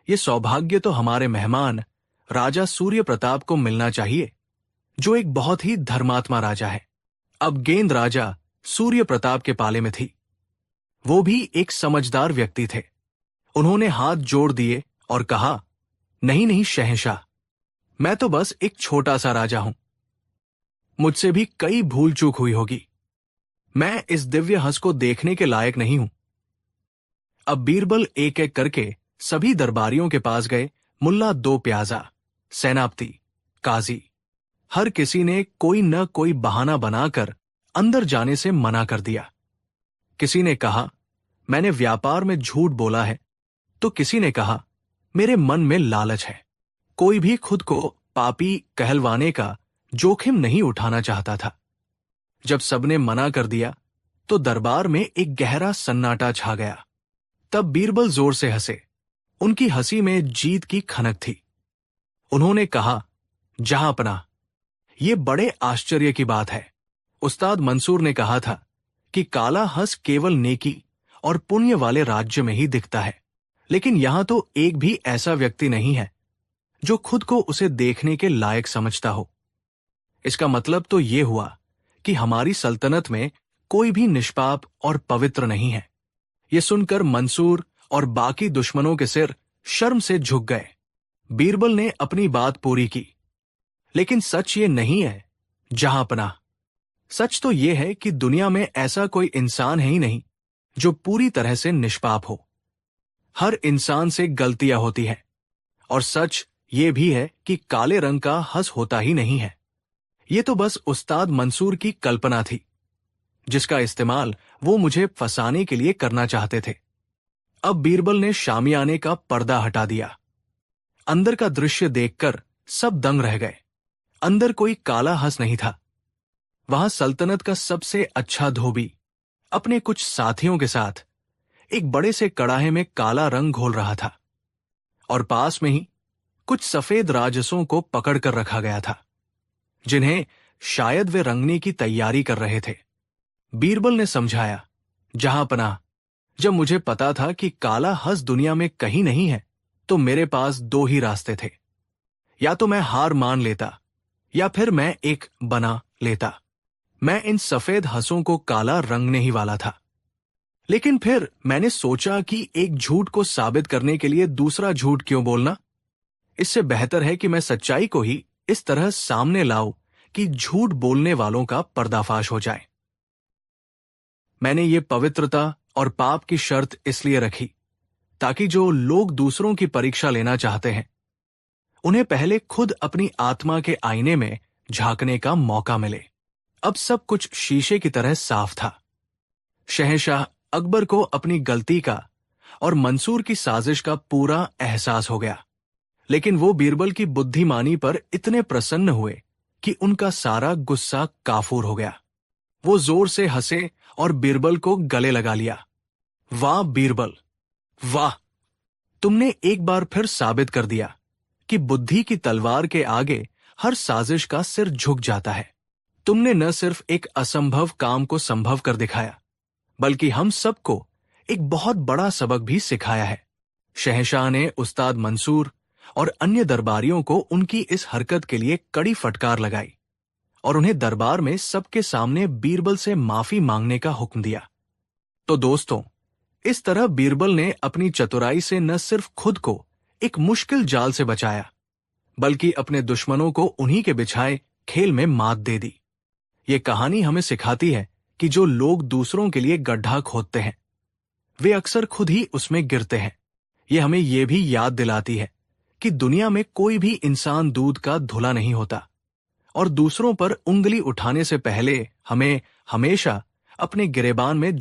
ये सौभाग्य तो हमारे मेहमान राजा सूर्य प्रताप को मिलना चाहिए, जो एक बहुत ही धर्मात्मा राजा है। अब गेंद राजा सूर्य प्रताप के पाले में थी। वो भी एक समझदार व्यक्ति थे। उन्होंने हाथ जोड़ दिए और कहा, नहीं नहीं शहंशाह, मैं तो बस एक छोटा सा राजा हूं। मुझसे भी कई भूल चूक हुई होगी। मैं इस दिव्य हंस को देखने के लायक नहीं हूं। अब बीरबल एक एक करके सभी दरबारियों के पास गए। मुल्ला दो प्याजा, सेनापति, काजी, हर किसी ने कोई न कोई बहाना बनाकर अंदर जाने से मना कर दिया। किसी ने कहा, मैंने व्यापार में झूठ बोला है, तो किसी ने कहा, मेरे मन में लालच है। कोई भी खुद को पापी कहलवाने का जोखिम नहीं उठाना चाहता था। जब सबने मना कर दिया तो दरबार में एक गहरा सन्नाटा छा गया। तब बीरबल जोर से हंसे। उनकी हंसी में जीत की खनक थी। उन्होंने कहा, जहांपनाह, यह बड़े आश्चर्य की बात है। उस्ताद मंसूर ने कहा था कि काला हंस केवल नेकी और पुण्य वाले राज्य में ही दिखता है, लेकिन यहां तो एक भी ऐसा व्यक्ति नहीं है जो खुद को उसे देखने के लायक समझता हो। इसका मतलब तो यह हुआ कि हमारी सल्तनत में कोई भी निष्पाप और पवित्र नहीं है। यह सुनकर मंसूर और बाकी दुश्मनों के सिर शर्म से झुक गए। बीरबल ने अपनी बात पूरी की, लेकिन सच ये नहीं है जहांपनाह। सच तो यह है कि दुनिया में ऐसा कोई इंसान है ही नहीं जो पूरी तरह से निष्पाप हो। हर इंसान से गलतियां होती हैं, और सच ये भी है कि काले रंग का हंस होता ही नहीं है। ये तो बस उस्ताद मंसूर की कल्पना थी, जिसका इस्तेमाल वो मुझे फंसाने के लिए करना चाहते थे। अब बीरबल ने शामियाने का पर्दा हटा दिया। अंदर का दृश्य देखकर सब दंग रह गए। अंदर कोई काला हंस नहीं था। वहां सल्तनत का सबसे अच्छा धोबी अपने कुछ साथियों के साथ एक बड़े से कड़ाहे में काला रंग घोल रहा था, और पास में ही कुछ सफेद राजसों को पकड़कर रखा गया था, जिन्हें शायद वे रंगने की तैयारी कर रहे थे। बीरबल ने समझाया, जहांपनाह, जब मुझे पता था कि काला हंस दुनिया में कहीं नहीं है, तो मेरे पास दो ही रास्ते थे। या तो मैं हार मान लेता, या फिर मैं एक बना लेता। मैं इन सफेद हंसों को काला रंगने ही वाला था। लेकिन फिर मैंने सोचा कि एक झूठ को साबित करने के लिए दूसरा झूठ क्यों बोलना। इससे बेहतर है कि मैं सच्चाई को ही इस तरह सामने लाऊं कि झूठ बोलने वालों का पर्दाफाश हो जाए। मैंने ये पवित्रता और पाप की शर्त इसलिए रखी ताकि जो लोग दूसरों की परीक्षा लेना चाहते हैं, उन्हें पहले खुद अपनी आत्मा के आईने में झांकने का मौका मिले। अब सब कुछ शीशे की तरह साफ था। शहंशाह अकबर को अपनी गलती का और मंसूर की साजिश का पूरा एहसास हो गया, लेकिन वो बीरबल की बुद्धिमानी पर इतने प्रसन्न हुए कि उनका सारा गुस्सा काफूर हो गया। वो जोर से हंसे और बीरबल को गले लगा लिया। वाह बीरबल, वाह! तुमने एक बार फिर साबित कर दिया कि बुद्धि की तलवार के आगे हर साजिश का सिर झुक जाता है। तुमने न सिर्फ एक असंभव काम को संभव कर दिखाया, बल्कि हम सबको एक बहुत बड़ा सबक भी सिखाया है। शहंशाह ने उस्ताद मंसूर और अन्य दरबारियों को उनकी इस हरकत के लिए कड़ी फटकार लगाई और उन्हें दरबार में सबके सामने बीरबल से माफी मांगने का हुक्म दिया। तो दोस्तों, इस तरह बीरबल ने अपनी चतुराई से न सिर्फ खुद को एक मुश्किल जाल से बचाया, बल्कि अपने दुश्मनों को उन्हीं के बिछाए खेल में मात दे दी। ये कहानी हमें सिखाती है कि जो लोग दूसरों के लिए गड्ढा खोदते हैं, वे अक्सर खुद ही उसमें गिरते हैं। ये हमें यह भी याद दिलाती है कि दुनिया में कोई भी इंसान दूध का धुला नहीं होता और दूसरों पर उंगली उठाने से पहले हमें हमेशा अपने गिरेबान में